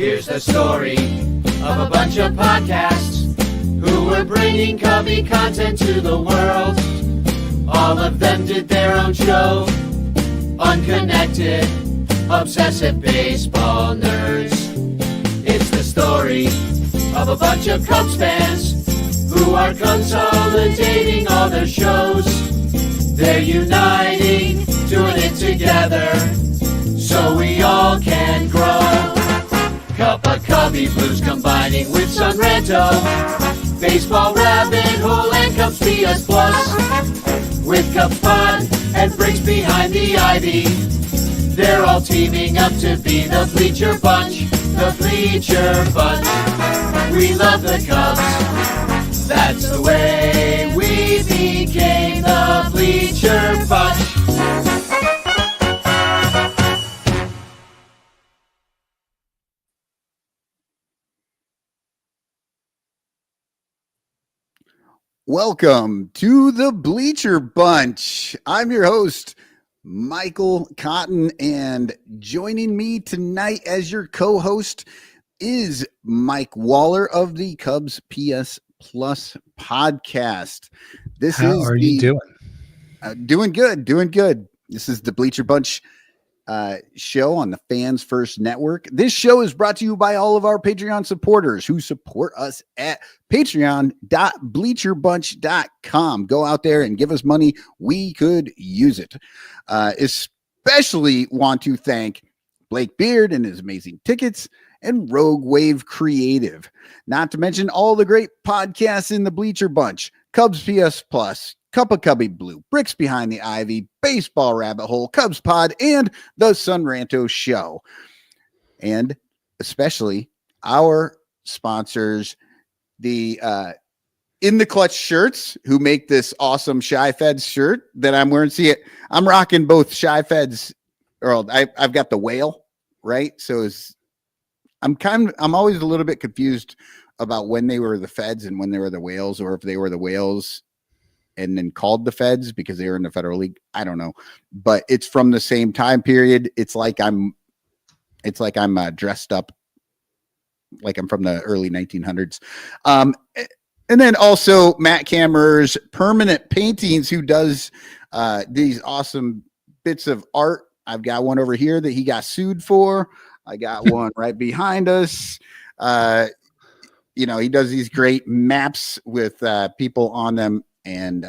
Here's the story of a bunch of podcasts who were bringing Cubby content to the world. All of them did their own show. Unconnected, obsessive baseball nerds. It's the story of a bunch of Cubs fans who are consolidating all their shows. They're uniting, doing it together, so we all can grow. Cup of Cubby Blues combining with Sunranto, Baseball Rabbit Hole and Cubs PS Plus. With Cubs Pod and Bricks Behind the Ivy, they're all teaming up to be the Bleacher Bunch, the Bleacher Bunch. We love the Cubs, that's the way we became the Bleacher Bunch. Welcome to the Bleacher Bunch. I'm your host, Michael Cotton, and joining me tonight as your co-host is Mike Waller of the Cubs PS Plus podcast. How are you doing? Doing good. This is the Bleacher Bunch show on the Fans First Network. This show is brought to you by all of our Patreon supporters who support us at patreon.bleacherbunch.com. Go out there and give us money. We could use it. Especially want to thank Blake Beard and his amazing tickets and Rogue Wave Creative. Not to mention all the great podcasts in the Bleacher Bunch: Cubs PS Plus, Cup of Cubby Blue, Bricks Behind the Ivy, Baseball Rabbit Hole, Cubs Pod, and the Sunranto Show. And especially our sponsors, the In the Clutch shirts, who make this awesome Shy Feds shirt that I'm wearing. See it, I'm rocking both Shy Feds. Or I've got the whale, right? So I'm always a little bit confused about when they were the Feds and when they were the whales, or if they were the whales and then called the Feds because they were in the Federal League. I don't know, but it's from the same time period. It's like I'm dressed up like I'm from the early 1900s. And then also Matt Kammerer's Permanent Paintings, who does these awesome bits of art. I've got one over here that he got sued for. I got one right behind us. He does these great maps with people on them. And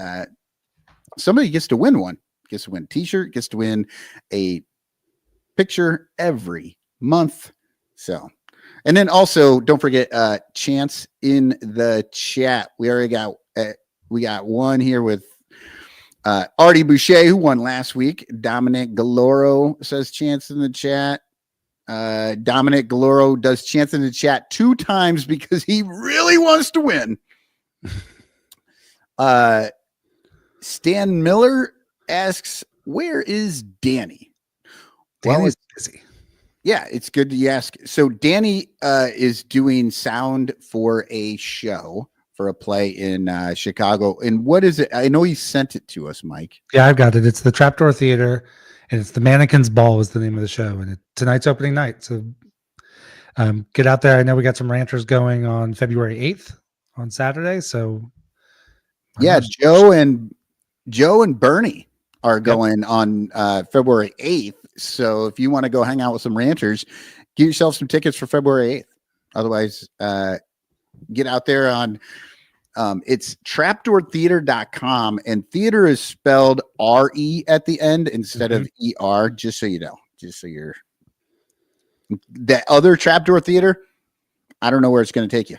somebody gets to win one, gets to win a t-shirt, gets to win a picture every month. So, and then also don't forget Chance in the chat. We already got, we got one here with Artie Boucher, who won last week. Dominic Galoro says Chance in the chat. Dominic Galoro does Chance in the chat 2 times because he really wants to win. Stan Miller asks, where is Danny? Danny's busy. Yeah, it's good to ask. So Danny is doing sound for a show, for a play in Chicago. And what is it? I know he sent it to us, Mike. Yeah, I've got it. It's the Trapdoor Theater, and it's the Mannequins Ball is the name of the show. And tonight's opening night. So get out there. I know we got some ranchers going on February 8th on Saturday. So yeah, Joe and Bernie are going on February 8th. So if you want to go hang out with some ranchers, get yourself some tickets for February 8th. Otherwise, get out there on it's trapdoortheater.com, and theater is spelled R-E at the end instead of E-R, just so you know. Just so you're that other Trapdoor Theater, I don't know where it's going to take you.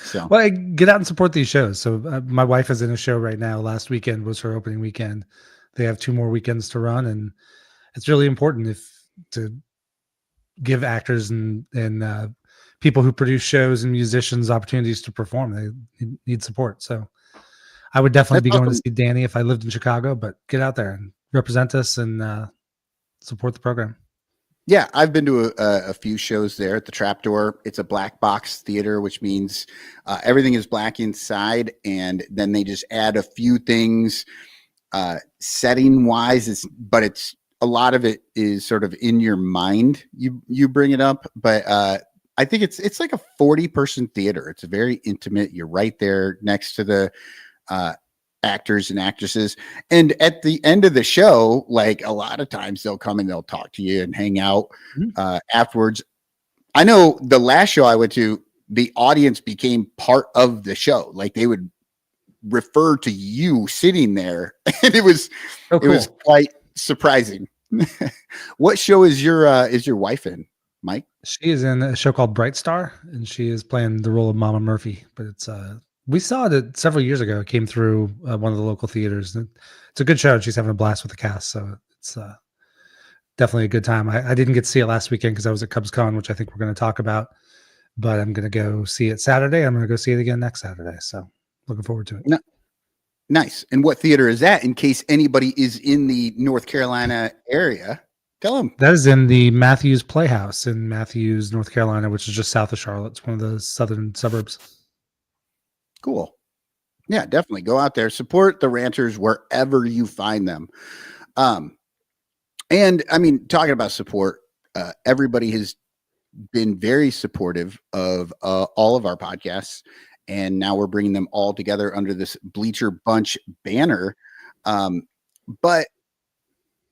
So, well, get out and support these shows. So my wife is in a show right now. Last weekend was her opening weekend. They have 2 more weekends to run, and it's really important to give actors and people who produce shows and musicians opportunities to perform. They need support. So I would definitely be going to see Danny if I lived in Chicago, but get out there and represent us and support the program. Yeah, I've been to a few shows there at the Trapdoor. It's a black box theater, which means everything is black inside, and then they just add a few things setting wise. But it's a lot of it is sort of in your mind. You bring it up, but I think it's like a 40-person theater. It's very intimate. You're right there next to the actors and actresses. And at the end of the show, like a lot of times they'll come and they'll talk to you and hang out afterwards. I know the last show I went to, the audience became part of the show. Like they would refer to you sitting there, and it was quite surprising. What show is your wife in, Mike? She is in a show called Bright Star, and she is playing the role of Mama Murphy. But it's we saw it several years ago. It came through one of the local theaters. It's a good show. She's having a blast with the cast, so it's definitely a good time. I didn't get to see it last weekend because I was at CubsCon, which I think we're going to talk about. But I'm going to go see it Saturday. I'm going to go see it again next Saturday. So looking forward to it. No, nice. And what theater is that? In case anybody is in the North Carolina area, tell them. That is in the Matthews Playhouse in Matthews, North Carolina, which is just south of Charlotte. It's one of the southern suburbs. Cool. Yeah, definitely go out there, support the Ranters wherever you find them. And I mean, talking about support, everybody has been very supportive of all of our podcasts, and now we're bringing them all together under this Bleacher Bunch banner. But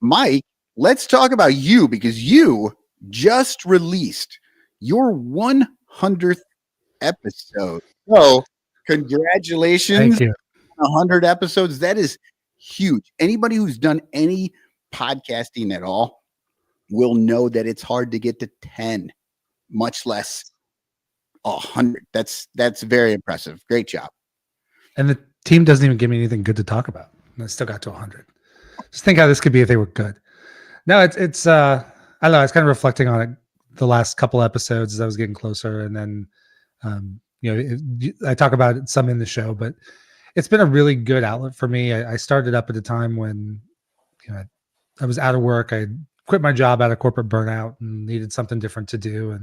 Mike, let's talk about you, because you just released your 100th episode. So congratulations. Thank you. 100 episodes. That is huge. Anybody who's done any podcasting at all will know that it's hard to get to 10, much less 100. That's very impressive. Great job. And the team doesn't even give me anything good to talk about. And I still got to 100. Just think how this could be if they were good. No, it's I don't know. I was kind of reflecting on it the last couple episodes as I was getting closer, and then I talk about it some in the show, but it's been a really good outlet for me. I started up at a time when I was out of work. I quit my job out of corporate burnout and needed something different to do,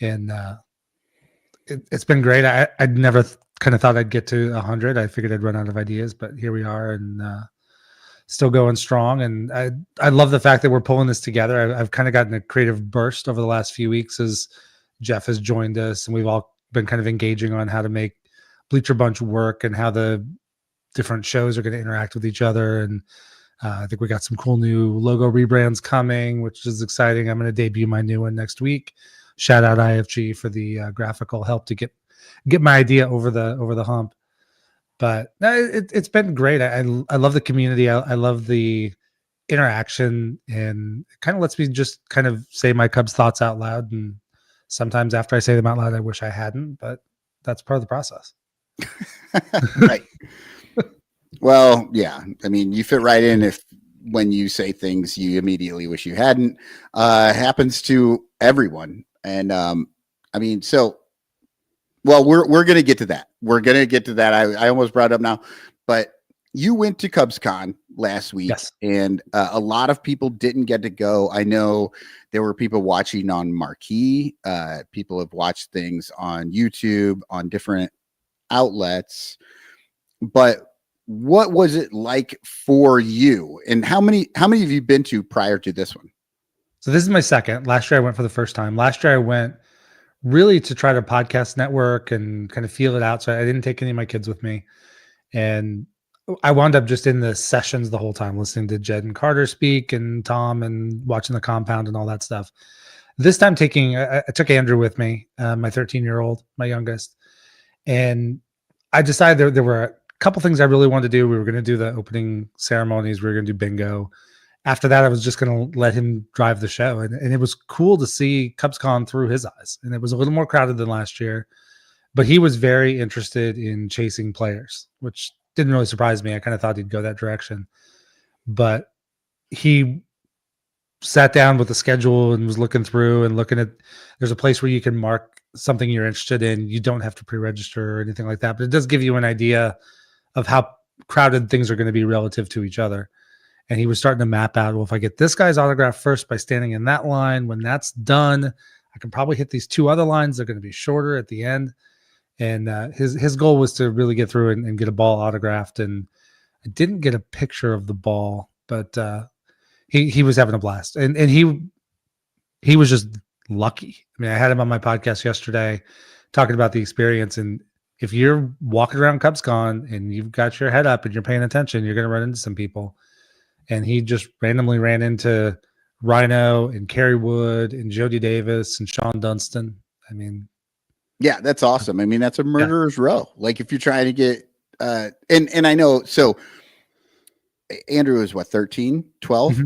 and it's been great. I'd never kind of thought I'd get to 100. I figured I'd run out of ideas, but here we are, and still going strong. And I love the fact that we're pulling this together. I've kind of gotten a creative burst over the last few weeks as Jeff has joined us, and we've all been kind of engaging on how to make Bleacher Bunch work and how the different shows are going to interact with each other. And I think we got some cool new logo rebrands coming, which is exciting. I'm going to debut my new one next week. Shout out IFG for the graphical help to get my idea over the hump. But it's been great. I love the community. I love the interaction, and it kind of lets me just kind of say my Cubs thoughts out loud. And sometimes after I say them out loud, I wish I hadn't, but that's part of the process. Right. Well, yeah. I mean, you fit right in when you say things you immediately wish you hadn't. Happens to everyone. And I mean, so, well, we're going to get to that. We're going to get to that. I almost brought it up now, but you went to CubsCon last week. Yes. And a lot of people didn't get to go. I know there were people watching on Marquee. People have watched things on YouTube, on different outlets. But what was it like for you? And how many have you been to prior to this one? So this is my second. Last year I went for the first time. Last year I went really to try to podcast network and kind of feel it out. So I didn't take any of my kids with me. And I wound up just in the sessions the whole time, listening to Jed and Carter speak and Tom and watching the compound and all that stuff. This time I took Andrew with me, my 13-year-old, my youngest. And I decided there were a couple things I really wanted to do. We were going to do the opening ceremonies. We were going to do bingo. After that, I was just going to let him drive the show. And it was cool to see CubsCon through his eyes. And it was a little more crowded than last year. But he was very interested in chasing players, which didn't really surprise me. I kind of thought he'd go that direction. But he sat down with the schedule and was looking through and looking at, there's a place where you can mark something you're interested in. You don't have to pre-register or anything like that, but it does give you an idea of how crowded things are going to be relative to each other. And he was starting to map out, well, if I get this guy's autograph first by standing in that line, when that's done, I can probably hit these two other lines. They're going to be shorter at the end. And his goal was to really get through and get a ball autographed. And I didn't get a picture of the ball, but he was having a blast, and he was just lucky. I mean, I had him on my podcast yesterday talking about the experience, and if you're walking around CubsCon and you've got your head up and you're paying attention, you're going to run into some people. And he just randomly ran into Rhino and Kerry Wood and Jody Davis and Sean Dunstan. I mean, yeah, that's awesome. I mean, that's a murderer's row. Like if you're trying to get, and I know, so Andrew is what, 13, 12? Mm-hmm.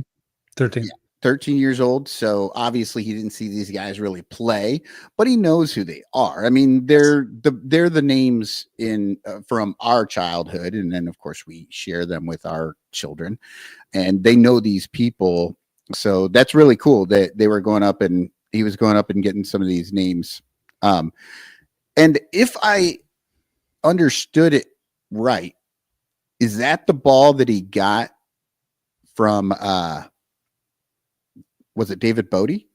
13. Yeah, 13 years old. So obviously he didn't see these guys really play, but he knows who they are. I mean, they're the names in from our childhood. And then of course we share them with our children and they know these people. So that's really cool that they were going up and he was going up and getting some of these names. And if I understood it right, is that the ball that he got from, was it David Bodie?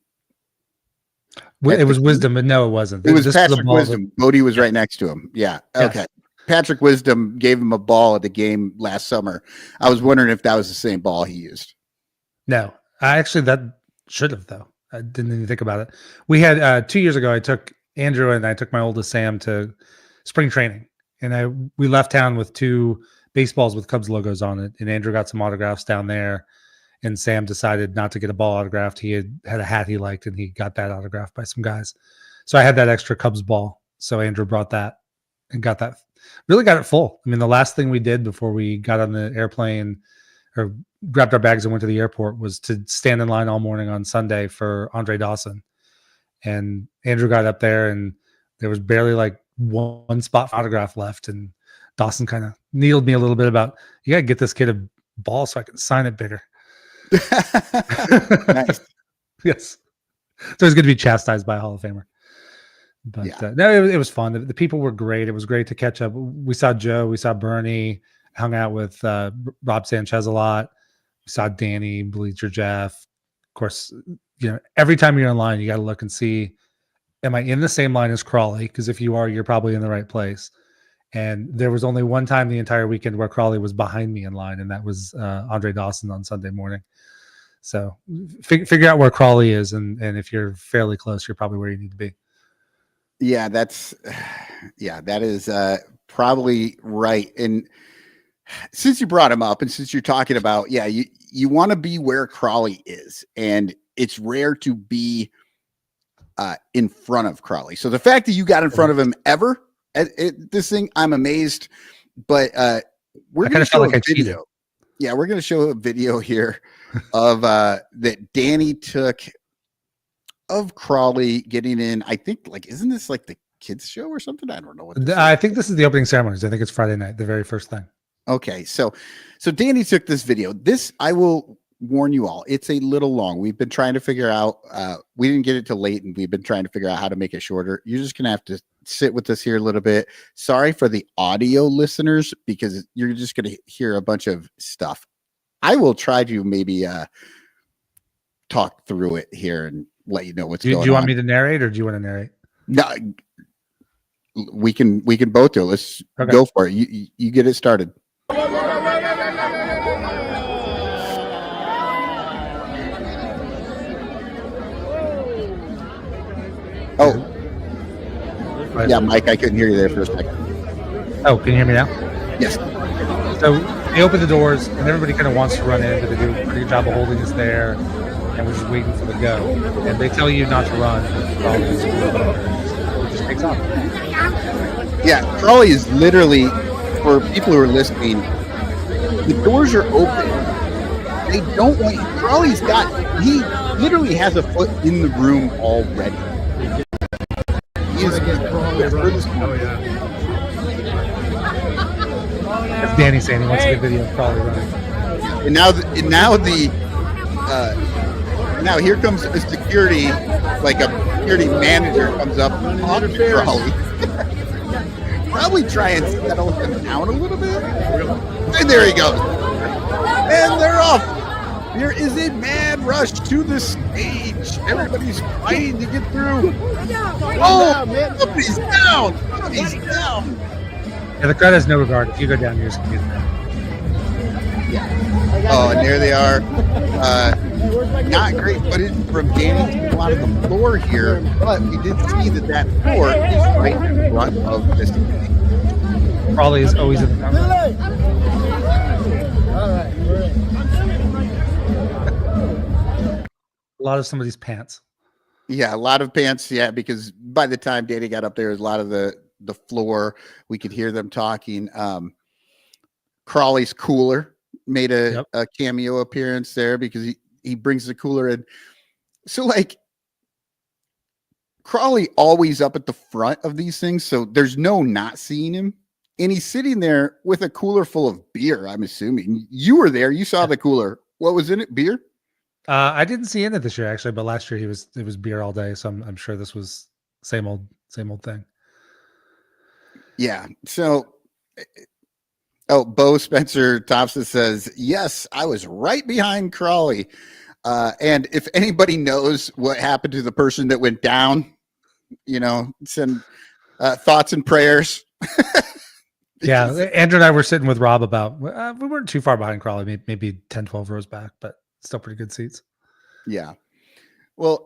It was Wisdom, but no, it wasn't. It was Patrick Wisdom. Bodie was right next to him. Yeah. Okay. Yes. Patrick Wisdom gave him a ball at the game last summer. I was wondering if that was the same ball he used. No, that should have, though. I didn't even think about it. We had 2 years ago, I took Andrew and I took my oldest Sam to spring training, and we left town with 2 baseballs with Cubs logos on it, and Andrew got some autographs down there, and Sam decided not to get a ball autographed. He had a hat he liked, and he got that autographed by some guys. So I had that extra Cubs ball. So Andrew brought that and got that. Really got it full. I mean, the last thing we did before we got on the airplane or grabbed our bags and went to the airport was to stand in line all morning on Sunday for Andre Dawson. And Andrew got up there and there was barely like one spot for autograph left. And Dawson kind of needled me a little bit about, you got to get this kid a ball so I can sign it bigger. Nice. Yes. So he's going to be chastised by a Hall of Famer. But yeah. No, it was fun. The people were great. It was great to catch up. We saw Joe. We saw Bernie. Hung out with Rob Sanchez a lot. We saw Danny, Bleacher, Jeff. Of course, every time you're in line, you got to look and see, am I in the same line as Crawley? Because if you are, you're probably in the right place. And there was only one time the entire weekend where Crawley was behind me in line, and that was Andre Dawson on Sunday morning. So figure out where Crawley is, and if you're fairly close, you're probably where you need to be. Yeah, that is probably right. And since you brought him up, and since you're talking about, you want to be where Crawley is, and it's rare to be in front of Crawley. So the fact that you got in front of him ever at this thing, I'm amazed. But we're going to show a video. Yeah, we're going to show a video here of that Danny took of Crawley getting in. I think, isn't this like the kids show or something? I don't know what. I think this is the opening ceremonies. I think it's Friday night, the very first thing. Okay, so Danny took this video. This, I will warn you all, it's a little long. We've been trying to figure out, we didn't get it till late, and we've been trying to figure out how to make it shorter. You're just going to have to sit with us here a little bit. Sorry for the audio listeners, because you're just going to hear a bunch of stuff. I will try to maybe talk through it here and let you know what's going on. Do you want me to narrate, or do you want to narrate? No, we can both do it. Let's go for it. You get it started. Oh, yeah, Mike, I couldn't hear you there for a second. Oh, can you hear me now? Yes. So they open the doors, and everybody kind of wants to run in, but they do a pretty good job of holding us there, and we're just waiting for the go. And they tell you not to run. It just takes off. Yeah, Crawley is literally, for people who are listening, the doors are open. They don't want you. Crawley's he literally has a foot in the room already. He is That's Danny saying he wants a good video of Crawley running. And now here comes a security, like a security manager comes up and talks to Crawley. Probably try and settle him down a little bit. And there he goes. And they're off. There is a mad rush to the stage. Everybody's fighting to get through. Oh, somebody's down. Somebody's down. Yeah, the crowd has no regard. If you go down, you're just going to get Oh, and there they are. Not great footage from Danny a lot of the floor here, but we did see that floor is right in front of this thing. Crawley is always in the front. A lot of somebody's pants. Yeah, a lot of pants. Yeah, because by the time Danny got up there, a lot of the floor, we could hear them talking. Crawley's cooler made a cameo appearance there because he brings the cooler in. So like Crawley always up at the front of these things, so there's no not seeing him. And he's sitting there with a cooler full of beer, I'm assuming. You were there, you saw the cooler. What was in it? Beer? I didn't see in it this year actually, but last year it was beer all day, so I'm sure this was same old thing. Yeah. So Bo Spencer Thompson says, yes, I was right behind Crawley. And if anybody knows what happened to the person that went down, send thoughts and prayers. Yeah. Andrew and I were sitting with Rob about, we weren't too far behind Crawley, maybe 10, 12 rows back, but still pretty good seats. Yeah. Well,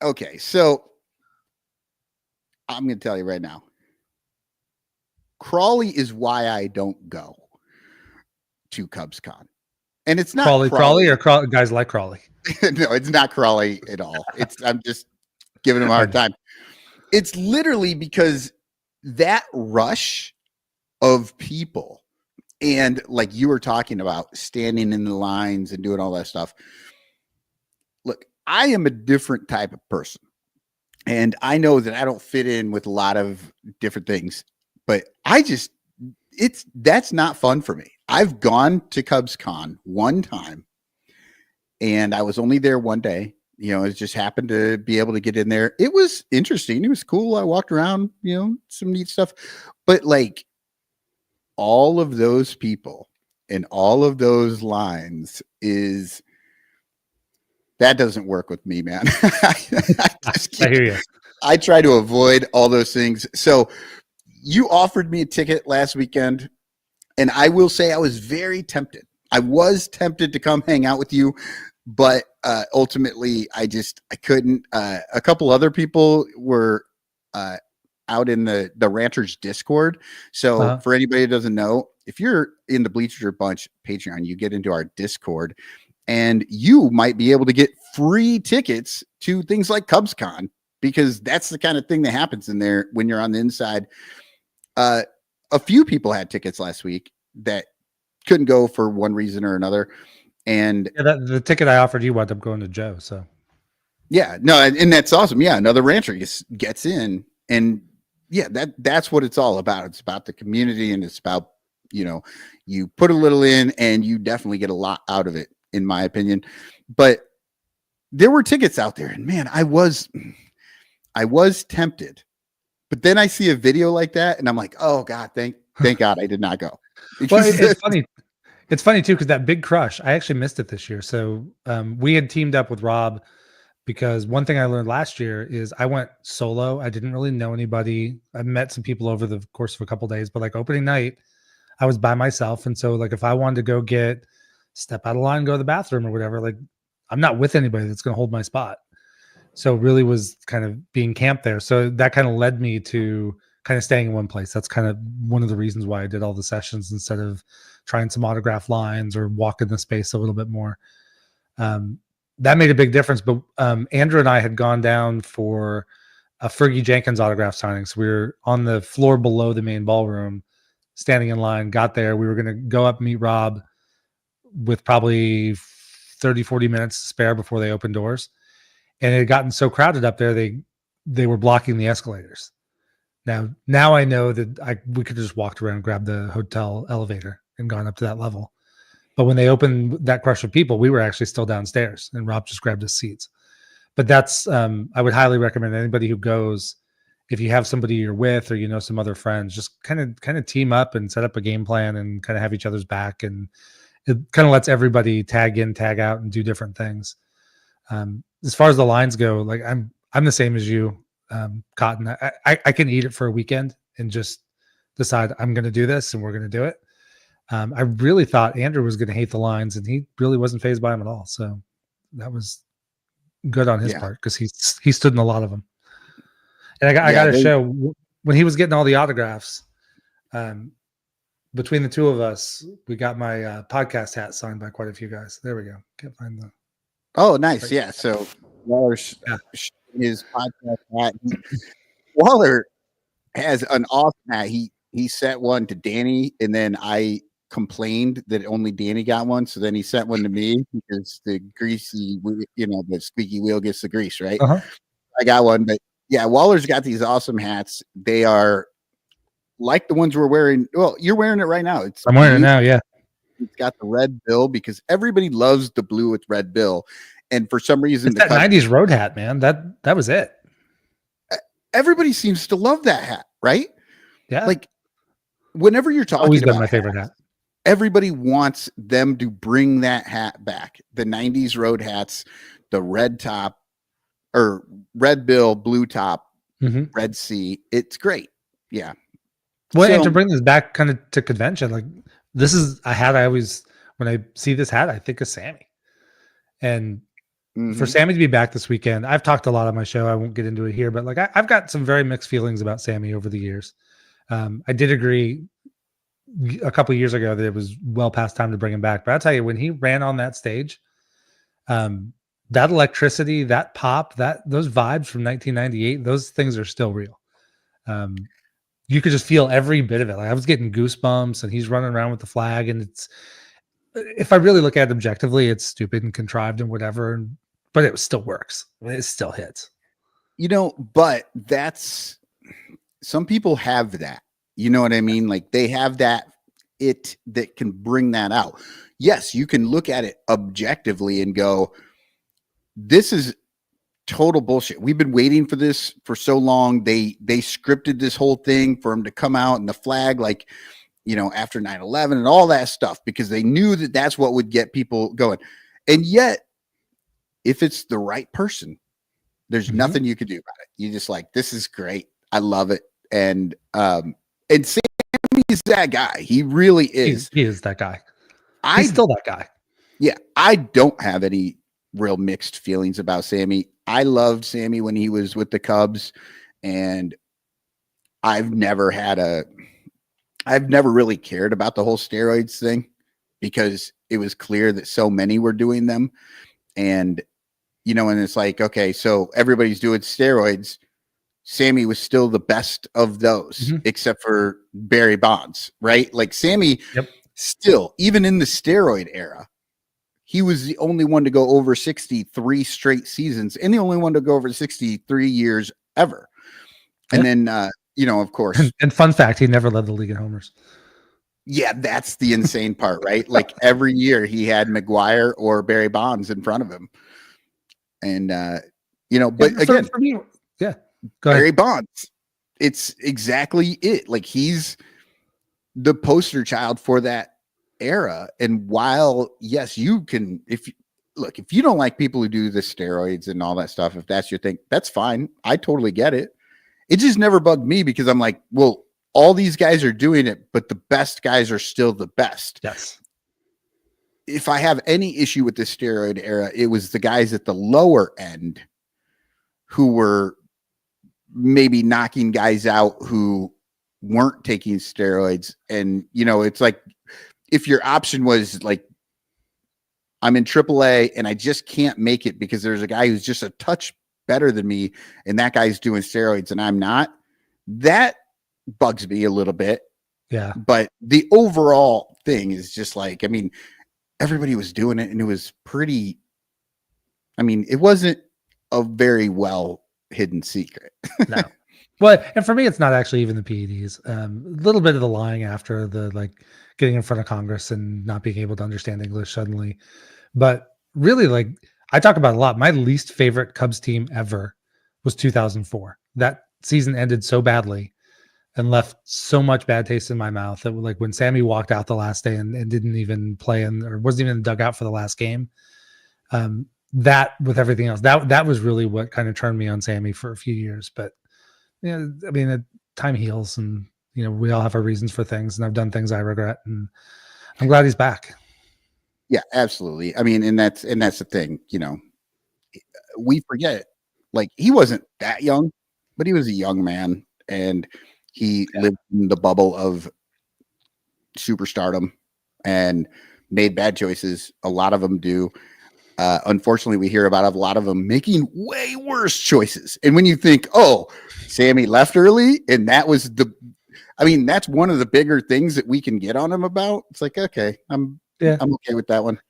okay. So I'm going to tell you right now, Crawley is why I don't go to CubsCon. And it's not Crawley or guys like Crawley. No, it's not Crawley at all. I'm just giving him a hard time. It's literally because that rush of people and like you were talking about standing in the lines and doing all that stuff. Look, I am a different type of person. And I know that I don't fit in with a lot of different things, but that's not fun for me. I've gone to CubsCon one time and I was only there one day. It just happened to be able to get in there. It was interesting. It was cool. I walked around, some neat stuff, but like all of those people and all of those lines that doesn't work with me, man. I hear you. I try to avoid all those things. So you offered me a ticket last weekend, and I will say I was very tempted. I was tempted to come hang out with you, but ultimately I couldn't. A couple other people were out in the Ranters Discord. So for anybody who doesn't know, if you're in the Bleacher Bunch Patreon, you get into our Discord, and you might be able to get free tickets to things like CubsCon, because that's the kind of thing that happens in there when you're on the inside. A few people had tickets last week that couldn't go for one reason or another. And the ticket I offered you wound up going to Joe. So yeah, no, and that's awesome. Yeah. Another rancher gets in, and yeah, that's what it's all about. It's about the community, and it's about, you put a little in and you definitely get a lot out of it, in my opinion. But there were tickets out there, and man, I was tempted. But then I see a video like that, and I'm like, oh God, thank God I did not go. Well, it's funny. It's funny too, because that Big Crush, I actually missed it this year. So we had teamed up with Rob, because one thing I learned last year is I went solo. I didn't really know anybody. I met some people over the course of a couple of days, but like opening night, I was by myself. And so like if I wanted to go step out of line, go to the bathroom or whatever, like I'm not with anybody that's going to hold my spot. So really was kind of being camped there. So that kind of led me to kind of staying in one place. That's kind of one of the reasons why I did all the sessions instead of trying some autograph lines or walk in the space a little bit more. That made a big difference. But Andrew and I had gone down for a Fergie Jenkins autograph signing. So we were on the floor below the main ballroom, standing in line, got there. We were going to go up and meet Rob with probably 30, 40 minutes to spare before they opened doors. And it had gotten so crowded up there, they were blocking the escalators. Now I know that we could just walked around and grabbed the hotel elevator and gone up to that level. But when they opened that crush of people, we were actually still downstairs, and Rob just grabbed his seats. But that's I would highly recommend anybody who goes, if you have somebody you're with or some other friends, just kind of team up and set up a game plan and kind of have each other's back, and it kind of lets everybody tag in, tag out, and do different things. As far as the lines go, like I'm the same as you, Cotton. I can eat it for a weekend and just decide I'm going to do this and we're going to do it. I really thought Andrew was going to hate the lines, and he really wasn't fazed by them at all. So that was good on his part because he stood in a lot of them. And I got to show when he was getting all the autographs. Between the two of us, we got my podcast hat signed by quite a few guys. There we go. Can't find the. Oh, nice. Yeah. So Waller's his podcast hat. Waller has an awesome hat. He sent one to Danny, and then I complained that only Danny got one. So then he sent one to me because the greasy, the squeaky wheel gets the grease, right? Uh-huh. I got one, but yeah, Waller's got these awesome hats. They are like the ones we're wearing. Well, you're wearing it right now. I'm wearing it now. Yeah. It's got the red bill because everybody loves the blue with red bill. And for some reason, it's that 90s road hat, man. That was it. Everybody seems to love that hat, right? Yeah. Like whenever you're talking always about been my favorite hat. Everybody wants them to bring that hat back. The 90s road hats, the red top or red bill, blue top, red C. It's great. Yeah. Well, and to bring this back kind of to convention, like this is a hat I always, when I see this hat, I think of Sammy. And for Sammy to be back this weekend, I've talked a lot on my show. I won't get into it here, but like I've got some very mixed feelings about Sammy over the years. I did agree a couple of years ago that it was well past time to bring him back. But I'll tell you, when he ran on that stage, that electricity, that pop, those vibes from 1998, those things are still real. You could just feel every bit of it. Like I was getting goosebumps, and he's running around with the flag, and if I really look at it objectively, it's stupid and contrived and whatever, but it still works. It still hits. But some people have that. You know what I mean? Like they have that that can bring that out. Yes, you can look at it objectively and go, this is total bullshit. We've been waiting for this for so long. They scripted this whole thing for him to come out and the flag, like, after 9/11 and all that stuff, because they knew that that's what would get people going. And yet, if it's the right person, there's nothing you can do about it. You just like, this is great. I love it. And Sammy's that guy. He really is. He is that guy. He's still that guy. Yeah. I don't have any real mixed feelings about Sammy. I loved Sammy when he was with the Cubs, and I've never really cared about the whole steroids thing because it was clear that so many were doing them. And, and it's like, okay, so everybody's doing steroids. Sammy was still the best of those, except for Barry Bonds, right? Like Sammy still, even in the steroid era, he was the only one to go over 63 straight seasons and the only one to go over 63 years ever. And then, of course. And fun fact, he never led the league in homers. Yeah, that's the insane part, right? Like every year he had McGuire or Barry Bonds in front of him. And, but again, for me, yeah. Barry Bonds, it's exactly it. Like he's the poster child for that era. And while, yes, you can, if you don't like people who do the steroids and all that stuff, if that's your thing, that's fine. I totally get it. It just never bugged me because I'm like, well, all these guys are doing it, but the best guys are still the best. Yes. If I have any issue with the steroid era, it was the guys at the lower end who were maybe knocking guys out who weren't taking steroids. And, it's like, if your option was like, I'm in AAA and I just can't make it because there's a guy who's just a touch better than me and that guy's doing steroids and I'm not, that bugs me a little bit. Yeah. But the overall thing is just like, everybody was doing it and it was pretty, it wasn't a very well hidden secret. No. Well, and for me, it's not actually even the PEDs. A little bit of the lying after the getting in front of Congress and not being able to understand English suddenly. But really, I talk about a lot. My least favorite Cubs team ever was 2004. That season ended so badly and left so much bad taste in my mouth that when Sammy walked out the last day and didn't even play or wasn't even in the dugout for the last game. That with everything else, that was really what kind of turned me on Sammy for a few years. But time heals, and we all have our reasons for things, and I've done things I regret, and I'm glad he's back. Yeah, absolutely. I mean, and that's the thing, you know, we forget, like, he wasn't that young, but he was a young man, and he lived in the bubble of superstardom and made bad choices. A lot of them do. Unfortunately, we hear about a lot of them making way worse choices. And when you think, oh, Sammy left early, and that was that's one of the bigger things that we can get on him about. It's like, okay, I'm okay with that one.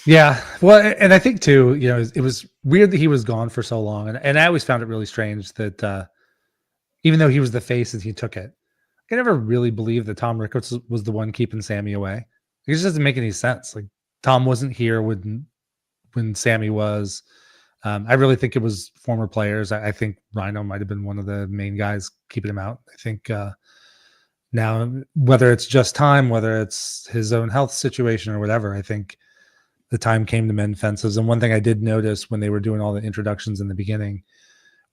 Yeah. Well, and I think too, you know, it was weird that he was gone for so long. And I always found it really strange that even though he was the face and he took it, I never really believed that Tom Ricketts was the one keeping Sammy away. It just doesn't make any sense. Like, Tom wasn't here when Sammy was. I really think it was former players. I think Rhino might have been one of the main guys keeping him out. I think now, whether it's just time, whether it's his own health situation or whatever, I think the time came to mend fences. And one thing I did notice when they were doing all the introductions in the beginning,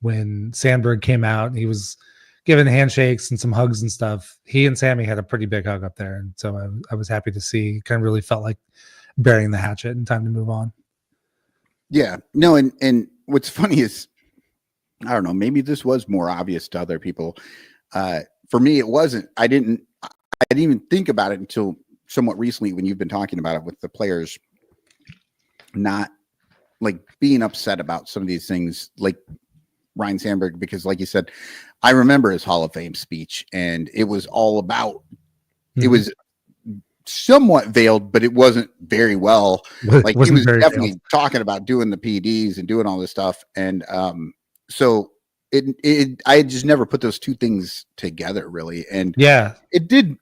when Sandberg came out, he was giving handshakes and some hugs and stuff. He and Sammy had a pretty big hug up there. And so I was happy to see. Kind of really felt like burying the hatchet and time to move on. Yeah, no. And what's funny is, I don't know, maybe this was more obvious to other people. For me, it wasn't. I didn't even think about it until somewhat recently, when you've been talking about it, with the players not like being upset about some of these things, like Ryan Sandberg, because like you said, I remember his Hall of Fame speech, and it was all about, it was somewhat veiled, but it wasn't very well. Like, he was definitely veiled, talking about doing the PDs and doing all this stuff. And so I just never put those two things together, really. And yeah, it did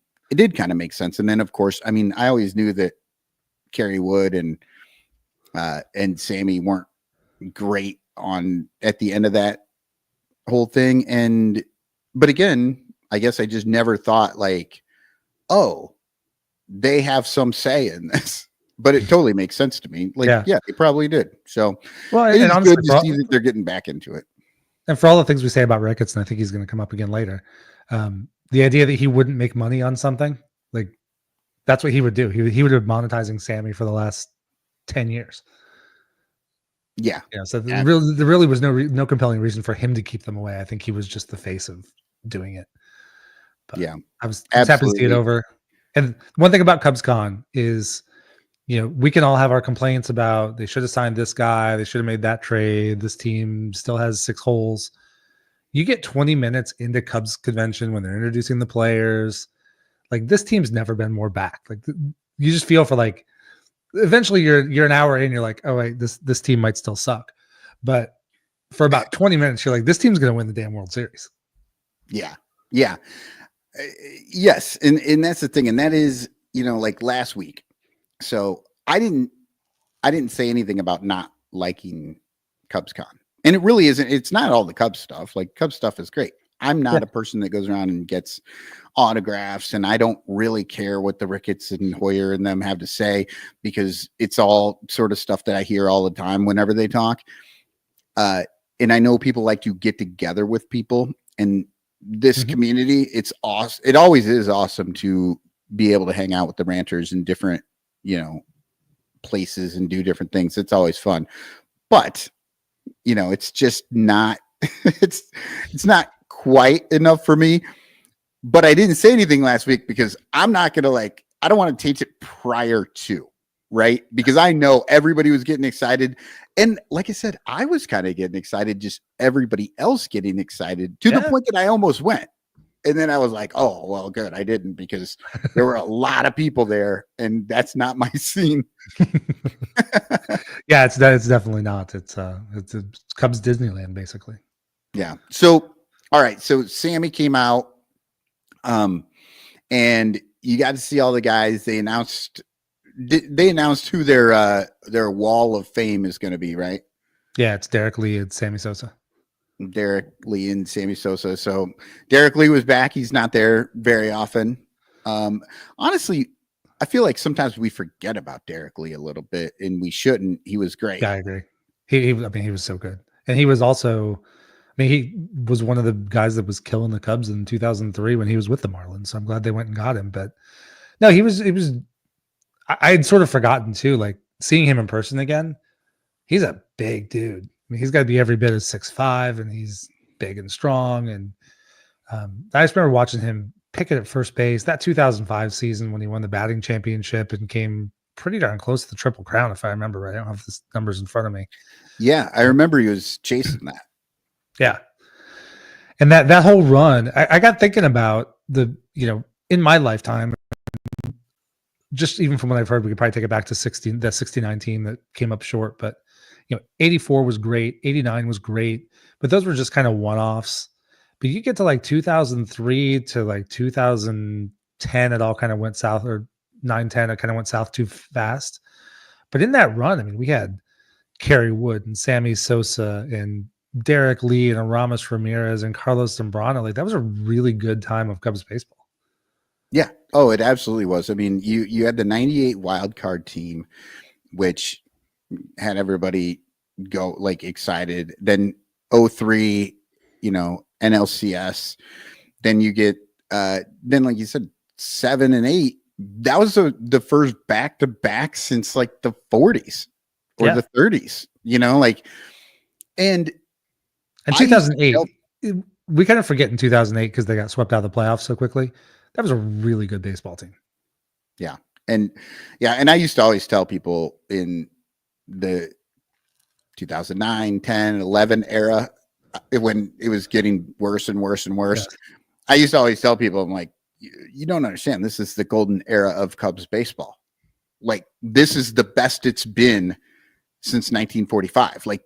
kind of make sense. And then, of course, I mean, I always knew that Kerry Wood and Sammy weren't great at the end of that whole thing. But again, I guess I just never thought, like, oh, they have some say in this. But it totally makes sense to me. Like, yeah, they probably did. So, well, it is honestly, good to see that they're getting back into it. And for all the things we say about Ricketts, and I think he's going to come up again later, the idea that he wouldn't make money on something, like, that's what he would do. He would have been monetizing Sammy for the last 10 years. Yeah. So there really was no compelling reason for him to keep them away. I think he was just the face of doing it. But yeah. I was happy to see it over. And one thing about CubsCon is, you know, we can all have our complaints about they should have signed this guy, they should have made that trade, this team still has 6 holes. You get 20 minutes into Cubs convention when they're introducing the players. Like, this team's never been more back. Like, you just feel for, like, eventually you're an hour in, you're like, oh wait, this team might still suck. But for about 20 minutes, you're like, this team's going to win the damn World Series. Yeah. Yeah. Yes. And that's the thing. And that is, you know, like last week. So I didn't say anything about not liking CubsCon. And it really isn't. It's not all the Cubs stuff. Like, Cubs stuff is great. I'm not a person that goes around and gets autographs, and I don't really care what the Ricketts and Hoyer and them have to say, because it's all sort of stuff that I hear all the time whenever they talk. And I know people like to get together with people, and this community, it's awesome. It always is awesome to be able to hang out with the ranters in different, you know, places and do different things. It's always fun, but you know, it's just not, it's not quite enough for me. But I didn't say anything last week because I'm not going to, I don't want to taint it prior to, right? Because I know everybody was getting excited. And like I said, I was kind of getting excited, just everybody else getting excited to the point that I almost went. And then I was like, oh, well, good. I didn't, because there were a lot of people there, and that's not my scene. Yeah, it's definitely not. It's Cubs Disneyland, basically. Yeah. So, all right. So Sammy came out, and you got to see all the guys. They announced who their wall of fame is going to be, right? Yeah, it's Derek Lee and Sammy Sosa. Derek Lee and Sammy Sosa. So Derek Lee was back. He's not there very often. Honestly, I feel like sometimes we forget about Derek Lee a little bit, and we shouldn't. He was great. Yeah, I agree. He was so good. And he was also, he was one of the guys that was killing the Cubs in 2003 when he was with the Marlins. So I'm glad they went and got him. But No, he was. I had sort of forgotten too, like seeing him in person again. He's a big dude. I mean, he's got to be every bit of 6'5", and he's big and strong. And I just remember watching him pick it at first base that 2005 season when he won the batting championship and came pretty darn close to the Triple Crown, if I remember right. I don't have the numbers in front of me. Yeah, I remember he was chasing that. Yeah. And that whole run, I got thinking about in my lifetime, just even from what I've heard, we could probably take it back to 69 team that came up short. But 84 was great, 89 was great, but those were just kind of one-offs. But you get to like 2003 to like 2010, it all kind of went south, or 9-10, it kind of went south too fast. But in that run, I mean, we had Kerry Wood and Sammy Sosa and Derek Lee and Aramis Ramirez and Carlos Zambrano. Like, that was a really good time of Cubs baseball. Yeah. Oh, it absolutely was. I mean, you had the 98 wild card team, which had everybody go like excited. Then 03, NLCS. Then you get then like you said, 7 and 8. That was the first back-to-back since like the 40s or the 30s, and 2008, we kind of forget in 2008 because they got swept out of the playoffs so quickly. That was a really good baseball team. Yeah. And I used to always tell people in the 2009, 10, 11 era, when it was getting worse and worse and worse, Yes. I used to always tell people, I'm like, you don't understand. This is the golden era of Cubs baseball. Like, this is the best it's been since 1945. Like,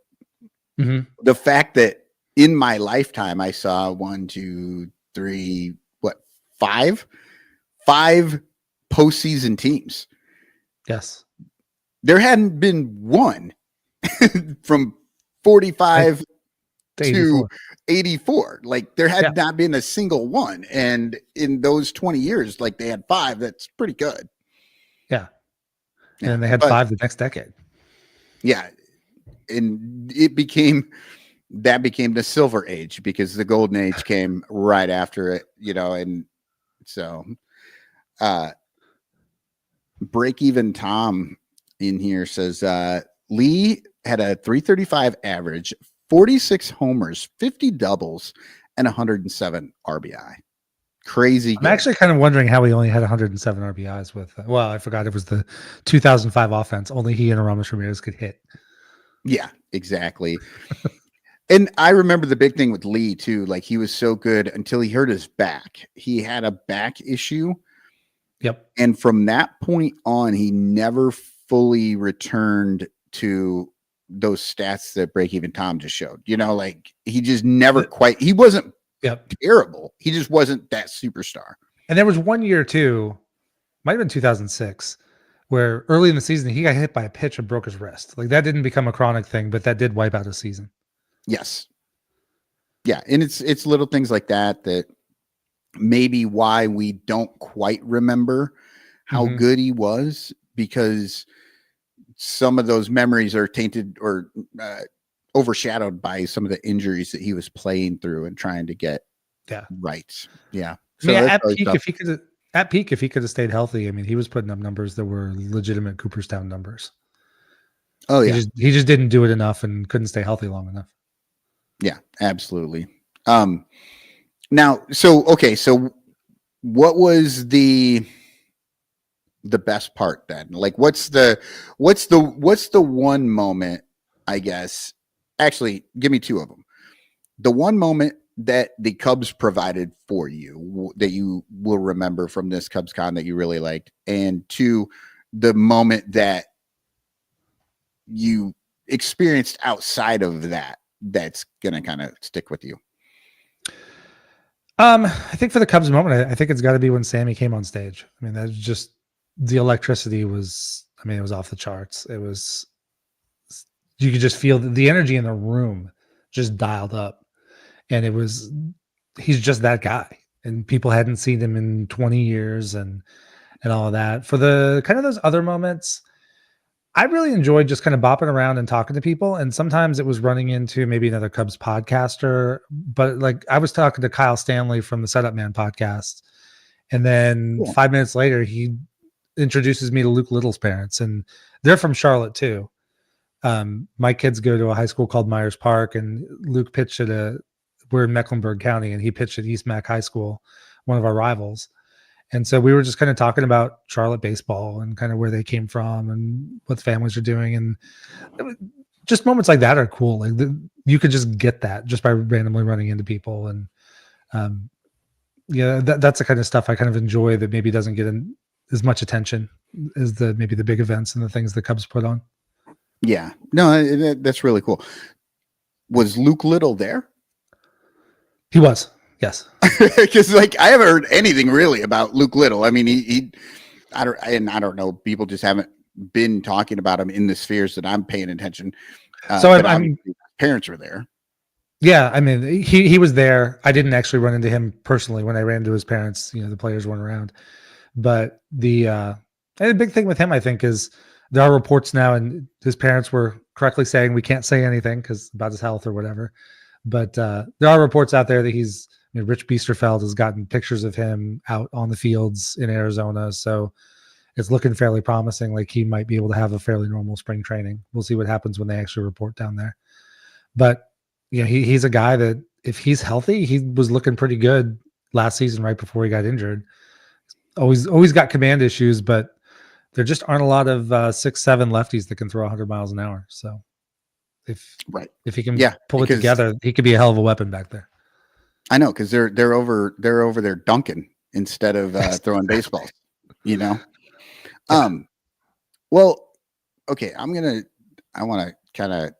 the fact that in my lifetime, I saw 1, 2, 3, 5 postseason teams. Yes. There hadn't been one from 45 to 84. Like, there had not been a single one. And in those 20 years, like, they had 5. That's pretty good. Yeah. And then they had 5 the next decade. Yeah. And it became the silver age because the golden age came right after it, and so Break Even Tom in here says Lee had a 335 average, 46 homers, 50 doubles, and 107 RBI. Crazy. I'm actually kind of wondering how he only had 107 RBIs with, I forgot it was the 2005 offense. Only he and Aramis Ramirez could hit. Yeah, exactly. And I remember the big thing with Lee too. Like, he was so good until he hurt his back. He had a back issue. Yep. And from that point on, he never fully returned to those stats that Break Even Tom just showed. Like, he just never quite, he wasn't terrible. He just wasn't that superstar. And there was one year too, might have been 2006, where early in the season, he got hit by a pitch and broke his wrist. Like, that didn't become a chronic thing, but that did wipe out his season. Yes. Yeah. And it's little things like that maybe why we don't quite remember how good he was, because some of those memories are tainted or overshadowed by some of the injuries that he was playing through and trying to get right. Yeah. So at peak, if he could have stayed healthy, I mean, he was putting up numbers that were legitimate Cooperstown numbers. Oh yeah. He just didn't do it enough and couldn't stay healthy long enough. Yeah, absolutely. Now, so what was the best part then? Like, what's the one moment, I guess? Actually, give me 2 of them. The one moment that the Cubs provided for you that you will remember from this Cubs Con that you really liked, and 2, the moment that you experienced outside of that's gonna kind of stick with you. I think for the Cubs moment, I think it's got to be when Sammy came on stage. I mean, that's just, the electricity was, it was off the charts. It was, you could just feel the energy in the room just dialed up, and he's just that guy, and people hadn't seen him in 20 years and all of that. For the kind of those other moments, I really enjoyed just kind of bopping around and talking to people. And sometimes it was running into maybe another Cubs podcaster, but like, I was talking to Kyle Stanley from the Setup Man podcast. And then 5 minutes later, he introduces me to Luke Little's parents, and they're from Charlotte too. My kids go to a high school called Myers Park, and Luke pitched at we're in Mecklenburg County, and he pitched at East Mac High School, one of our rivals. And so we were just kind of talking about Charlotte baseball and kind of where they came from and what the families are doing. And just moments like that are cool. Like you could just get that just by randomly running into people. And that's the kind of stuff I kind of enjoy that maybe doesn't get in as much attention as maybe the big events and the things the Cubs put on. Yeah, no, that's really cool. Was Luke Little there? He was, yes. Because like I haven't heard anything really about Luke Little. I mean, I don't know. People just haven't been talking about him in the spheres that I'm paying attention. So I mean, parents were there. Yeah, I mean, he was there. I didn't actually run into him personally when I ran into his parents. The players weren't around. But the big thing with him, I think, is there are reports now, and his parents were correctly saying we can't say anything because about his health or whatever. But there are reports out there that Rich Biesterfeld has gotten pictures of him out on the fields in Arizona. So it's looking fairly promising. Like he might be able to have a fairly normal spring training. We'll see what happens when they actually report down there. But he's a guy that if he's healthy, he was looking pretty good last season right before he got injured. Always got command issues, but there just aren't a lot of 6'7" lefties that can throw 100 miles an hour. So if he can pull it together, he could be a hell of a weapon back there. I know, because they're over there dunking instead of throwing baseballs. Yeah. Well, okay. I want to kind of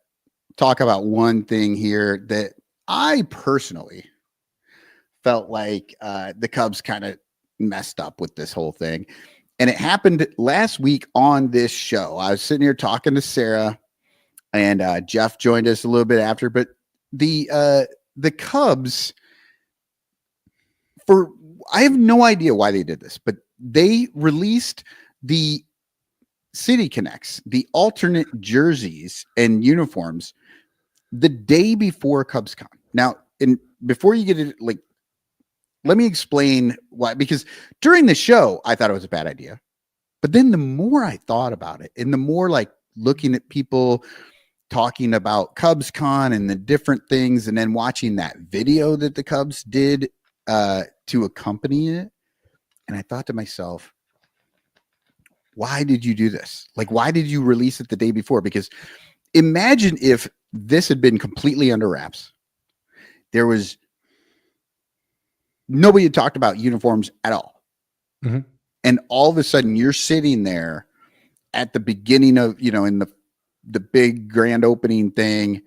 talk about one thing here that I personally felt like the Cubs kind of messed up with this whole thing. And it happened last week on this show. I was sitting here talking to Sarah, and Jeff joined us a little bit after, but the Cubs, I have no idea why they did this, but they released the City Connects, the alternate jerseys and uniforms the day before CubsCon. Now, before you get it, like, let me explain why, because during the show, I thought it was a bad idea, but then the more I thought about it and the more like looking at people talking about CubsCon and the different things, and then watching that video that the Cubs did to accompany it. And I thought to myself, why did you do this? Like, why did you release it the day before? Because imagine if this had been completely under wraps. There was nobody had talked about uniforms at all. Mm-hmm. And all of a sudden you're sitting there at the beginning of, in the big grand opening thing,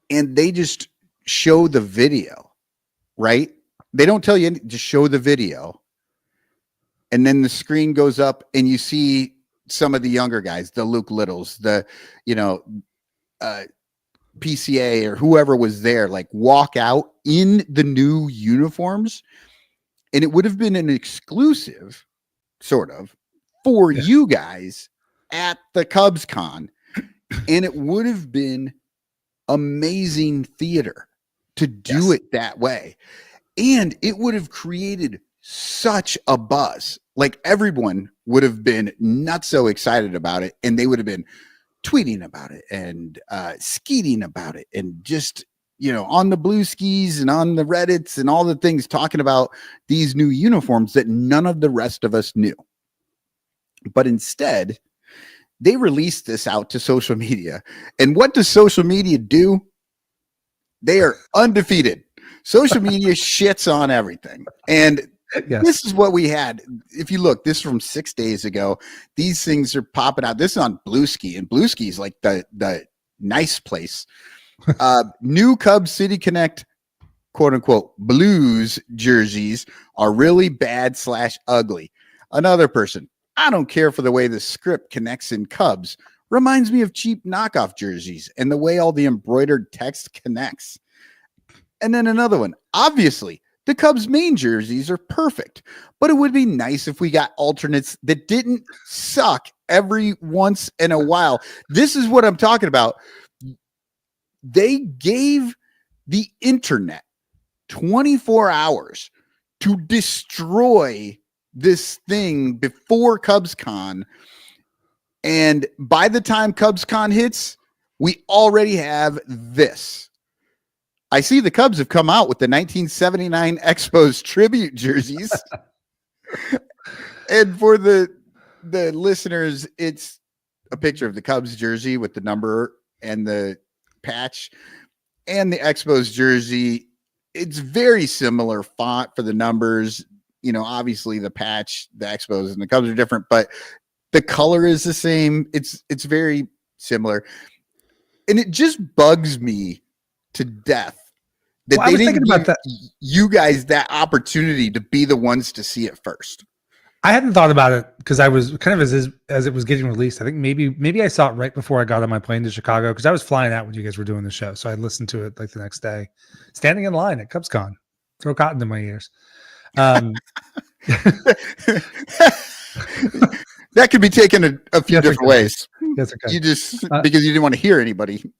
and they just show the video, right? They don't tell you anything, just show the video. And then the screen goes up and you see some of the younger guys, the Luke Littles, the, PCA or whoever was there, like walk out in the new uniforms. And it would have been an exclusive sort of for you guys at the CubsCon. And it would have been amazing theater to do it that way. And it would have created such a buzz. Like everyone would have been not so excited about it. And they would have been tweeting about it and skeeting about it and just, on the blue skis and on the Reddits and all the things talking about these new uniforms that none of the rest of us knew. But instead, they released this out to social media. And what does social media do? They are undefeated. Social media shits on everything. And this is what we had. If you look, this is from 6 days ago. These things are popping out. This is on Blue Ski, and Blue Ski is like the nice place. New Cubs City Connect, quote unquote, blues jerseys are really bad / ugly. Another person, I don't care for the way the script connects in Cubs. Reminds me of cheap knockoff jerseys and the way all the embroidered text connects. And then another one, obviously, the Cubs main jerseys are perfect, but it would be nice if we got alternates that didn't suck every once in a while. This is what I'm talking about. They gave the internet 24 hours to destroy this thing before CubsCon, and by the time CubsCon hits, we already have this. I see the Cubs have come out with the 1979 Expos tribute jerseys. And for the listeners, it's a picture of the Cubs jersey with the number and the patch, and the Expos jersey. It's very similar font for the numbers. You know, obviously the patch, the Expos and the Cubs are different, but the color is the same. It's very similar. And it just bugs me to death that they didn't give you guys that opportunity to be the ones to see it first. I hadn't thought about it because I was kind of as it was getting released. I think maybe I saw it right before I got on my plane to Chicago because I was flying out when you guys were doing the show. So I listened to it like the next day, standing in line at CubsCon. Throw cotton in my ears. That could be taken a few different ways. Yes, okay. You just because you didn't want to hear anybody.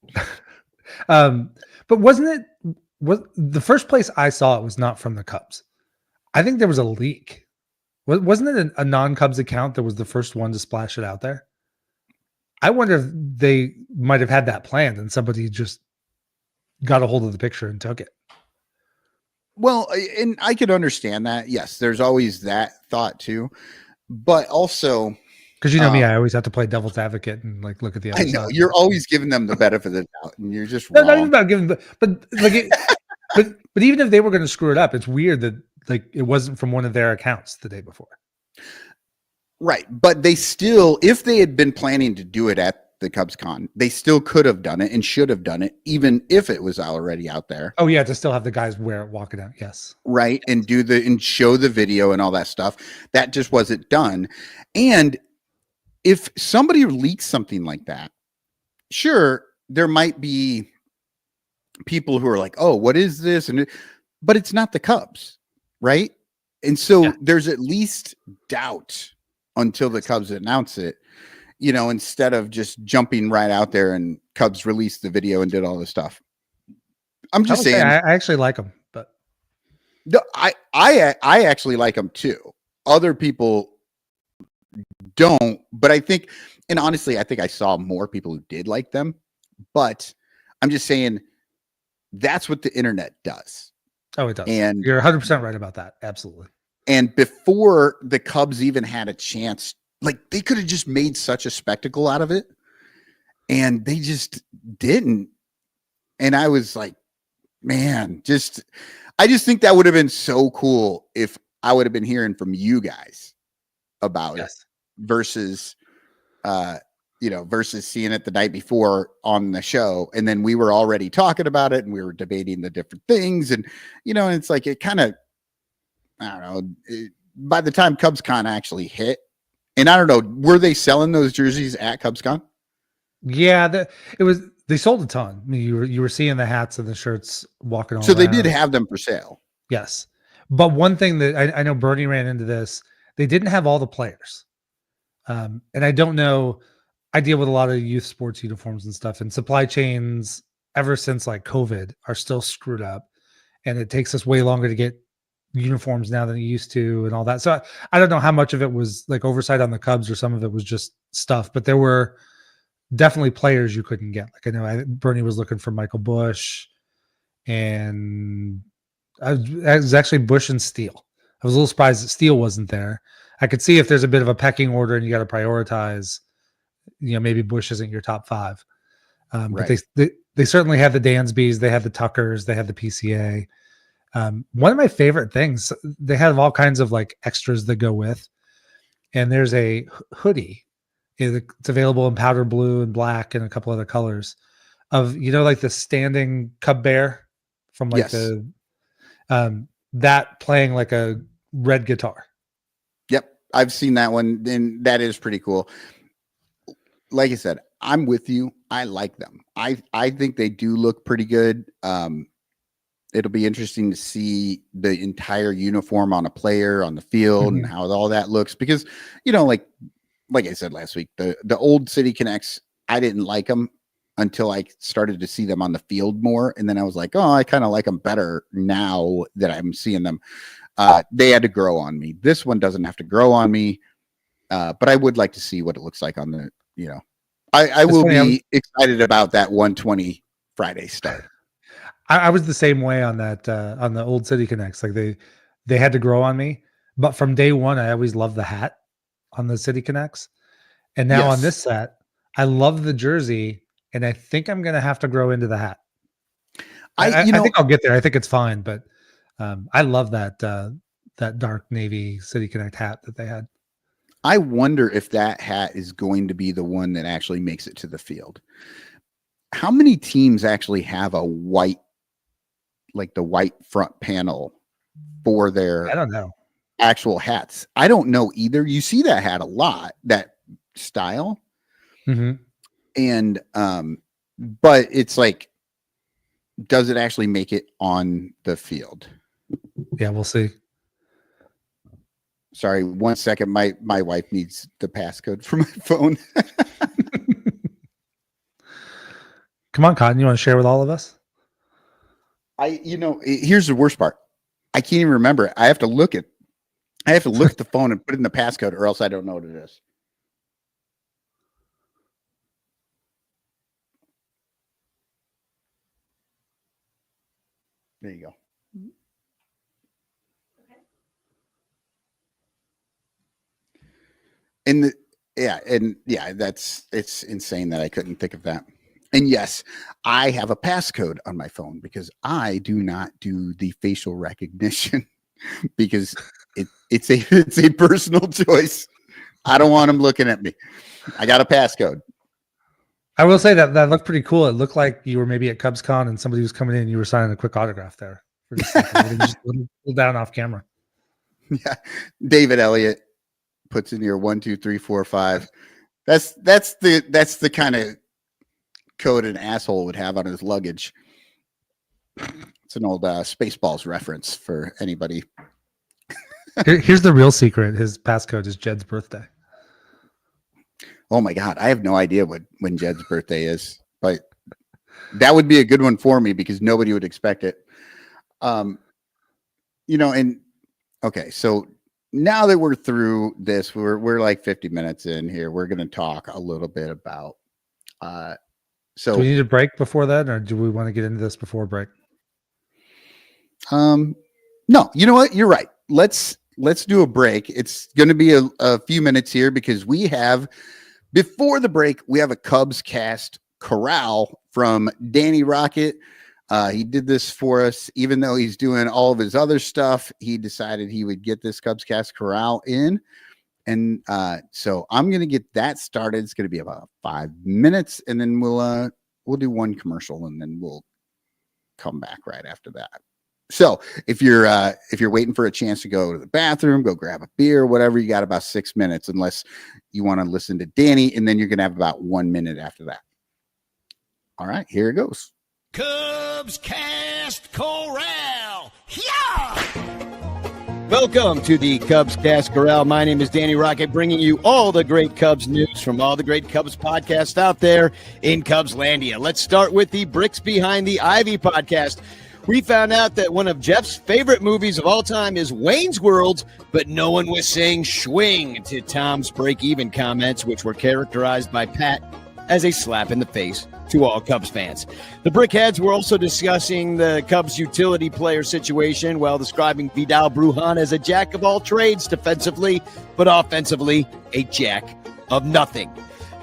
But wasn't the first place I saw it was not from the Cubs? I think there was a leak. Wasn't it a non-Cubs account that was the first one to splash it out there? I wonder if they might have had that planned and somebody just got a hold of the picture and took it. Well, and I could understand that. Yes, there's always that thought too. But also, because you know me, I always have to play devil's advocate and like look at the other I know side. you're always giving them the benefit of the doubt, and you're just not even about giving, but like, but even if they were going to screw it up, it's weird that like it wasn't from one of their accounts the day before. Right, but they still, if they had been planning to do it at the CubsCon, they still could have done it and should have done it, even if it was already out there. Oh yeah, to still have the guys wear it walking out. Yes, right, and show the video and all that stuff. That just wasn't done. And if somebody leaks something like that, sure, there might be people who are like, "Oh, what is this?" But it's not the Cubs, right? And so there's at least doubt until the Cubs announce it, you know, instead of just jumping right out there and Cubs released the video and did all this stuff. I'm just saying, I actually like them, but no, I actually like them too. Other people don't, but I think, and honestly, I think I saw more people who did like them, but I'm just saying that's what the internet does. Oh, it does. And you're 100% right about that. Absolutely. And before the Cubs even had a chance, like they could have just made such a spectacle out of it, and they just didn't. And I was like, man, I just think that would have been so cool if I would have been hearing from you guys about it versus, versus seeing it the night before on the show. And then we were already talking about it and we were debating the different things. And, and it's like, it kind of, I don't know, by the time CubsCon actually hit, and I don't know, were they selling those jerseys at CubsCon? Yeah, they sold a ton. I mean, you were seeing the hats and the shirts walking on. So they did have them for sale. Yes. But one thing that I know Bernie ran into this, they didn't have all the players. And I don't know, I deal with a lot of youth sports uniforms and stuff, and supply chains ever since like COVID are still screwed up, and it takes us way longer to get uniforms now than it used to and all that. So I don't know how much of it was like oversight on the Cubs or some of it was just stuff, but there were definitely players you couldn't get. Like I know Bernie was looking for Michael Bush, and I was actually Bush and Steele. I was a little surprised that Steele wasn't there. I could see if there's a bit of a pecking order and you got to prioritize, maybe Bush isn't your top five. But they certainly had the Dansbys, they had the Tuckers, they had the PCA. One of my favorite things, they have all kinds of like extras that go with, and there's a hoodie. It's available in powder blue and black and a couple other colors of, like the standing Cub Bear from like that playing like a red guitar. Yep. I've seen that one, and that is pretty cool. Like I said, I'm with you. I like them. I think they do look pretty good. It'll be interesting to see the entire uniform on a player on the field and how all that looks, because, like I said last week, the old City Connects, I didn't like them until I started to see them on the field more. And then I was like, oh, I kind of like them better now that I'm seeing them. They had to grow on me. This one doesn't have to grow on me, but I would like to see what it looks like on the, I will be excited about that 120 Friday start. I was the same way on that, on the old City Connects. Like they had to grow on me, but from day one, I always loved the hat on the City Connects. And now on this set, I love the jersey, and I think I'm going to have to grow into the hat. I think I'll get there. I think it's fine, but I love that dark navy City Connect hat that they had. I wonder if that hat is going to be the one that actually makes it to the field. How many teams actually have a white, like the white front panel for their I don't know. actual hats? I don't know either. You see that hat a lot, that style. Mm-hmm. And but it's like, does it actually make it on the field? Yeah, we'll see. Sorry, 1 second. My wife needs the passcode for my phone. Come on, Cotton. You want to share with all of us? Here's the worst part. I can't even remember it. I have to look at the phone and put in the passcode, or else I don't know what it is. There you go. And it's insane that I couldn't think of that. And yes, I have a passcode on my phone because I do not do the facial recognition because it's a personal choice. I don't want them looking at me. I got a passcode. I will say that looked pretty cool. It looked like you were maybe at CubsCon and somebody was coming in and you were signing a quick autograph there. For just just pull down off camera. Yeah. David Elliott puts in your 1, 2, 3, 4, 5. That's the kind of code an asshole would have on his luggage. It's an old Spaceballs reference for anybody. Here's the real secret. His passcode is Jed's birthday. Oh my God. I have no idea when Jed's birthday is, but that would be a good one for me because nobody would expect it. Okay. So now that we're through this, we're like 50 minutes in here. We're going to talk a little bit about, so do we need a break before that, or do we want to get into this before break? No, you know what? You're right. Let's do a break. It's going to be a few minutes here because before the break, we have a Cubs cast corral from Danny Rocket. He did this for us, even though he's doing all of his other stuff. He decided he would get this Cubs cast corral in. And so I'm going to get that started. It's going to be about 5 minutes, and then we'll do one commercial, and then we'll come back right after that. So if you're waiting for a chance to go to the bathroom, go grab a beer, whatever, you got about 6 minutes, unless you want to listen to Danny, and then you're going to have about 1 minute after that. All right, here it goes. Cubs Cast Corral. Yeah! Welcome to the Cubs Cast Corral. My name is Danny Rocket, bringing you all the great Cubs news from all the great Cubs podcasts out there in Cubslandia. Let's start with the Bricks Behind the Ivy podcast. We found out that one of Jeff's favorite movies of all time is Wayne's World, but no one was saying swing to Tom's break-even comments, which were characterized by Pat as a slap in the face to all Cubs fans. The Brickheads were also discussing the Cubs utility player situation while describing Vidal Brujan as a jack of all trades defensively, but offensively, a jack of nothing.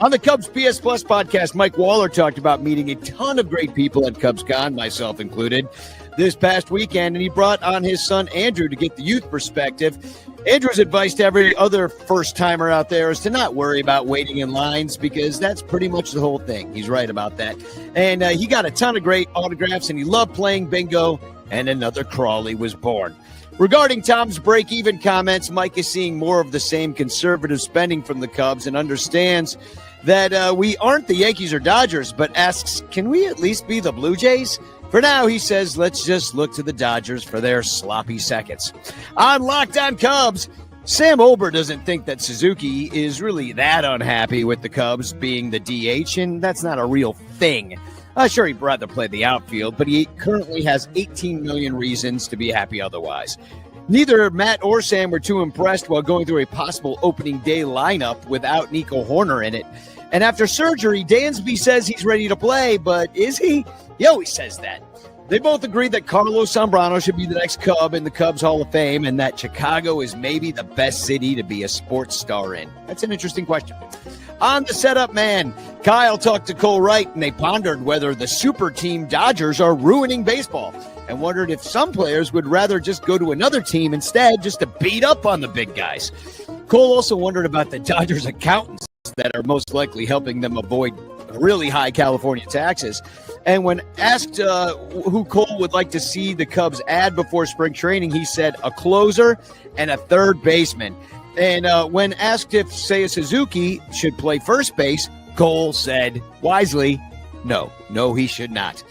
On the Cubs PS Plus podcast, Mike Waller talked about meeting a ton of great people at CubsCon, myself included, this past weekend, and he brought on his son Andrew to get the youth perspective. Andrew's advice to every other first-timer out there is to not worry about waiting in lines because that's pretty much the whole thing. He's right about that. And he got a ton of great autographs, and he loved playing bingo, and another Crawley was born. Regarding Tom's break-even comments, Mike is seeing more of the same conservative spending from the Cubs and understands that we aren't the Yankees or Dodgers, but asks, can we at least be the Blue Jays? For now, he says, let's just look to the Dodgers for their sloppy seconds. On Locked On Cubs, Sam Ober doesn't think that Suzuki is really that unhappy with the Cubs being the DH, and that's not a real thing. Sure, he'd rather play the outfield, but he currently has 18 million reasons to be happy otherwise. Neither Matt or Sam were too impressed while going through a possible opening day lineup without Nico Horner in it. And after surgery, Dansby says he's ready to play, but is he? He always says that. They both agreed that Carlos Zambrano should be the next Cub in the Cubs Hall of Fame and that Chicago is maybe the best city to be a sports star in. That's an interesting question. On the setup man, Kyle talked to Cole Wright and they pondered whether the super team Dodgers are ruining baseball and wondered if some players would rather just go to another team instead just to beat up on the big guys. Cole also wondered about the Dodgers accountants that are most likely helping them avoid really high California taxes. And when asked who Cole would like to see the Cubs add before spring training, he said a closer and a third baseman. And when asked if Seiya Suzuki should play first base, Cole said wisely, no, he should not.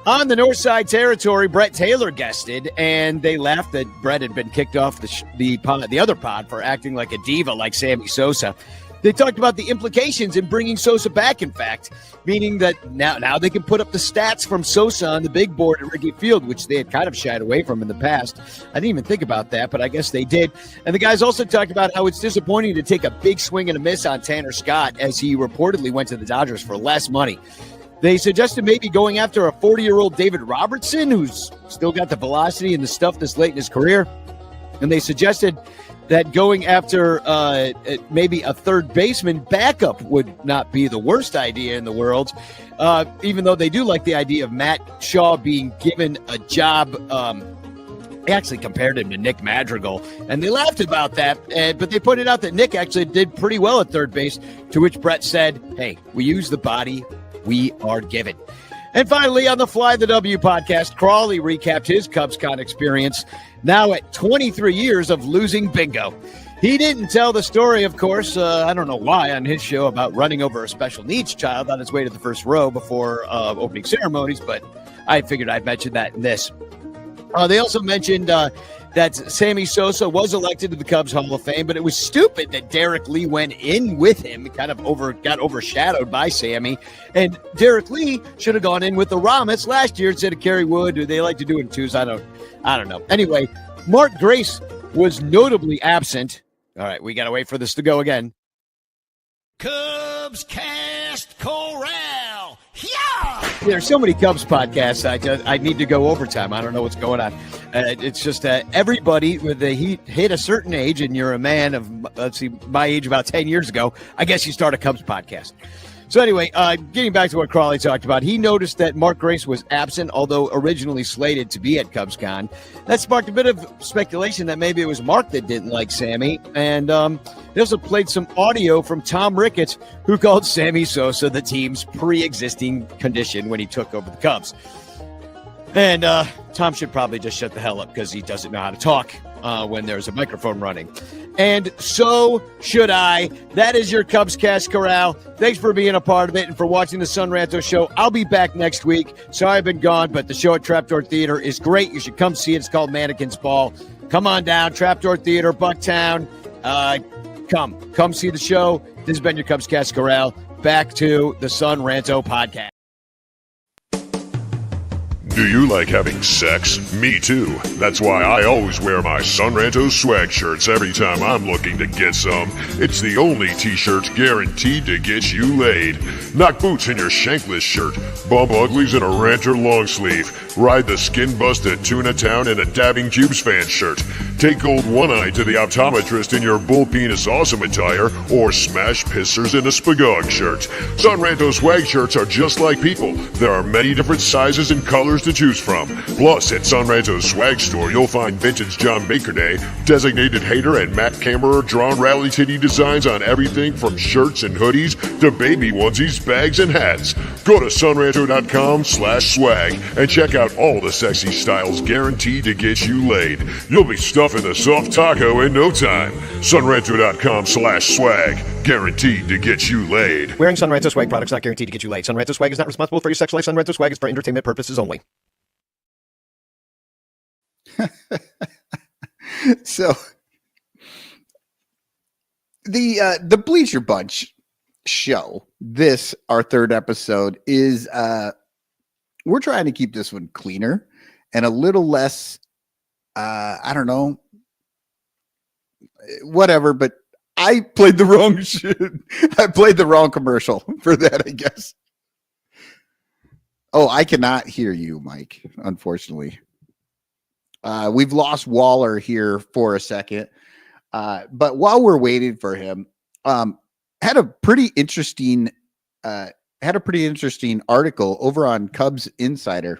On the North Side territory, Brett Taylor guested, and they laughed that Brett had been kicked off the other pod for acting like a diva like Sammy Sosa. They talked about the implications in bringing Sosa back, in fact, meaning that now they can put up the stats from Sosa on the big board at Wrigley Field, which they had kind of shied away from in the past. I didn't even think about that, but I guess they did. And the guys also talked about how it's disappointing to take a big swing and a miss on Tanner Scott as he reportedly went to the Dodgers for less money. They suggested maybe going after a 40-year-old David Robertson, who's still got the velocity and the stuff this late in his career. And they suggested that going after maybe a third baseman backup would not be the worst idea in the world, even though they do like the idea of Matt Shaw being given a job. They actually compared him to Nick Madrigal, and they laughed about that, but they pointed out that Nick actually did pretty well at third base, to which Brett said, hey, we use the body we are given. And finally, on the Fly the W podcast, Crawley recapped his CubsCon experience, now at 23 years of losing bingo. He didn't tell the story, of course, I don't know why, on his show about running over a special needs child on his way to the first row before opening ceremonies, but I figured I'd mention that in this. They also mentioned that Sammy Sosa was elected to the Cubs Hall of Fame, but it was stupid that Derek Lee went in with him, kind of got overshadowed by Sammy. And Derek Lee should have gone in with the Ramos last year instead of Kerry Wood. Do they like to do it in twos? I don't know. Anyway, Mark Grace was notably absent. All right, we got to wait for this to go again. Cubs Cast Corral. Yeah! There's so many Cubs podcasts. I need to go overtime. I don't know what's going on. It's just everybody with the hit a certain age, and you're a man of, my age about 10 years ago, I guess you start a Cubs podcast. So anyway, getting back to what Crawley talked about, he noticed that Mark Grace was absent, although originally slated to be at CubsCon. That sparked a bit of speculation that maybe it was Mark that didn't like Sammy. And they also played some audio from Tom Ricketts, who called Sammy Sosa the team's pre-existing condition when he took over the Cubs. And Tom should probably just shut the hell up because he doesn't know how to talk when there's a microphone running. And so should I. That is your Cubs Cast Corral. Thanks for being a part of it and for watching the Son Ranto show. I'll be back next week. Sorry I've been gone, but the show at Trapdoor Theater is great. You should come see it. It's called Mannequin's Ball. Come on down, Trapdoor Theater, Bucktown. Come see the show. This has been your Cubs Cast Corral. Back to the Son Ranto podcast. Do you like having sex? Me too. That's why I always wear my Son Ranto swag shirts every time I'm looking to get some. It's the only t-shirts guaranteed to get you laid. Knock boots in your shankless shirt. Bump uglies in a ranter long sleeve. Ride the skin-busted Tuna Town in a Dabbing Cubes fan shirt. Take gold one-eye to the optometrist in your bull penis awesome attire, or smash pissers in a Spagog shirt. Son Ranto swag shirts are just like people. There are many different sizes and colors to choose from. Plus, at Son Ranto's swag store, you'll find vintage John Baker Day, designated hater, and Matt Kammerer drawn rally titty designs on everything from shirts and hoodies to baby onesies, bags, and hats. Go to sonranto.com/swag and check out all the sexy styles guaranteed to get you laid. You'll be stuffing the soft taco in no time. sonranto.com/swag, guaranteed to get you laid. Wearing Son Ranto swag products not guaranteed to get you laid. Son Ranto swag is not responsible for your sex life. Son Ranto swag is for entertainment purposes only. So the Bleacher Bunch show, this our third episode, is we're trying to keep this one cleaner and a little less I don't know, whatever, but I played the wrong shit. I played the wrong commercial for that, I guess. Oh, I cannot hear you, Mike, unfortunately. We've lost Waller here for a second. But while we're waiting for him, had a pretty interesting article over on Cubs Insider.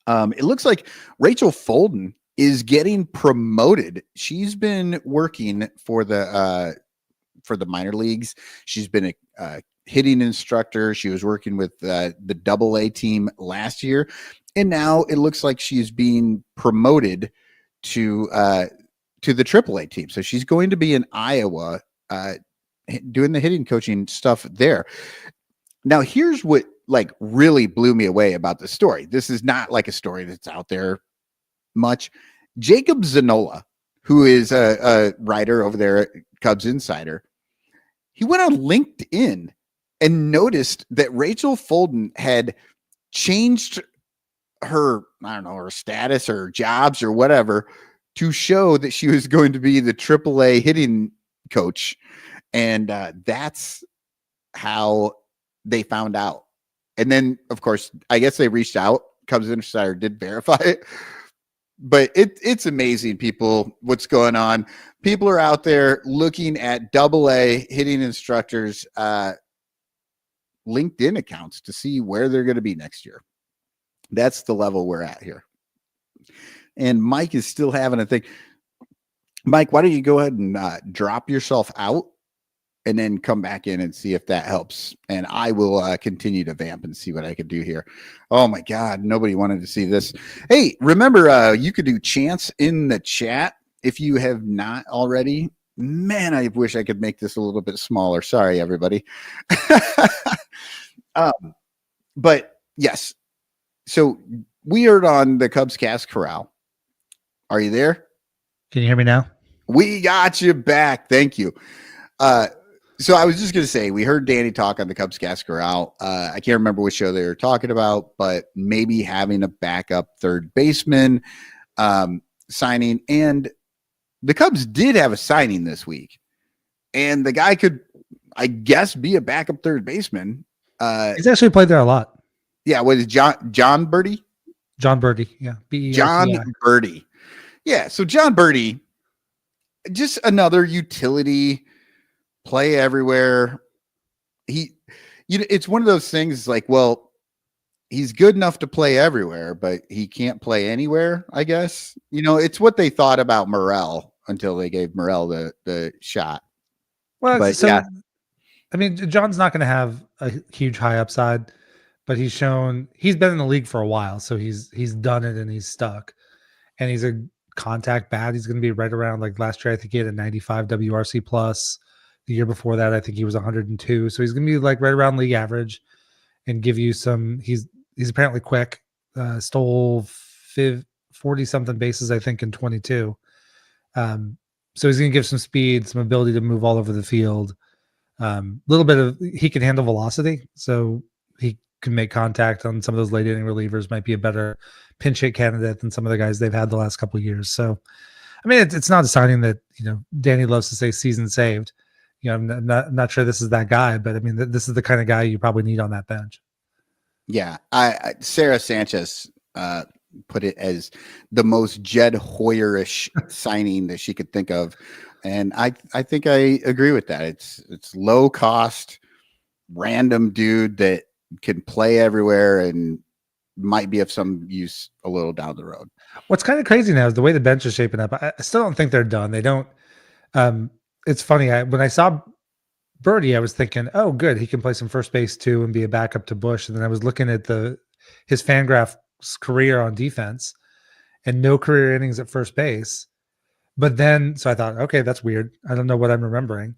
It looks like Rachel Folden is getting promoted. She's been working for the minor leagues. She's been a hitting instructor. She was working with the AA team last year, and now it looks like she's being promoted to the AAA team. So she's going to be in Iowa doing the hitting coaching stuff there. Now, here's what like really blew me away about the story. This is not like a story that's out there much. Jacob Zanola, who is a writer over there at Cubs Insider, he went on LinkedIn and noticed that Rachel Folden had changed her, I don't know, her status or jobs or whatever to show that she was going to be the AAA hitting coach. And that's how they found out. And then, of course, I guess they reached out. Cubs Insider did verify it. But it's amazing, people, what's going on. People are out there looking at AA hitting instructors' LinkedIn accounts to see where they're going to be next year. That's the level we're at here. And Mike is still having a thing. Mike, why don't you go ahead and drop yourself out and then come back in and see if that helps. And I will continue to vamp and see what I can do here. Oh my God, nobody wanted to see this. Hey, remember, you could do chants in the chat if you have not already. Man, I wish I could make this a little bit smaller. Sorry, everybody. But yes, so we are on the Cubs Cast Corral. Are you there? Can you hear me now? We got you back. Thank you. So I was just going to say, we heard Danny talk on the Cubs Cast Corral. I can't remember which show they were talking about, but maybe having a backup third baseman signing. And the Cubs did have a signing this week. And the guy could, I guess, be a backup third baseman. He's actually played there a lot. Yeah, what is John Birdie? John Birdie, yeah. John Birdie. Yeah, so John Birdie, just another utility, play everywhere. It's one of those things like, well, he's good enough to play everywhere, but he can't play anywhere, I guess. It's what they thought about Morel until they gave Morel the shot. Well, but so, yeah. I mean, John's not going to have a huge high upside, but he's been in the league for a while, so he's done it and he's stuck. And he's a contact bat. He's going to be right around, like last year, I think he had a 95 WRC plus. The year before that, I think he was 102. So he's going to be like right around league average and give you some. He's apparently quick. Stole 40 something bases, I think, in 22. So he's going to give some speed, some ability to move all over the field. Little bit of, he can handle velocity, so he can make contact on some of those late inning relievers. Might be a better pinch hit candidate than some of the guys they've had the last couple of years. So, I mean, it's not a signing that Danny loves to say season saved. I'm not sure this is that guy, but I mean, this is the kind of guy you probably need on that bench. Yeah, Sarah Sanchez put it as the most Jed Hoyer-ish signing that she could think of, and I think I agree with that. It's low cost, random dude that can play everywhere and might be of some use a little down the road. What's kind of crazy now is the way the bench is shaping up. I still don't think they're done. They don't. It's funny. When I saw Birdie, I was thinking, oh, good. He can play some first base too and be a backup to Bush. And then I was looking at his Fangraphs career on defense and no career innings at first base. But then, so I thought, okay, that's weird. I don't know what I'm remembering.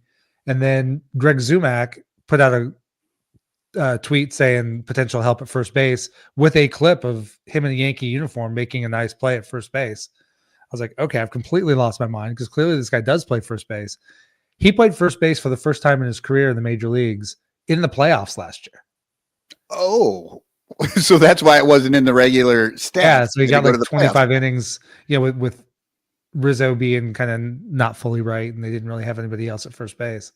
And then Greg Zumak put out a tweet saying potential help at first base with a clip of him in a Yankee uniform making a nice play at first base. I was like, okay, I've completely lost my mind because clearly this guy does play first base. He played first base for the first time in his career in the major leagues in the playoffs last year. Oh, So that's why it wasn't in the regular stats. Yeah, so he They got go like to the 25 innings, with Rizzo being kind of not fully right, and they didn't really have anybody else at first base.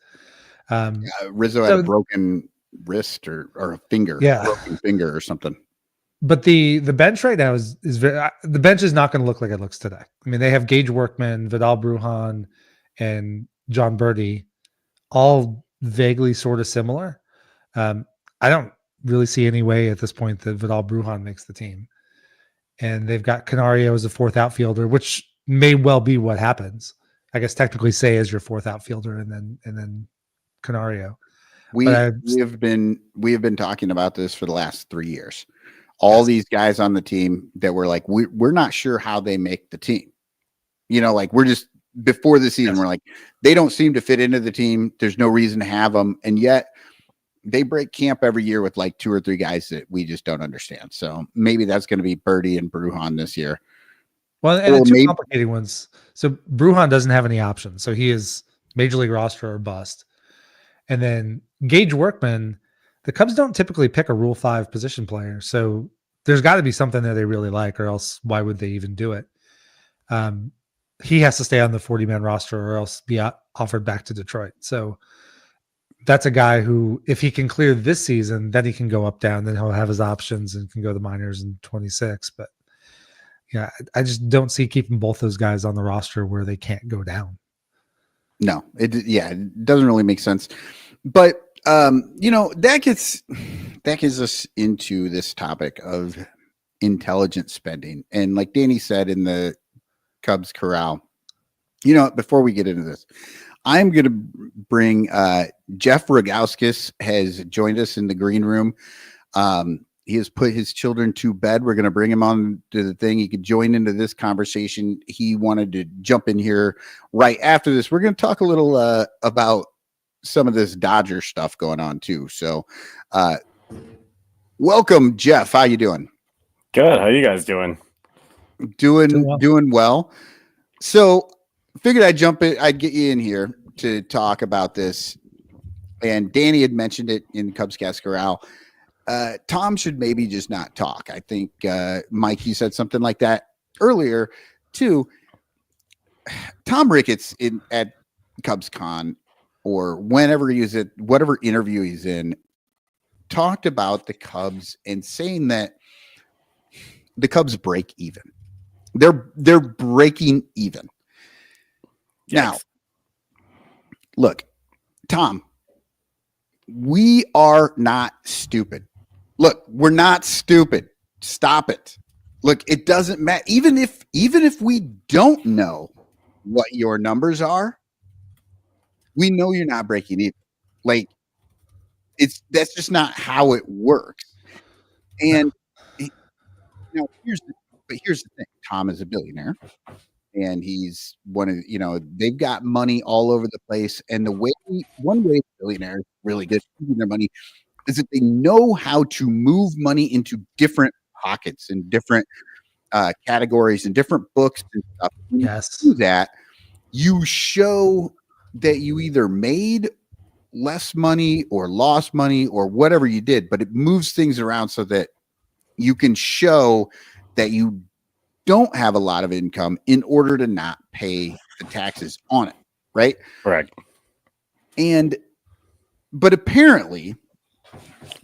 Rizzo had a broken wrist or a finger, broken finger or something. But the bench right now is very, the bench is not going to look like it looks today. I mean, they have Gage Workman, Vidal Brujan, and John Birdie, all vaguely sort of similar. I don't really see any way at this point that Vidal Brujan makes the team. And they've got Canario as a fourth outfielder, which may well be what happens. I guess technically Say as your fourth outfielder, and then Canario. We have been talking about this for the last 3 years. All these guys on the team that were like, we're not sure how they make the team. Like we're just before the season, we're like, they don't seem to fit into the team. There's no reason to have them. And yet they break camp every year with like 2 or 3 guys that we just don't understand. So maybe that's going to be Birdie and Brujan this year. Well, and the two complicated ones. So Brujan doesn't have any options. So he is major league roster or bust. And then Gage Workman, the Cubs don't typically pick a Rule 5 position player. So there's got to be something that they really like, or else why would they even do it? He has to stay on the 40-man roster or else be offered back to Detroit. So that's a guy who, if he can clear this season, then he can go up, down, then he'll have his options and can go to the minors in 26. But yeah, I just don't see keeping both those guys on the roster where they can't go down. No, it doesn't really make sense. But that gets us into this topic of intelligent spending. And like Danny said in the Cubs Corral, before we get into this, I'm going to bring Jeff Rogowskis has joined us in the green room. He has put his children to bed. We're going to bring him on to the thing. He could join into this conversation. He wanted to jump in here right after this. We're going to talk a little about some of this Dodger stuff going on too. So welcome, Jeff. How you doing? Good. How you guys doing? Doing well. So figured I'd get you in here to talk about this. And Danny had mentioned it in Cubs Cast Corral. Tom should maybe just not talk. I think, Mike, you said something like that earlier too. Tom Ricketts at CubsCon or whenever he's at whatever interview he's in, talked about the Cubs and saying that the Cubs break even. They're breaking even. Yes. Now, look, Tom, we are not stupid. Look, we're not stupid. Stop it. Look, it doesn't matter. Even if we don't know what your numbers are, we know you're not breaking even. Like, that's just not how it works. And here's the thing. Tom is a billionaire, and he's one of they've got money all over the place. And one way billionaires really good at using their money is that they know how to move money into different pockets and different categories and different books and stuff. When you do that, you show that you either made less money or lost money or whatever you did, but it moves things around so that you can show that you don't have a lot of income in order to not pay the taxes on it, right? Correct. But apparently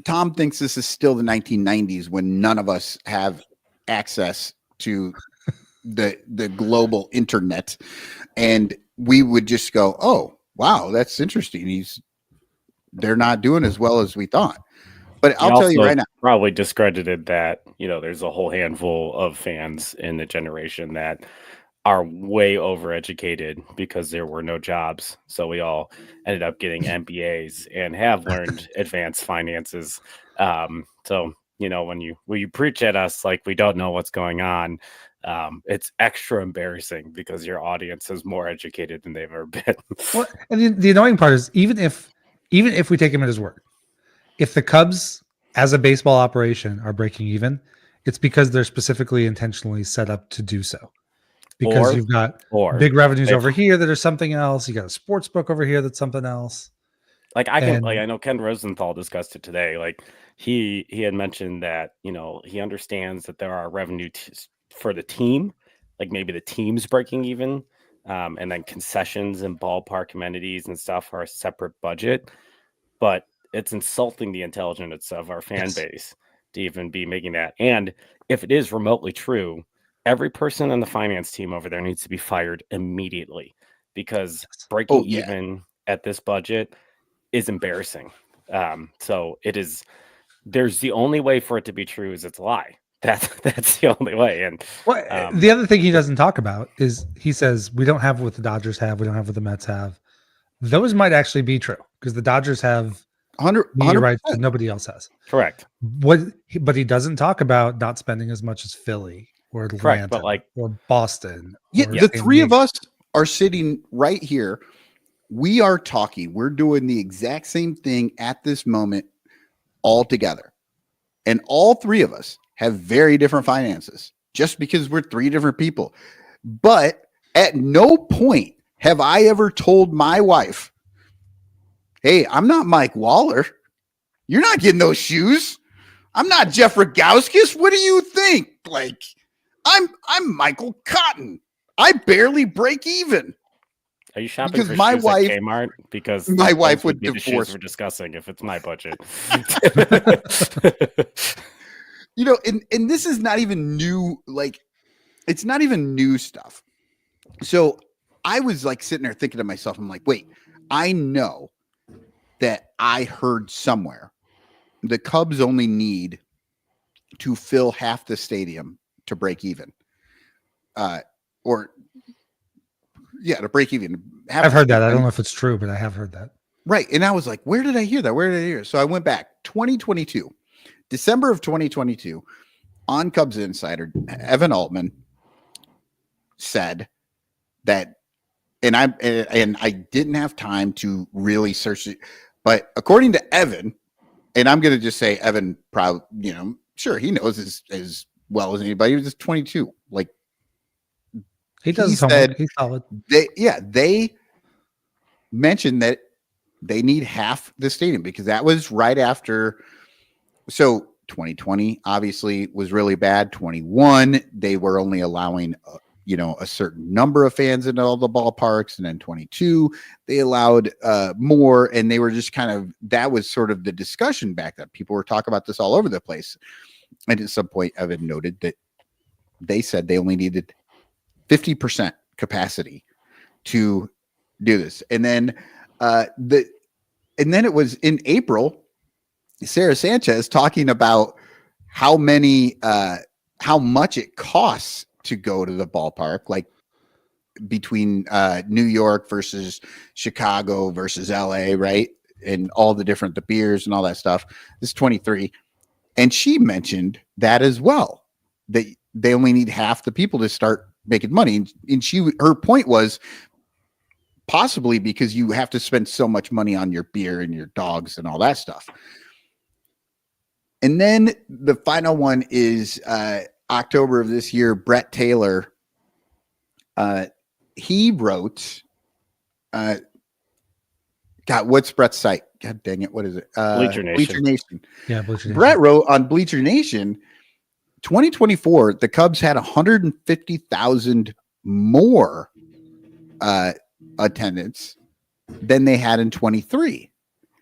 Tom thinks this is still the 1990s when none of us have access to the global internet, and we would just go, oh wow, that's interesting. They're not doing as well as we thought. But I'll tell you right now, probably discredited that, there's a whole handful of fans in the generation that are way overeducated because there were no jobs. So we all ended up getting MBAs and have learned advanced finances. So, when you preach at us like we don't know what's going on, it's extra embarrassing because your audience is more educated than they've ever been. Well, and the annoying part is even if we take him at his word, if the Cubs as a baseball operation are breaking even, it's because they're specifically intentionally set up to do so. Because you've got big revenues over here that are something else. You got a sports book over here that's something else. I know Ken Rosenthal discussed it today. Like he had mentioned that, he understands that there are revenue for the team, like maybe the team's breaking even, and then concessions and ballpark amenities and stuff are a separate budget. But it's insulting the intelligence of our fan base to even be making that. And if it is remotely true, every person on the finance team over there needs to be fired immediately, because breaking even at this budget is embarrassing. So it is. There's the only way for it to be true is it's a lie. That's the only way. And the other thing he doesn't talk about is he says we don't have what the Dodgers have, we don't have what the Mets have. Those might actually be true because the Dodgers have 100 rights that nobody else has. Correct. But he doesn't talk about not spending as much as Philly or Atlanta, but or Boston. The three of us are sitting right here. We are talking. We're doing the exact same thing at this moment all together. And all three of us have very different finances just because we're three different people. But at no point have I ever told my wife, hey, I'm not Mike Waller. You're not getting those shoes. I'm not Jeff Rogowskis. What do you think? Like, I'm Michael Cotton. I barely break even. Are you shopping because for my shoes wife, at Kmart? Because my wife would be the shoes divorce. we're discussing if it's my budget. And this is not even new. Like, it's not even new stuff. So I was like sitting there thinking to myself, I'm like, wait, I know that I heard somewhere the Cubs only need to fill half the stadium to break even. To break even. I've heard that. I don't know if it's true, but I have heard that. Right. And I was like, where did I hear that? Where did I hear it? So I went back 2022, December of 2022 on Cubs Insider, Evan Altman said that, and I didn't have time to really search it, but according to Evan, and I'm going to just say Evan probably, sure, he knows as well as anybody. He was just 22. Like, he does. He's solid. They mentioned that they need half the stadium because that was right after. So 2020 obviously was really bad. 21, they were only allowing, a certain number of fans in all the ballparks. And then 22, they allowed more. And they were just that was sort of the discussion back then. People were talking about this all over the place. And at some point, Evan noted that they said they only needed 50% capacity to do this. And then it was in April, Sarah Sanchez talking about how much it costs to go to the ballpark, like between New York versus Chicago versus LA, right? And all the beers and all that stuff. This is 23. And she mentioned that as well, that they only need half the people to start making money. And her point was possibly because you have to spend so much money on your beer and your dogs and all that stuff. And then the final one is October of this year, Brett Taylor. He wrote, what's Brett's site? God dang it. What is it? Bleacher Nation. Yeah, Bleacher Nation. Brett wrote on Bleacher Nation, 2024, the Cubs had 150,000 more attendance than they had in 23.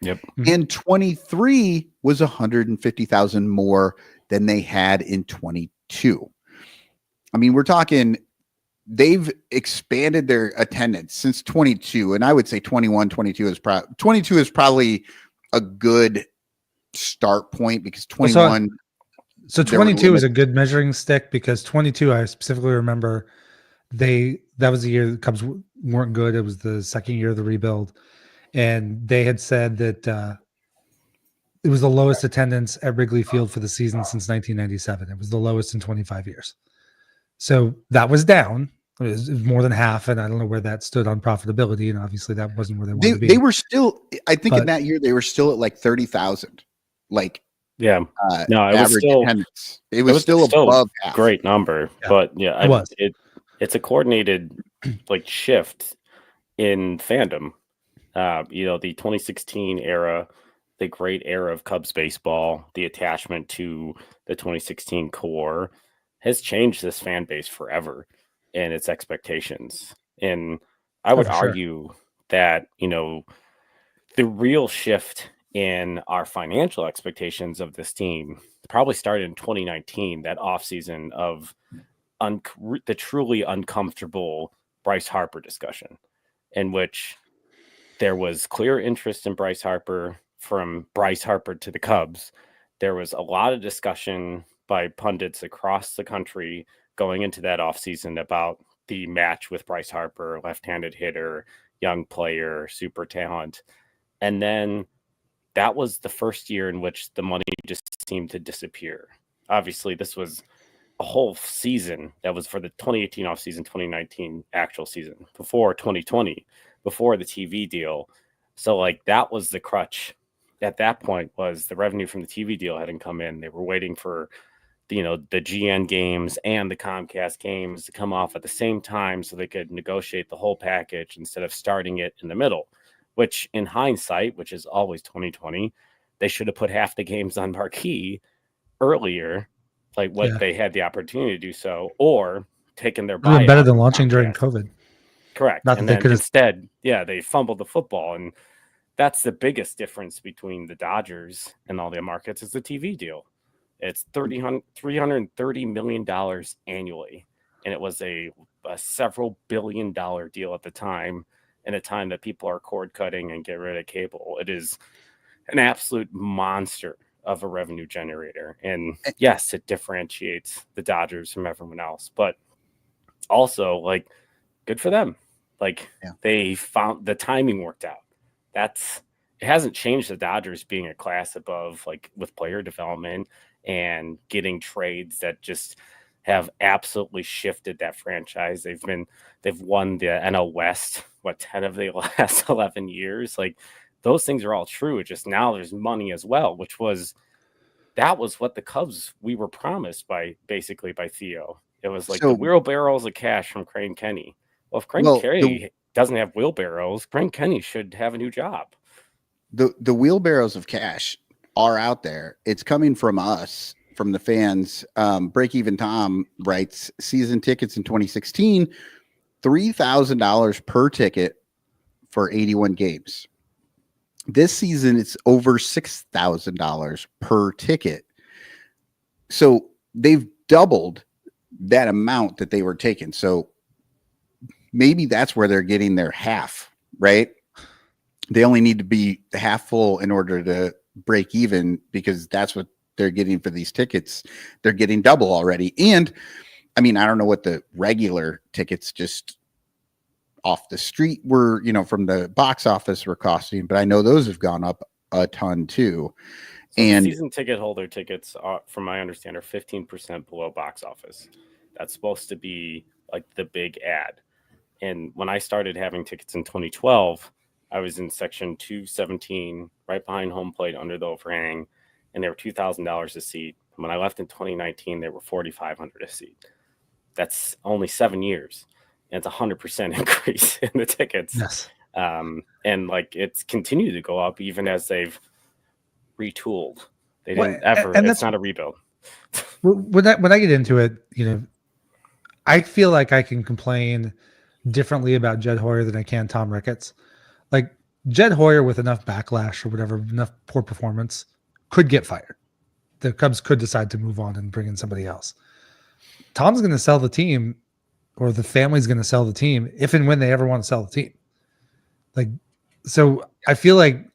Yep. And 23 was 150,000 more than they had in 22. I mean, we're talking, they've expanded their attendance since 22. And I would say 21, 22 is probably a good start point because 21. So 22 is a good measuring stick because 22, I specifically remember that was the year the Cubs weren't good. It was the second year of the rebuild. And they had said that it was the lowest attendance at Wrigley Field for the season since 1997. It was the lowest in 25 years. So that was down. It was more than half, and I don't know where that stood on profitability. And obviously, that wasn't where they wanted to be. They were still, I think, in that year they were still at like 30,000. Like, yeah, no, it was still attendance. It was still above half. Great number, yeah. But yeah, it was. It's a coordinated like shift in fandom. The 2016 era the great era of Cubs baseball, the attachment to the 2016 core has changed this fan base forever and its expectations. And I would for sure. argue that, the real shift in our financial expectations of this team probably started in 2019, that offseason of the truly uncomfortable Bryce Harper discussion, in which there was clear interest in Bryce Harper from Bryce Harper to the Cubs. There was a lot of discussion by pundits across the country going into that offseason about the match with Bryce Harper, left-handed hitter, young player, super talent. And then that was the first year in which the money just seemed to disappear. Obviously, this was a whole season that was for the 2018 offseason, 2019 actual season, before 2020, before the TV deal. So, that was the crutch at that point, was the revenue from the TV deal hadn't come in. They were waiting for, the GN games and the Comcast games to come off at the same time so they could negotiate the whole package instead of starting it in the middle, which in hindsight, which is always 2020, they should have put half the games on marquee earlier, they had the opportunity to do so, or taken their buyout. Better than launching during COVID. Correct. Not and that then instead, they fumbled the football. And that's the biggest difference between the Dodgers and all the markets is the TV deal. It's $330 million annually. And it was a several billion-dollar deal at the time, in a time that people are cord cutting and get rid of cable. It is an absolute monster of a revenue generator. And yes, it differentiates the Dodgers from everyone else, but also good for them. They found the timing worked out. It hasn't changed the Dodgers being a class above, with player development and getting trades that just have absolutely shifted that franchise. They've won the NL West, 10 of the last 11 years. Those things are all true. It's just now there's money as well, that was what the Cubs, we were promised by Theo. It was the wheelbarrows of cash from Crane Kenny. Well, if Crane Kenny doesn't have wheelbarrows, Crane Kenny should have a new job. The wheelbarrows of cash are out there. It's coming from us, from the fans. Break Even Tom writes, season tickets in 2016, $3,000 per ticket for 81 games. This season, it's over $6,000 per ticket. So they've doubled that amount that they were taking. So maybe that's where they're getting their half, right? They only need to be half full in order to break even, because that's what they're getting for these tickets. They're getting double already. And I mean, I don't know what the regular tickets just off the street were, from the box office were costing, but I know those have gone up a ton too. So and season ticket holder tickets are, from my understanding, are 15% below box office. That's supposed to be the big ad. And when I started having tickets in 2012, I was in section 217, right behind home plate under the overhang, and they were $2,000 a seat. When I left in 2019, they were $4,500 a seat. That's only 7 years. And it's 100% increase in the tickets. Yes. And it's continued to go up even as they've retooled. They didn't ever, and it's not a rebuild. When I get into it, I feel like I can complain differently about Jed Hoyer than I can Tom Ricketts. Jed Hoyer, with enough backlash or whatever, enough poor performance, could get fired. The Cubs could decide to move on and bring in somebody else. Tom's going to sell the team, or the family's going to sell the team if and when they ever want to sell the team. So I feel like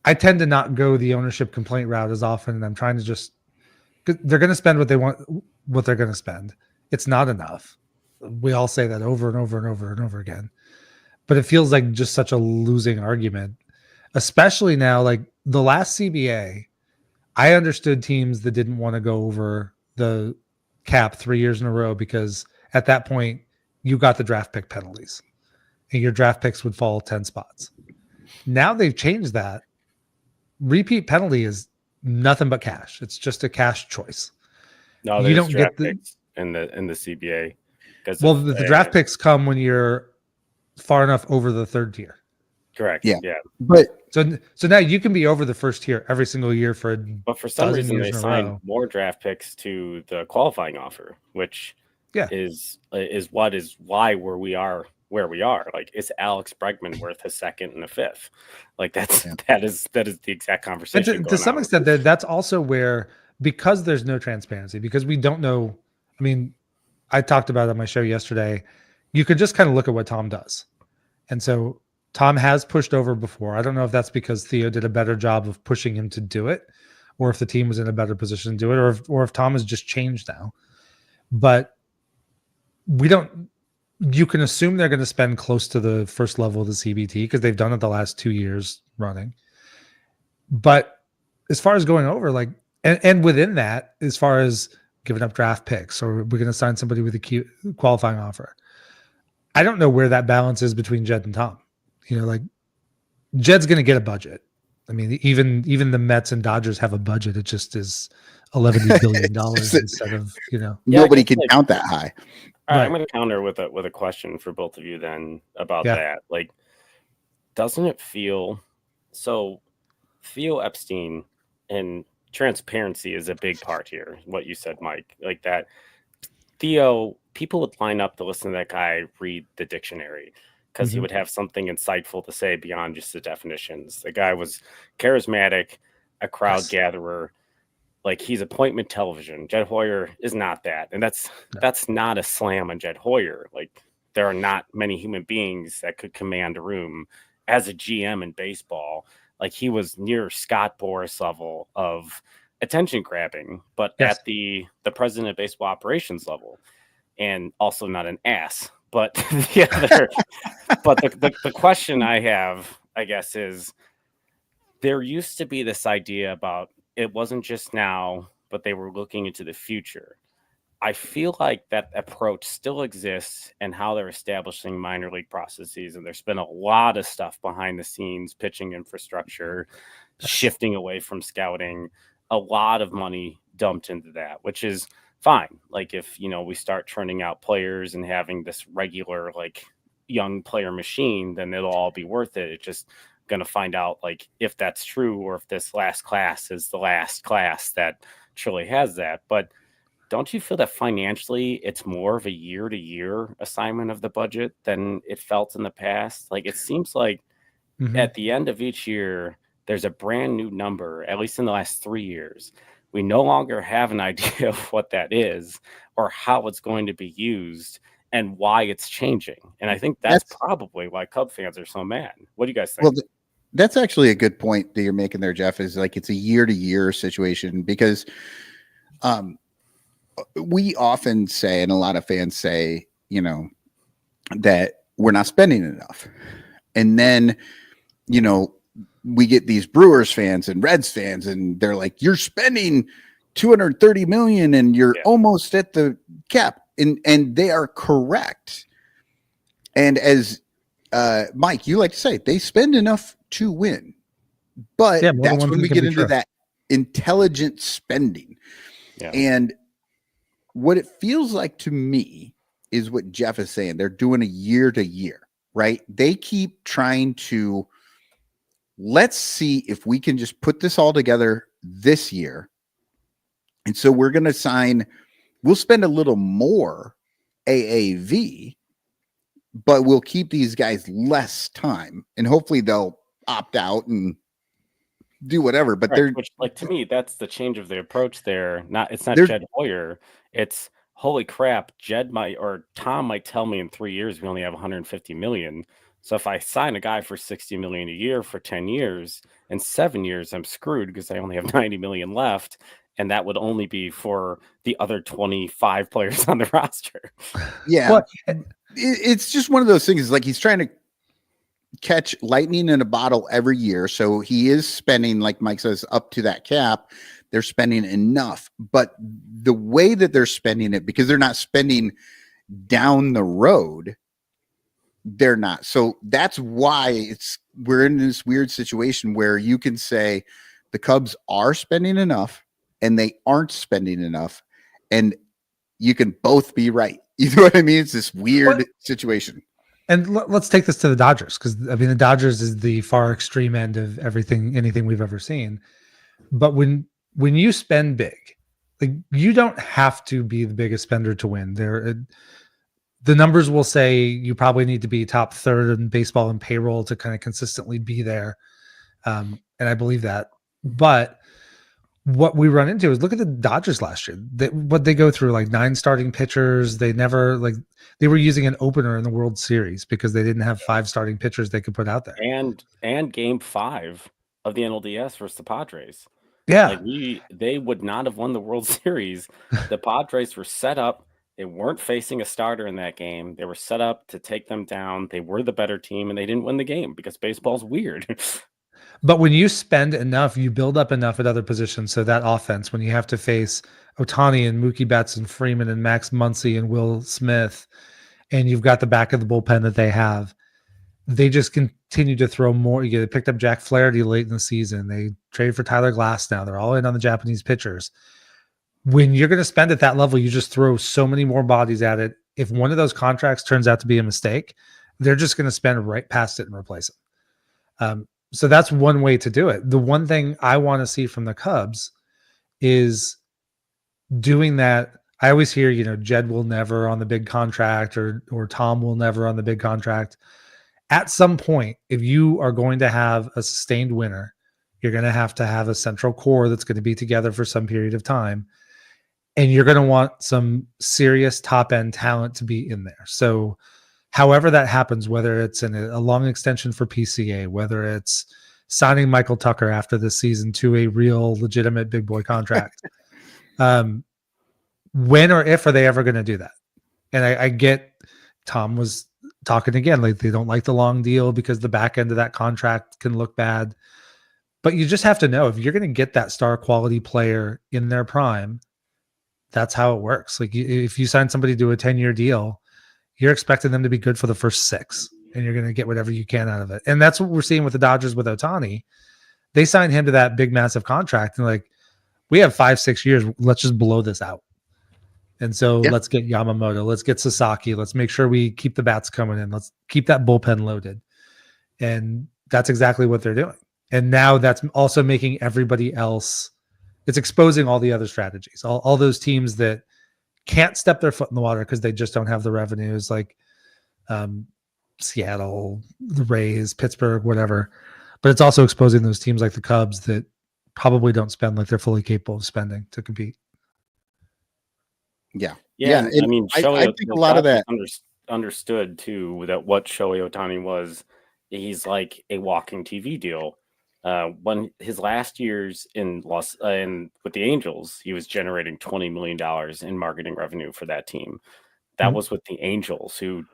I tend to not go the ownership complaint route as often. And I'm trying to just, they're going to spend what they want, what they're going to spend. It's not enough. We all say that over and over and over and over again, but it feels like just such a losing argument, especially now, the last CBA, I understood teams that didn't want to go over the cap 3 years in a row, because at that point you got the draft pick penalties and your draft picks would fall 10 spots. Now they've changed that. Repeat penalty is nothing but cash. It's just a cash choice. No, you don't get picks in the CBA. Well, the draft picks come when you're far enough over the third tier. Correct. Yeah. Yeah. But So now you can be over the first tier every single year for But for some dozen reason, years they in a signed row. more draft picks to the qualifying offer, which Yeah. is why we are where we are. Like, is Alex Bregman worth a second and a fifth? Like that is the exact And conversation. to some extent, that's also where, because there's no transparency, because we don't know. I mean, I talked about it on my show yesterday. You can just kind of look at what Tom does. And so Tom has pushed over before. I don't know if that's because Theo did a better job of pushing him to do it, or if the team was in a better position to do it, or if Tom has just changed now. But you can assume they're going to spend close to the first level of the CBT because they've done it the last 2 years running. But as far as going over, like, and within that, as far as giving up draft picks, or we're going to sign somebody with a qualifying offer, I don't know where that balance is between Jed and Tom. Like, Jed's going to get a budget. I mean, even the Mets and Dodgers have a budget. It just is $11 billion instead of, nobody can count that high. All right, Right. I'm going to counter with a question for both of you then about Yeah. that. Like, doesn't it feel so? Theo Epstein, and transparency is a big part here. What you said, Mike, like that. Theo, people would line up to listen to that guy read the dictionary because he would have something insightful to say beyond just the definitions. The guy was charismatic, a crowd gatherer. Like, he's appointment television. Jed Hoyer is not that. And that's not a slam on Jed Hoyer. Like, there are not many human beings that could command a room as a GM in baseball. Like, he was near Scott Boras level of attention grabbing, but at the president of baseball operations level, and also not an ass. But the question I have, I guess, is there used to be this idea about it wasn't just now, but they were looking into the future. I feel like that approach still exists and how they're establishing minor league processes. And there's been a lot of stuff behind the scenes, pitching infrastructure, shifting away from scouting, a lot of money dumped into that, which is fine. Like, if, we start churning out players and having this regular, like, young player machine, then it'll all be worth it. It's just going to find out, like, if that's true, or if this last class is the last class that truly has that. But don't you feel that financially it's more of a year-to-year assignment of the budget than it felt in the past? Like, it seems like at the end of each year, there's a brand new number, at least in the last 3 years. We no longer have an idea of what that is or how it's going to be used and why it's changing. And I think that's probably why Cub fans are so mad. What do you guys think? Well, that's actually a good point that you're making there, Jeff, is like, it's a year-to-year situation, because we often say, and a lot of fans say, that we're not spending enough. And then, we get these Brewers fans and Reds fans, and they're like, you're spending $230 million and you're almost at the cap. And they are correct. And as Mike, you like to say, they spend enough to win. But that's when we get into that intelligent spending. Yeah. And what it feels like to me is what Jeff is saying. They're doing a year to year, right? They keep trying to, let's see if we can just put this all together this year. And so we're going to we'll spend a little more AAV, but we'll keep these guys less time, and hopefully they'll opt out and do whatever. But which, like, to me, that's the change of the approach there. It's not Jed Hoyer. It's, holy crap, Tom might tell me in 3 years we only have 150 million. So if I sign a guy for 60 million a year for 10 years, in 7 years, I'm screwed because I only have 90 million left. And that would only be for the other 25 players on the roster. Yeah. Well, it's just one of those things. Like, he's trying to catch lightning in a bottle every year. So he is spending, like Mike says, up to that cap. They're spending enough. But the way that they're spending it, because they're not spending down the road, they're not. So that's why we're in this weird situation where you can say the Cubs are spending enough and they aren't spending enough, and you can both be right. You know what I mean? It's this weird situation. And let's take this to the Dodgers, because I mean the Dodgers is the far extreme end of anything we've ever seen. But when you spend big, like you don't have to be the biggest spender to win. The numbers will say you probably need to be top third in baseball and payroll to kind of consistently be there, and I believe that. But what we run into is look at the Dodgers last year. What they go through, like 9 starting pitchers. They never they were using an opener in the World Series because they didn't have 5 starting pitchers they could put out there. And Game 5 of the NLDS versus the Padres. Yeah, Like they would not have won the World Series. The Padres were set up. They weren't facing a starter in that game. They were set up to take them down. They were the better team, and they didn't win the game because baseball's weird. but when you spend enough, you build up enough at other positions. So that offense, when you have to face Ohtani and Mookie Betts and Freeman and Max Muncy and Will Smith, and you've got the back of the bullpen that they have, they just continue to throw more. They picked up Jack Flaherty late in the season. They traded for Tyler Glass now. They're all in on the Japanese pitchers. When you're going to spend at that level, you just throw so many more bodies at it. If one of those contracts turns out to be a mistake, they're just going to spend right past it and replace it. So that's one way to do it. The one thing I want to see from the Cubs is doing that. I always hear, Jed will never on the big contract or Tom will never on the big contract. At some point, if you are going to have a sustained winner, you're going to have a central core that's going to be together for some period of time. And you're going to want some serious top end talent to be in there. So however that happens, whether it's in a long extension for PCA, whether it's signing Michael Tucker after this season to a real legitimate big boy contract, when or if are they ever going to do that? And I get Tom was talking again, like they don't like the long deal because the back end of that contract can look bad. But you just have to know if you're going to get that star quality player in their prime, that's how it works. Like if you sign somebody to a 10-year deal, you're expecting them to be good for the first 6, and you're going to get whatever you can out of it. And that's what we're seeing with the Dodgers with Ohtani. They signed him to that big, massive contract. And like, we have 5-6 years. Let's just blow this out. And so let's get Yamamoto. Let's get Sasaki. Let's make sure we keep the bats coming in. Let's keep that bullpen loaded. And that's exactly what they're doing. And now that's also making everybody else, it's exposing all the other strategies, all those teams that can't step their foot in the water because they just don't have the revenues, like Seattle, the Rays, Pittsburgh, whatever. But it's also exposing those teams like the Cubs that probably don't spend like they're fully capable of spending to compete. Yeah. I mean, I think a lot of that understood too that what Shohei Ohtani was. He's like a walking TV deal. When his last years in with the Angels, he was generating $20 million in marketing revenue for that team. That was with the Angels, who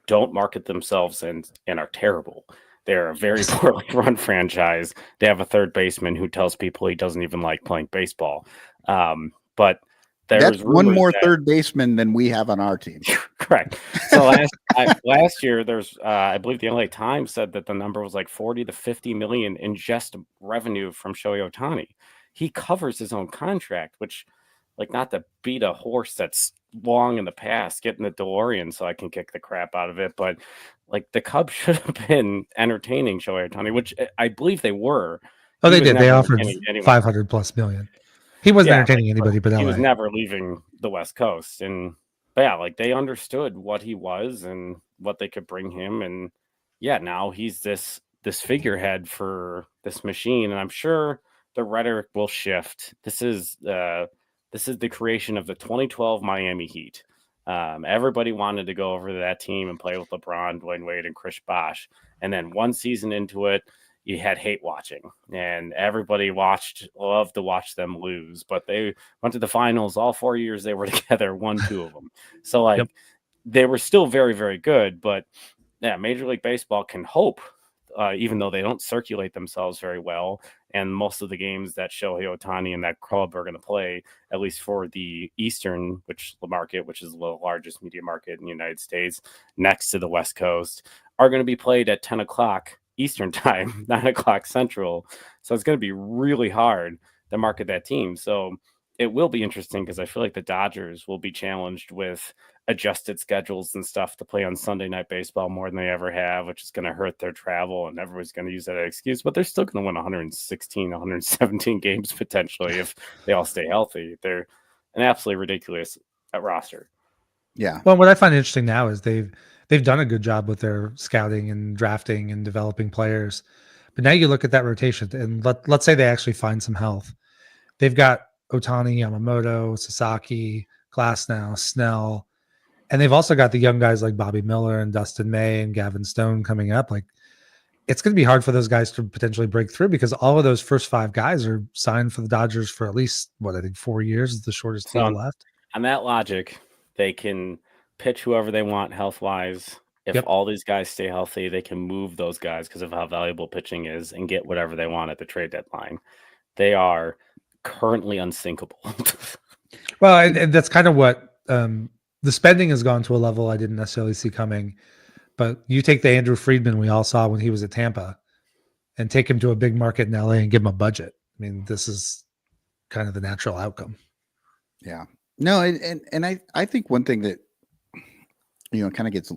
don't market themselves and are terrible. They're a very poorly run franchise. They have a third baseman who tells people he doesn't even like playing baseball. But that's one more third baseman than we have on our team. Correct. So last year, there's I believe the LA Times said that the number was like 40 to 50 million in just revenue from Shohei Ohtani. He covers his own contract, which, like, not to beat a horse that's long in the past, get in the DeLorean so I can kick the crap out of it. But like, the Cubs should have been entertaining Shohei Ohtani, which I believe they were. Oh, they did. They offered 500 plus million. He wasn't entertaining anybody, but he was never leaving the West Coast. But yeah, like, they understood what he was and what they could bring him. And yeah, now he's this figurehead for this machine. And I'm sure the rhetoric will shift. This is the creation of the 2012 Miami Heat. Everybody wanted to go over to that team and play with LeBron, Dwayne Wade, and Chris Bosh. And then one season into it, you had hate watching, and everybody loved to watch them lose. But they went to the finals all 4 years they were together, won 2 of them. So they were still very, very good. But yeah, Major League Baseball can hope, even though they don't circulate themselves very well. And most of the games that Shohei Ohtani and that club are going to play, at least for the Eastern market, which is the largest media market in the United States, next to the West Coast, are going to be played at 10 o'clock Eastern time, 9 o'clock Central. So it's going to be really hard to market that team. So it will be interesting because I feel like the Dodgers will be challenged with adjusted schedules and stuff to play on Sunday Night Baseball more than they ever have, which is going to hurt their travel, and everyone's going to use that excuse. But they're still going to win 116, 117 games potentially if they all stay healthy. They're an absolutely ridiculous roster. Yeah. Well, what I find interesting now is they've done a good job with their scouting and drafting and developing players. But now you look at that rotation, and let's say they actually find some health. They've got Otani, Yamamoto, Sasaki, Glasnow, Snell, and they've also got the young guys like Bobby Miller and Dustin May and Gavin Stone coming up. Like, it's going to be hard for those guys to potentially break through because all of those first 5 guys are signed for the Dodgers for at least, I think 4 years is the shortest deal left. On that logic, they can pitch whoever they want health-wise. If all these guys stay healthy, they can move those guys because of how valuable pitching is and get whatever they want at the trade deadline. They are currently unsinkable. Well, and that's kind of what the spending has gone to a level I didn't necessarily see coming. But you take the Andrew Friedman we all saw when he was at Tampa and take him to a big market in LA and give him a budget. I mean, this is kind of the natural outcome. Yeah. No, and I think one thing that, kind of gets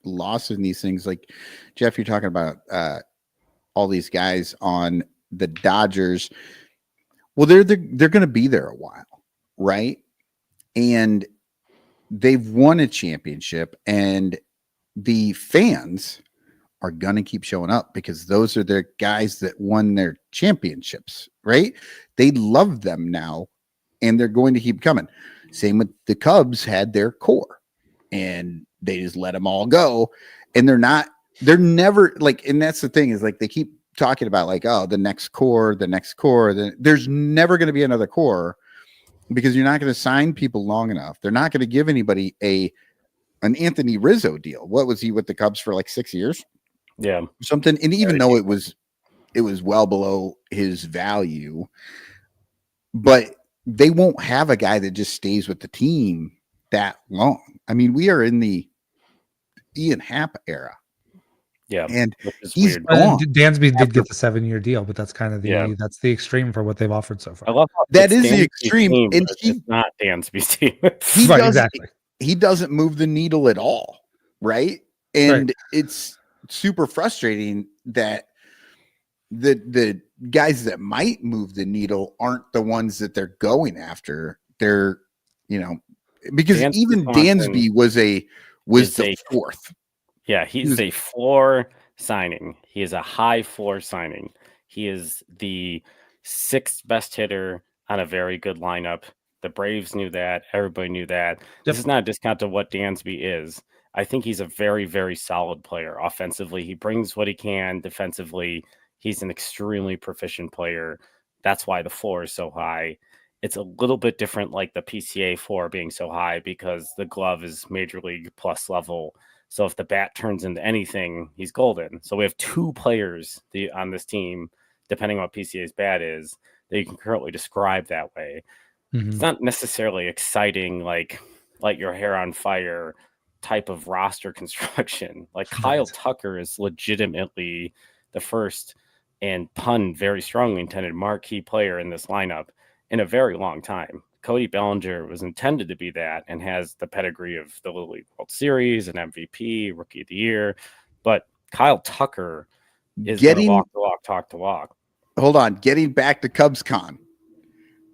lost in these things, like Jeff, you're talking about all these guys on the Dodgers. Well, they're going to be there a while, right? And they've won a championship, and the fans are going to keep showing up because those are their guys that won their championships, right? They love them now, and they're going to keep coming. Same with the Cubs had their core, and they just let them all go. And they're never like, and that's the thing is like, they keep talking about like, oh, the next core. There's never going to be another core because you're not going to sign people long enough. They're not going to give anybody an Anthony Rizzo deal. What was he with the Cubs for like 6 years? Yeah. Something. And even though it was well below his value, but they won't have a guy that just stays with the team that long. I mean, we are in the Ian Happ era. Yeah. And he's gone. Dansby did get the 7-year deal, but that's kind of that's the extreme for what they've offered so far. I love how that is Dansby's the extreme. team, and it's not Dansby's team. Exactly. He doesn't move the needle at all. Right. And it's super frustrating that the guys that might move the needle aren't the ones that they're going after. They're, because even Dansby was the fourth. Yeah, he's a floor signing. He is a high floor signing. He is the 6th best hitter on a very good lineup. The Braves knew that. Everybody knew that. This is not a discount to what Dansby is. I think he's a very, very solid player. Offensively, he brings what he can. Defensively, he's an extremely proficient player. That's why the floor is so high. It's a little bit different, like the PCA floor being so high because the glove is major league plus level. So if the bat turns into anything, he's golden. So we have 2 players on this team, depending on what PCA's bat is, that you can currently describe that way. Mm-hmm. It's not necessarily exciting, like light your hair on fire type of roster construction. Like Kyle Tucker is legitimately the first and pun very strongly intended marquee player in this lineup in a very long time. Cody Bellinger was intended to be that and has the pedigree of the Little League World Series and MVP, Rookie of the Year. But Kyle Tucker is going to walk the walk, talk the walk. Hold on. Getting back to CubsCon.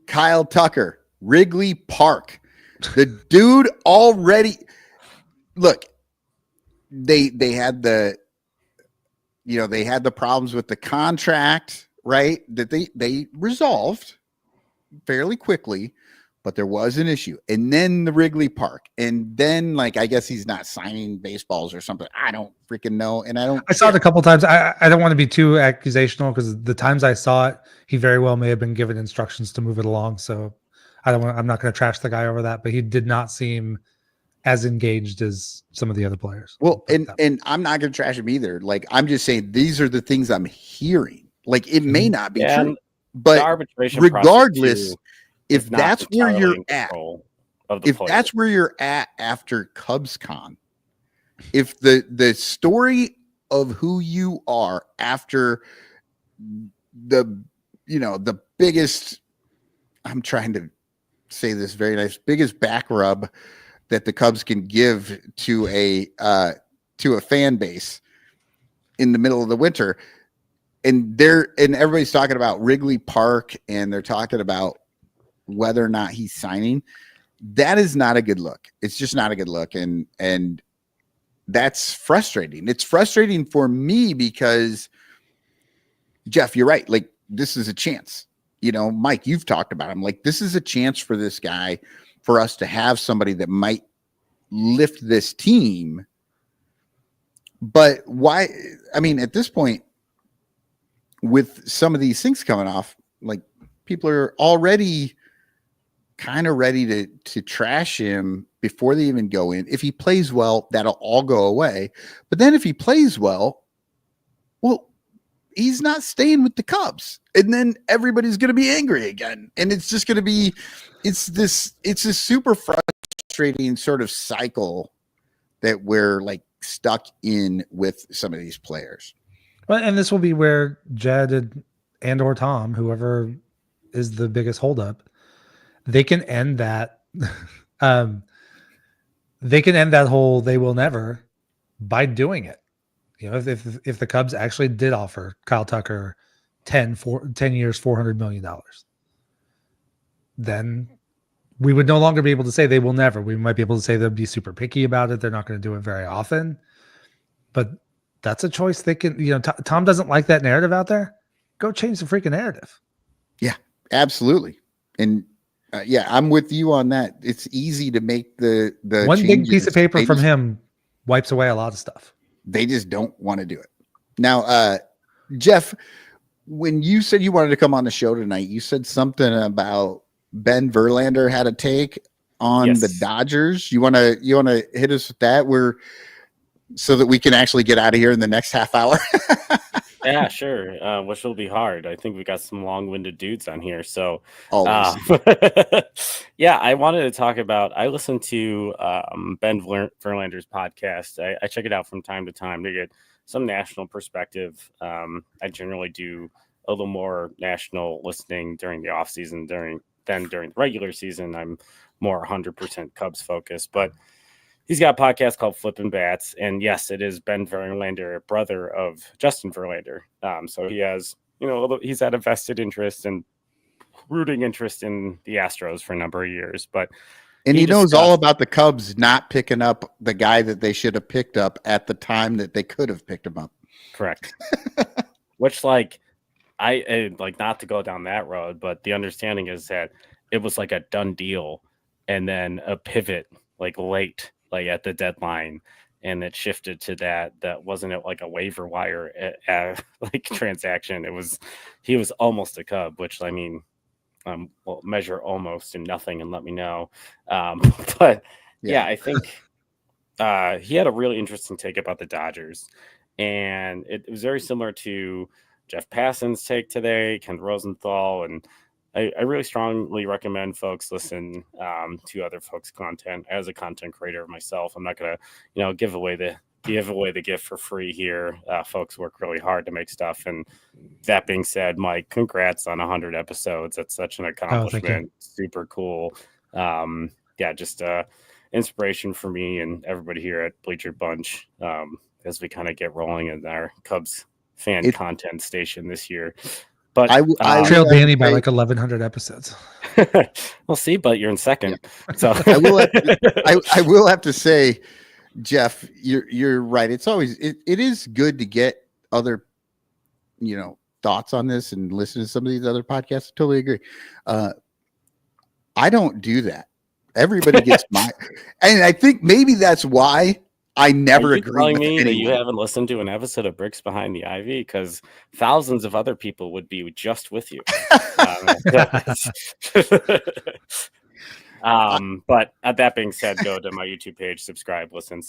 Kyle Tucker, Wrigley Park. The dude already... Look, they had the problems with the contract, right? That they resolved fairly quickly, but there was an issue. And then the Wrigley Park. And then, like, I guess he's not signing baseballs or something. I don't freaking know. And I saw it a couple times. I don't want to be too accusational because the times I saw it, he very well may have been given instructions to move it along. So I'm not going to trash the guy over that, but he did not seem as engaged as some of the other players. Well, and I'm not going to trash him either. Like, I'm just saying these are the things I'm hearing. Like, it may not be true, but regardless, if that's where you're at, that's where you're at after CubsCon, if the story of who you are after the biggest, I'm trying to say this very nice, biggest back rub that the Cubs can give to a fan base in the middle of the winter. And everybody's talking about Wrigley Park, and they're talking about whether or not he's signing. That is not a good look. It's just not a good look. And that's frustrating. It's frustrating for me because, Jeff, you're right. Like, this is a chance. You know, Mike, you've talked about him. Like, this is a chance for this guy, for us to have somebody that might lift this team. But why? I mean, at this point, with some of these things coming off, like, people are already kind of ready to trash him before they even go in. If he plays well, that'll all go away. But then if he plays well, he's not staying with the Cubs. And then everybody's going to be angry again. And it's just going to be, it's this super frustrating sort of cycle that we're like stuck in with some of these players. Well, and this will be where Jed and or Tom, whoever is the biggest holdup, they can end that. They can end that whole "they will never" by doing it. You know, if the Cubs actually did offer Kyle Tucker 10 years, $400 million, then we would no longer be able to say they will never. We might be able to say they'll be super picky about it. They're not going to do it very often, but that's a choice they can, you know, Tom doesn't like that narrative out there. Go change the freaking narrative. Yeah, absolutely. And yeah, I'm with you on that. It's easy to make the one changes. big piece of paper from him wipes away a lot of stuff. They just don't want to do it. Now, Jeff, when you said you wanted to come on the show tonight, you said something about Ben Verlander had a take on the Dodgers. You want to hit us with that? So that we can actually get out of here in the next half hour. Yeah, sure. Which will be hard. I think we got some long-winded dudes on here. So, yeah, I wanted to talk about. I listened to Ben Verlander's podcast. I check it out from time to time to get some national perspective. I generally do a little more national listening during the off season. During the regular season, I'm more 100% Cubs focused, but. He's got a podcast called Flippin' Bats, and yes, it is Ben Verlander, brother of Justin Verlander. So he has, he's had a vested interest and rooting interest in the Astros for a number of years. And he knows all about the Cubs not picking up the guy that they should have picked up at the time that they could have picked him up. Correct. Which, I like not to go down that road, but the understanding is that it was like a done deal, and then a pivot late. At the deadline, and it shifted to that wasn't it like a waiver wire transaction. He was almost a Cub, which I mean, measure almost and nothing and let me know. But yeah, I think he had a really interesting take about the Dodgers, and it was very similar to Jeff Passan's take today, Ken Rosenthal, and I really strongly recommend folks listen to other folks' content. As a content creator myself, I'm not going to, give away the gift for free here. Folks work really hard to make stuff. And that being said, Mike, congrats on 100 episodes. That's such an accomplishment. Super cool. Just inspiration for me and everybody here at Bleacher Bunch as we kind of get rolling in our Cubs fan content station this year. But I trailed Danny by 1,100 episodes. We'll see, but you're in second. So I will have to say, Jeff, you're right. It's always it is good to get other thoughts on this and listen to some of these other podcasts. I totally agree. I don't do that. Everybody gets and I think maybe that's why I never agree telling with me anyone. That you haven't listened to an episode of Bricks Behind the Ivy, because thousands of other people would be just with you. But that being said, go to my YouTube page, subscribe, listen,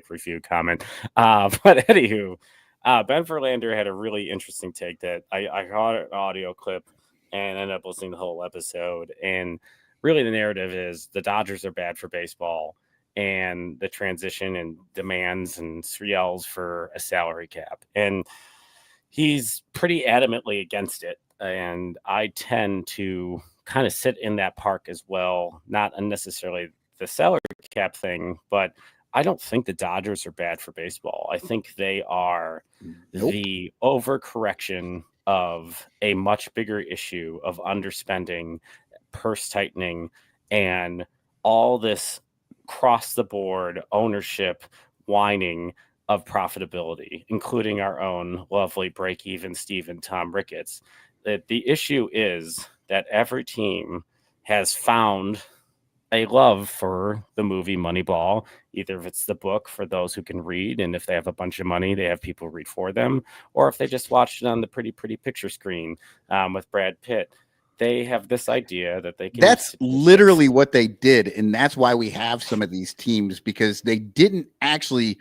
review, comment. But anywho, Ben Verlander had a really interesting take that I heard an audio clip and ended up listening to the whole episode. And really the narrative is the Dodgers are bad for baseball, and the transition and demands and yells for a salary cap. And he's pretty adamantly against it. And I tend to kind of sit in that park as well, not necessarily the salary cap thing, but I don't think the Dodgers are bad for baseball. I think they are Nope. the overcorrection of a much bigger issue of underspending, purse tightening, and all this cross the board ownership whining of profitability, including our own lovely break even Stephen Tom Ricketts. The issue is that every team has found a love for the movie Moneyball. Either if it's the book for those who can read, and if they have a bunch of money, they have people read for them, or if they just watched it on the pretty picture screen with Brad Pitt. They have this idea that they can. That's literally what they did, and that's why we have some of these teams, because they didn't actually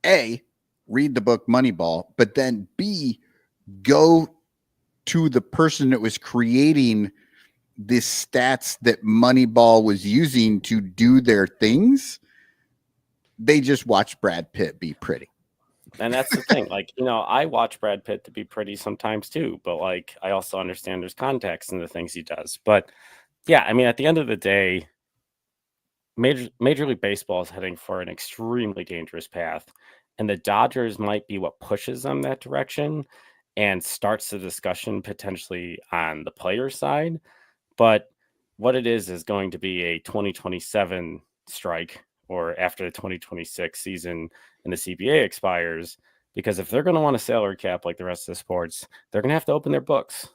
A, read the book Moneyball, but then B, go to the person that was creating the stats that Moneyball was using to do their things. They just watched Brad Pitt be pretty. And that's the thing. Like, I watch Brad Pitt to be pretty sometimes too, but like, I also understand there's context in the things he does. But yeah, I mean, at the end of the day, Major League Baseball is heading for an extremely dangerous path. And the Dodgers might be what pushes them that direction and starts the discussion potentially on the player side. But what it is going to be a 2027 strike, or after the 2026 season and the CBA expires, because if they're going to want a salary cap like the rest of the sports, they're going to have to open their books,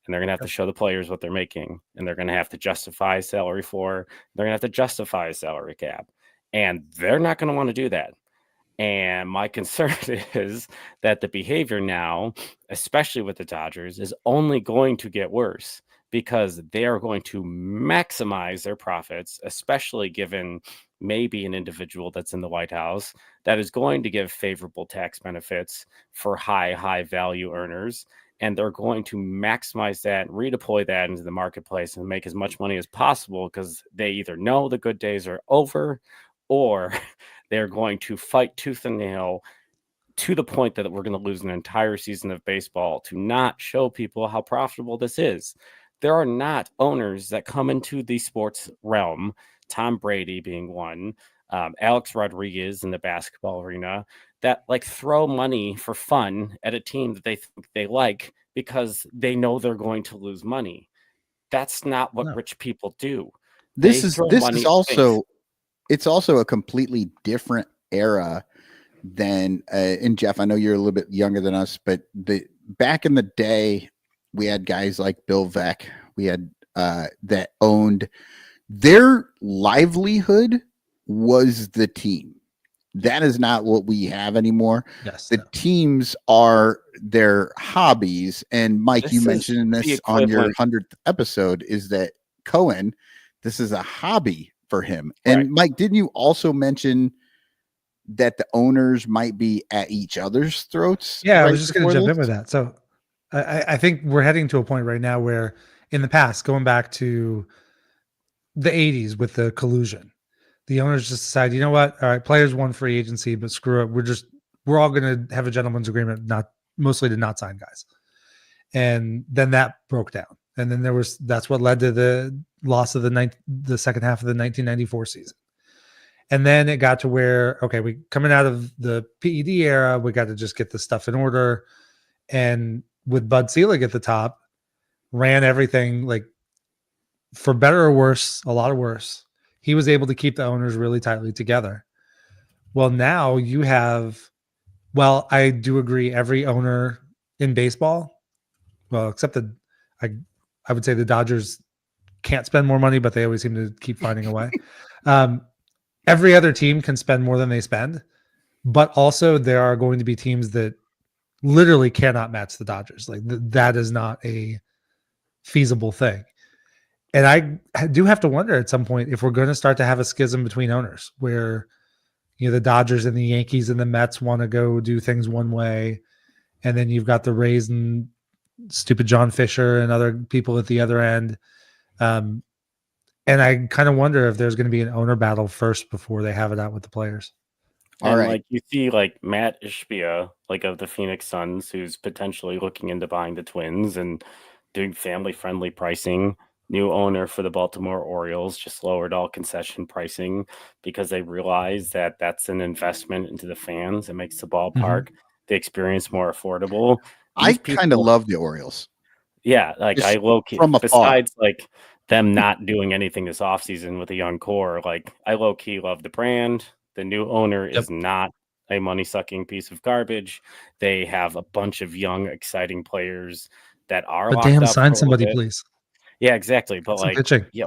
and they're going to have to show the players what they're making, and they're going to have to justify salary floor. They're going to have to justify a salary cap, and they're not going to want to do that. And my concern is that the behavior now, especially with the Dodgers, is only going to get worse, because they are going to maximize their profits, especially given maybe an individual that's in the White House that is going to give favorable tax benefits for high value earners. And they're going to maximize that, redeploy that into the marketplace and make as much money as possible, because they either know the good days are over, or they're going to fight tooth and nail to the point that we're going to lose an entire season of baseball to not show people how profitable this is. There are not owners that come into the sports realm, Tom Brady being one, Alex Rodriguez in the basketball arena, that like throw money for fun at a team that they think they like because they know they're going to lose money. That's not what rich people do. This is also a completely different era than and Jeff, I know you're a little bit younger than us, but back in the day, we had guys like Bill Veeck. We had that owned, their livelihood was the team. That is not what we have anymore. Yes, the teams are their hobbies. And Mike, you mentioned this on your 100th episode, is that Cohen, this is a hobby for him. Right. And Mike, didn't you also mention that the owners might be at each other's throats? Yeah, right, I was just going to jump in with that. So I think we're heading to a point right now where in the past, going back to the 80s with the collusion, the owners just decide, you know what? All right, players won free agency, but screw it. We're all going to have a gentleman's agreement, mostly to not sign guys. And then that broke down. And then that's what led to the loss of the second half of the 1994 season. And then it got to where, okay, we coming out of the PED era, we got to just get the stuff in order. And with Bud Selig at the top, ran everything, like, for better or worse, a lot of worse. He was able to keep the owners really tightly together. Well, now you have, I do agree, every owner in baseball, well, except that I would say the Dodgers can't spend more money, but they always seem to keep finding a way. Every other team can spend more than they spend, but also there are going to be teams that literally cannot match the Dodgers. Like that is not a feasible thing. And I do have to wonder at some point if we're going to start to have a schism between owners where, the Dodgers and the Yankees and the Mets want to go do things one way. And then you've got the Rays and stupid John Fisher and other people at the other end. And I kind of wonder if there's going to be an owner battle first before they have it out with the players. All right. Like you see, like Matt Ishbia, like of the Phoenix Suns, who's potentially looking into buying the Twins and doing family-friendly pricing. new owner for the Baltimore Orioles just lowered all concession pricing because they realize that that's an investment into the fans. It makes the ballpark, the experience more affordable. I These kind of people, love the Orioles. yeah, like I Just low key, from afar. besides like them not doing anything this offseason with a young core, like I low key love the brand. The new owner Yep. is not a money sucking piece of garbage. They have a bunch of young, exciting players that are But locked damn, up for sign a little somebody, bit. please. Yeah, exactly. But Get some like, pitching. yeah,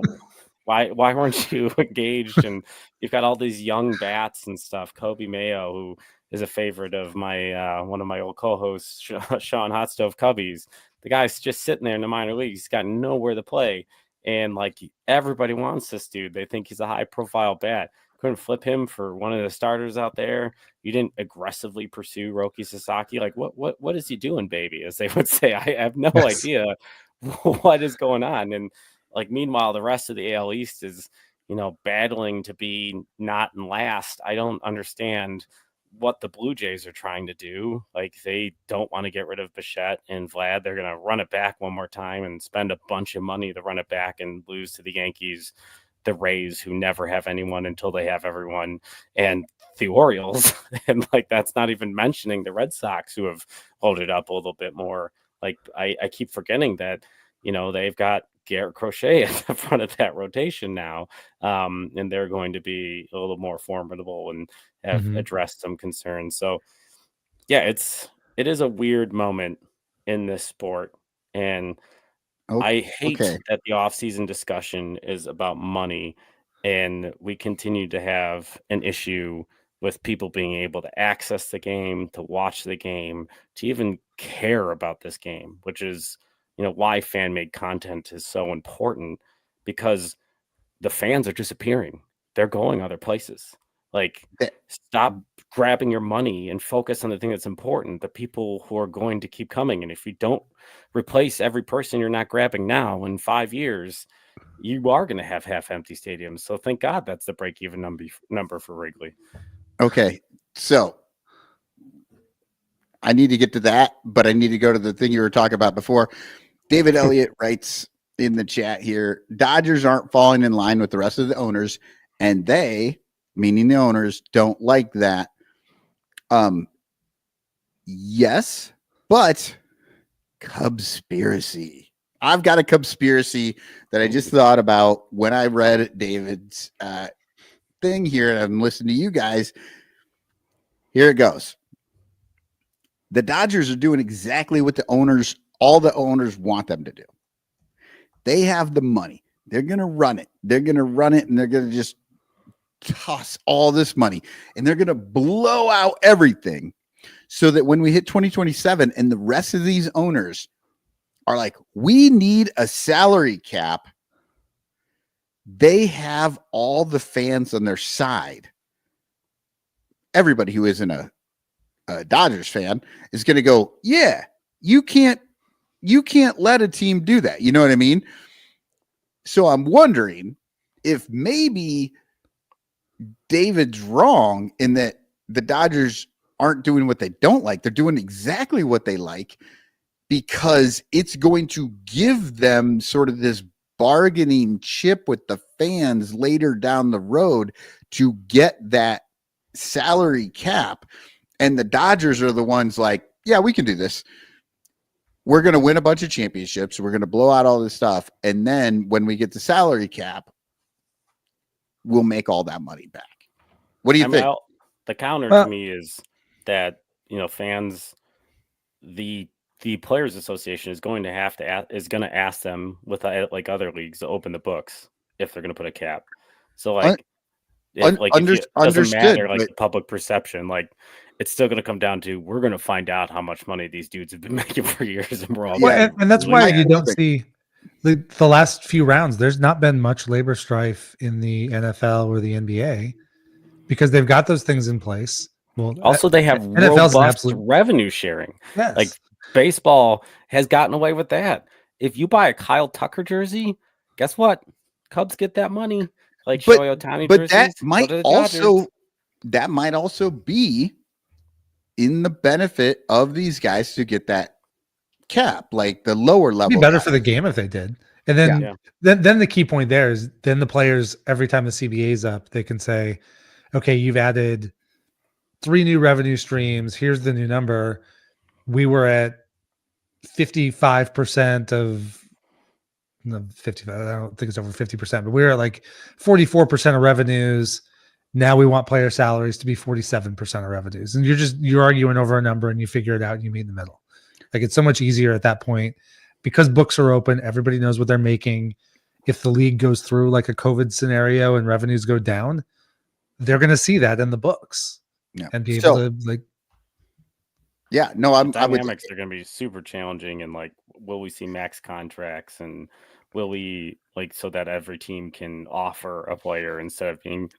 why weren't you engaged? And you've got all these young bats and stuff. Kobe Mayo, who is a favorite of my one of my old co-hosts, Sean Hot Stove Cubbies. The guy's just sitting there in the minor leagues. He's got nowhere to play, and like everybody wants this dude. They think he's a high-profile bat. Couldn't flip him for one of the starters out there. You didn't aggressively pursue Roki Sasaki. Like what is he doing, baby? As they would say. I have no Yes. idea what is going on. And like, meanwhile, the rest of the AL East is, battling to be not in last. I don't understand what the Blue Jays are trying to do. Like, they don't want to get rid of Bichette and Vlad. They're going to run it back one more time and spend a bunch of money to run it back and lose to the Yankees, the Rays, who never have anyone until they have everyone, and the Orioles. And like, that's not even mentioning the Red Sox, who have loaded up a little bit more. Like, I keep forgetting that, they've got Garrett Crochet at the front of that rotation now, and they're going to be a little more formidable and have addressed some concerns. So, yeah, it is a weird moment in this sport, and I hate that the offseason discussion is about money, and we continue to have an issue with people being able to access the game, to watch the game, to even care about this game, which is, why fan-made content is so important, because the fans are disappearing. They're going other places. Like, stop grabbing your money and focus on the thing that's important, the people who are going to keep coming. And if you don't replace every person you're not grabbing now, in 5 years, you are going to have half empty stadiums. So thank God that's the break-even number for Wrigley. Okay, so I need to get to that, but I need to go to the thing you were talking about before. David Elliott writes in the chat here, Dodgers aren't falling in line with the rest of the owners, and they, meaning the owners, don't like that. Yes, but Cubspiracy. I've got a Cubspiracy that I just thought about when I read David's thing here, and I'm listening to you guys. Here it goes. The Dodgers are doing exactly what all the owners want them to do. They have the money. They're going to run it. They're going to run it, and they're going to just toss all this money, and they're going to blow out everything so that when we hit 2027 and the rest of these owners are like, we need a salary cap, they have all the fans on their side. Everybody who isn't a Dodgers fan is going to go, yeah, you can't let a team do that. You know what I mean? So I'm wondering if maybe David's wrong in that the Dodgers aren't doing what they don't like. They're doing exactly what they like, because it's going to give them sort of this bargaining chip with the fans later down the road to get that salary cap. And the Dodgers are the ones like, yeah, we can do this. We're going to win a bunch of championships. We're going to blow out all this stuff. And then when we get the salary cap, we'll make all that money back. What do you think? The counter to me is that, fans, the Players Association is going to ask them with like other leagues to open the books if they're going to put a cap. So like, it doesn't matter, like, the public perception, like, it's still going to come down to, we're going to find out how much money these dudes have been making for years, and we're all and that's why you don't see the last few rounds. There's not been much labor strife in the NFL or the NBA because they've got those things in place. Well, also they have NFL's robust revenue sharing. Yes. Like, baseball has gotten away with that. If you buy a Kyle Tucker jersey, guess what? Cubs get that money. Like Shohei Ohtani jerseys. But that might also be in the benefit of these guys to get that cap, like the lower level. It'd be better for the game if they did. And then, Yeah. then the key point there is then the players, every time the CBA is up, they can say, okay, you've added 3 new revenue streams. Here's the new number. We were at 55% of no, 55. I don't think it's over 50%, but we were at like 44% of revenues. Now we want player salaries to be 47% of revenues. And you're arguing over a number and you figure it out and you meet in the middle. Like it's so much easier at that point because books are open. Everybody knows what they're making. If the league goes through like a COVID scenario and revenues go down, they're going to see that in the books and be able to like. Yeah, no, Dynamics are going to be super challenging, and like, will we see max contracts, and will we like so that every team can offer a player instead of being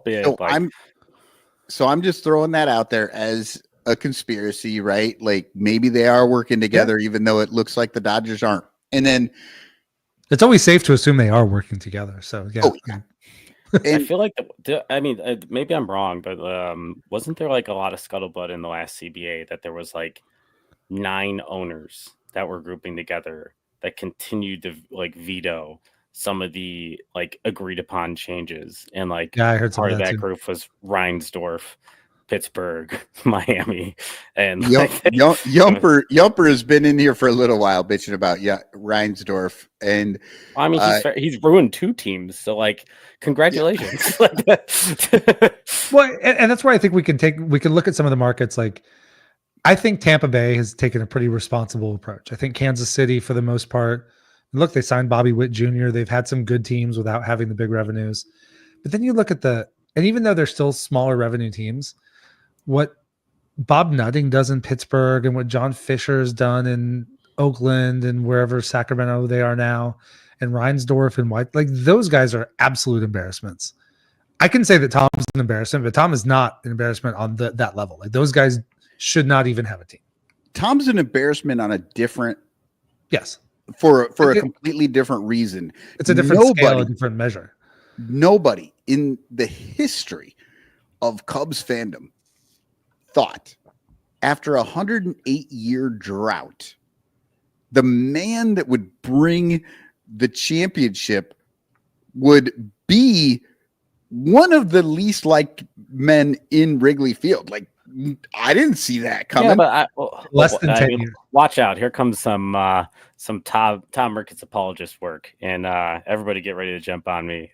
bid? So I'm just throwing that out there as a conspiracy, right? Like maybe they are working together, even though it looks like the Dodgers aren't. And then it's always safe to assume they are working together. So yeah. I feel like maybe I'm wrong, but wasn't there like a lot of scuttlebutt in the last CBA that there was like 9 owners that were grouping together that continued to like veto some of the like agreed upon changes, and like I heard part of that too. group was Reinsdorf, Pittsburgh, Miami, and Yumper has been in here for a little while bitching about Reinsdorf, and I mean he's ruined 2 teams, so like congratulations. Well, and that's where I think we can look at some of the markets. Like I think Tampa Bay has taken a pretty responsible approach. I think Kansas City, for the most part, look, they signed Bobby Witt Jr. They've had some good teams without having the big revenues, but then you look at and even though they're still smaller revenue teams, what Bob Nutting does in Pittsburgh and what John Fisher has done in Oakland and wherever Sacramento they are now, and Reinsdorf and White, like those guys are absolute embarrassments. I can say that Tom's an embarrassment, but Tom is not an embarrassment on that level. Like those guys should not even have a team. Tom's an embarrassment on a different, for a completely different reason. It's a different scale, a different measure. Nobody in the history of Cubs fandom thought after a 108-year drought, the man that would bring the championship would be one of the least liked men in Wrigley Field. Like I didn't see that coming. Yeah, but less than 10 years. Watch out! Here comes some Tom Ricketts apologist work, and everybody get ready to jump on me.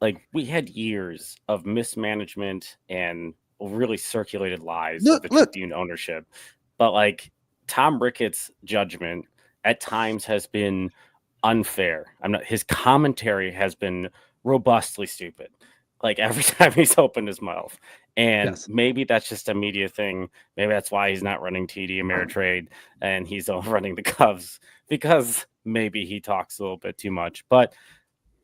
Like we had years of mismanagement and really circulated lies of the Tribune ownership, but like Tom Ricketts' judgment at times has been unfair. His commentary has been robustly stupid. Like every time he's opened his mouth, and maybe that's just a media thing. Maybe that's why he's not running TD Ameritrade and he's running the Cubs, because maybe he talks a little bit too much. But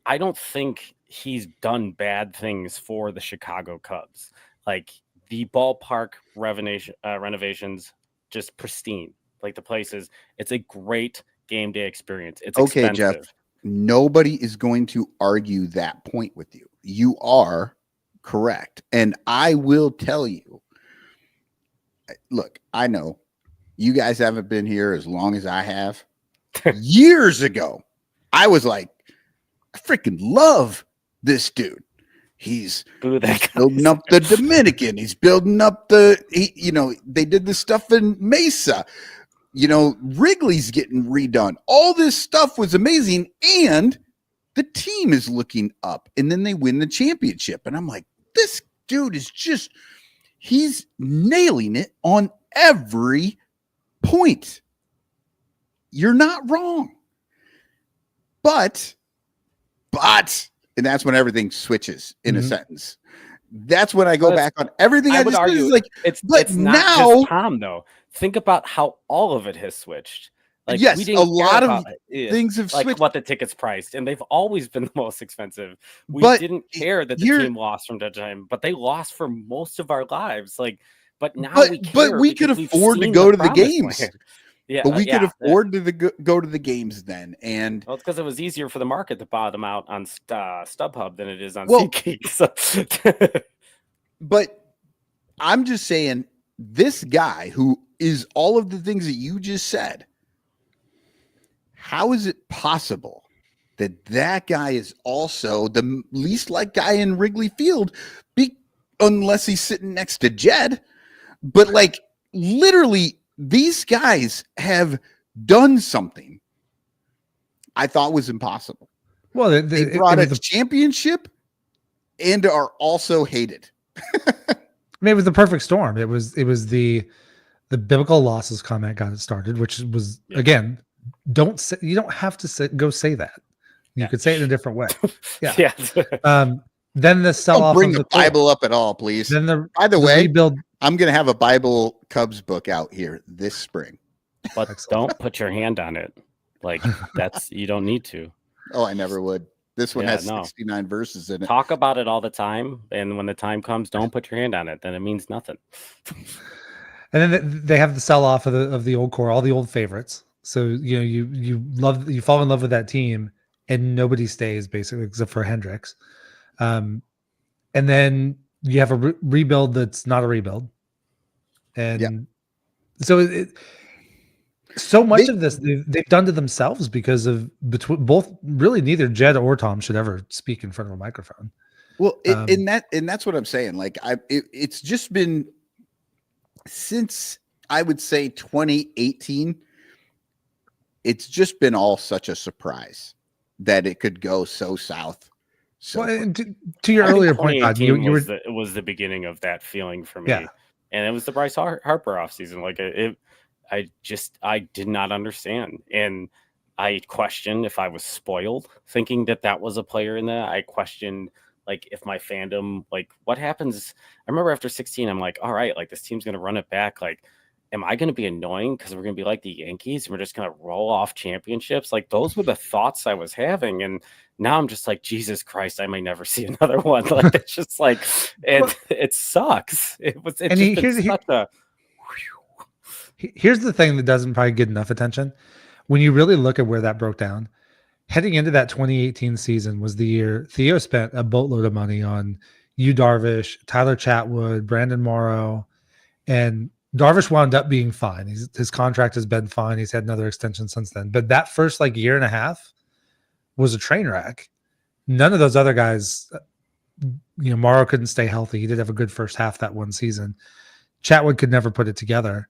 I don't think he's done bad things for the Chicago Cubs. Like the ballpark renovations, just pristine. Like the places, it's a great game day experience. It's expensive. Jeff. Nobody is going to argue that point with you. You are correct. And I will tell you, look, I know you guys haven't been here as long as I have. Years ago, I was like, I freaking love this dude. He's building up the Dominican. He's building up they did this stuff in Mesa. Wrigley's getting redone. All this stuff was amazing, and the team is looking up, and then they win the championship. And I'm like, this dude is he's nailing it on every point. You're not wrong. But, and that's when everything switches in a sentence. That's when I go back on everything. I would argue like it's not just Tom though. Think about how all of it has switched. Like yes, a lot of things have like switched. What the tickets priced, and they've always been the most expensive. We didn't care that the team lost from that time, but they lost for most of our lives. Like, but now we could afford to go to the games. Yeah, but we could afford to go to the games then, and it's because it was easier for the market to bottom out on StubHub than it is on SeatGeek. So. But I'm just saying, this guy who is all of the things that you just said how is it possible that guy is also the least liked guy in Wrigley Field, unless he's sitting next to Jed? But like literally, these guys have done something I thought was impossible. Well, They brought a championship and are also hated. I mean, it was the perfect storm. It was the biblical losses comment got it started, which was again, you don't have to go say that. You could say it in a different way. Yeah. Then the sell off. Don't bring the Bible up at all, please. Then by the way, rebuild. I'm going to have a Bible Cubs book out here this spring. But don't put your hand on it. Like you don't need to. Oh, I never would. This one has 69 verses in it. Talk about it all the time, and when the time comes, don't put your hand on it. Then it means nothing. And then they have the sell off of the old core, all the old favorites. So you fall in love with that team, and nobody stays basically except for Hendricks. And then you have a rebuild that's not a rebuild, and so so much of this they've done to themselves because of both. Really, neither Jed or Tom should ever speak in front of a microphone. Well, and that's what I'm saying. Like it's just been since I would say 2018. It's just been all such a surprise that it could go so south. So well, to your earlier point, Todd, it was the beginning of that feeling for me, and it was the Bryce Harper offseason. Like I did not understand, and I questioned if I was spoiled thinking that was a player in that. I questioned like if my fandom, like what happens. I remember after 16, I'm like, all right, like this team's gonna run it back. Like, am I gonna be annoying because we're gonna be like the Yankees and we're just gonna roll off championships? Like those were the thoughts I was having, and now I'm just like, Jesus Christ, I may never see another one. Like it's just like it sucks. Here's the thing that doesn't probably get enough attention. When you really look at where that broke down, heading into that 2018 season was the year Theo spent a boatload of money on Yu Darvish, Tyler Chatwood, Brandon Morrow, and Darvish wound up being fine. His contract has been fine. He's had another extension since then. But that first year and a half was a train wreck. None of those other guys, Morrow couldn't stay healthy. He did have a good first half that one season. Chatwood could never put it together.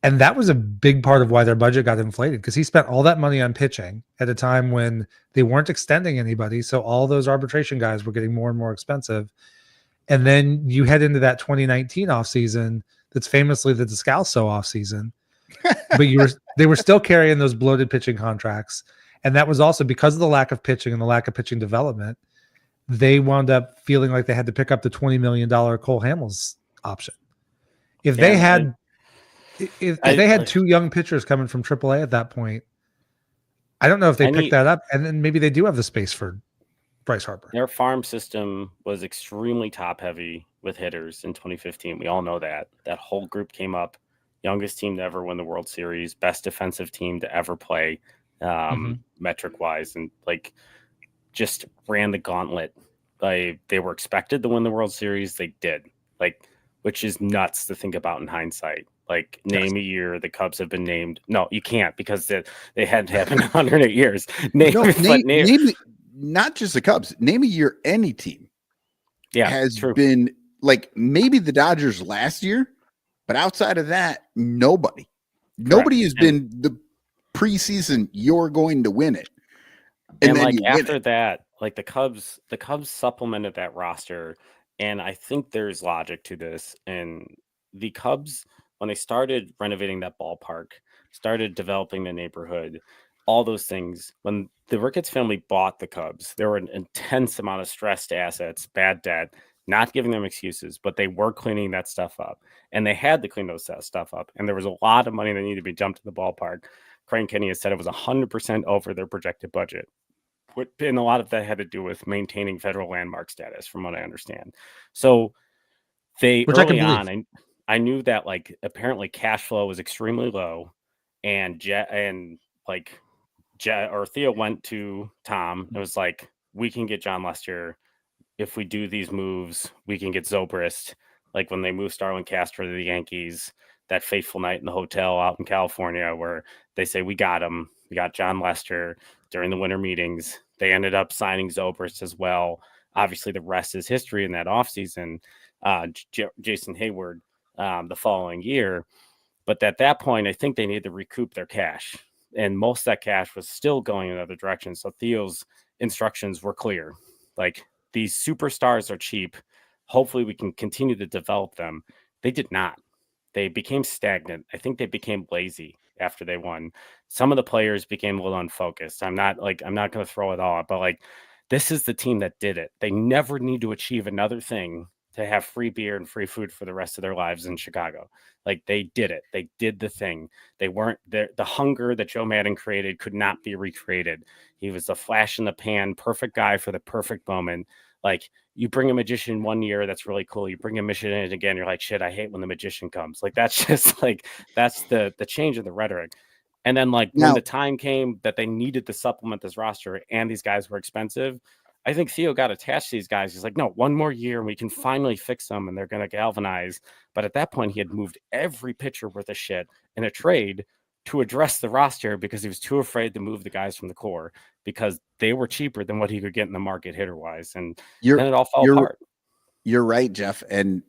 And that was a big part of why their budget got inflated, because he spent all that money on pitching at a time when they weren't extending anybody. So all those arbitration guys were getting more and more expensive. And then you head into that 2019 offseason that's famously the Descalso offseason. But they were still carrying those bloated pitching contracts. And that was also because of the lack of pitching and the lack of pitching development. They wound up feeling like they had to pick up the $20 million Cole Hamels option. If they had two young pitchers coming from AAA at that point, I don't know if they picked that up, and then maybe they do have the space for Bryce Harper. Their farm system was extremely top heavy with hitters in 2015. We all know that. That whole group came up, youngest team to ever win the World Series, best defensive team to ever play, metric wise, and like just ran the gauntlet. They were expected to win the World Series. They did, which is nuts to think about in hindsight. Like, name a year the Cubs have been named. No, you can't, because they hadn't happened in 108 years. Name not just the Cubs. Name a year any team has been, like, maybe the Dodgers last year, but outside of that, nobody. Correct. Nobody has been the preseason, you're going to win it. And then like after that, like the Cubs supplemented that roster, and I think there's logic to this. And the Cubs, when they started renovating that ballpark, started developing the neighborhood, all those things, when the Ricketts family bought the Cubs, there were an intense amount of stressed assets, bad debt, not giving them excuses, but they were cleaning that stuff up, and they had to clean those stuff up. And there was a lot of money that needed to be dumped in the ballpark. Crane Kenny has said it was 100% over their projected budget. And a lot of that had to do with maintaining federal landmark status, from what I understand. So they, early on, I knew that, like, apparently cash flow was extremely low, and Theo went to Tom. It was like, we can get John Lester if we do these moves. We can get Zobrist. Like when they moved Starlin Castro to the Yankees, that fateful night in the hotel out in California where they say, we got him. We got John Lester during the winter meetings. They ended up signing Zobrist as well. Obviously, the rest is history in that offseason. Jason Hayward the following year. But at that point, I think they needed to recoup their cash. And most of that cash was still going in another direction. So Theo's instructions were clear. Like, these superstars are cheap. Hopefully we can continue to develop them. They did not. They became stagnant. I think they became lazy after they won. Some of the players became a little unfocused. I'm not going to throw it all, but like, this is the team that did it. They never need to achieve another thing to have free beer and free food for the rest of their lives in Chicago. Like, they did it. They did the thing. They weren't there. The hunger that Joe Madden created could not be recreated. He was the flash in the pan, perfect guy for the perfect moment. Like, you bring a magician one year, that's really cool. You bring a magician in again, you're like, shit, I hate when the magician comes. Like, that's just like, that's the change in the rhetoric. And then, like, when the time came that they needed to supplement this roster and these guys were expensive, I think Theo got attached to these guys. He's like, no, one more year and we can finally fix them and they're going to galvanize. But at that point, he had moved every pitcher worth of shit in a trade to address the roster because he was too afraid to move the guys from the core because they were cheaper than what he could get in the market hitter wise. And then it all fell apart. You're right, Jeff. And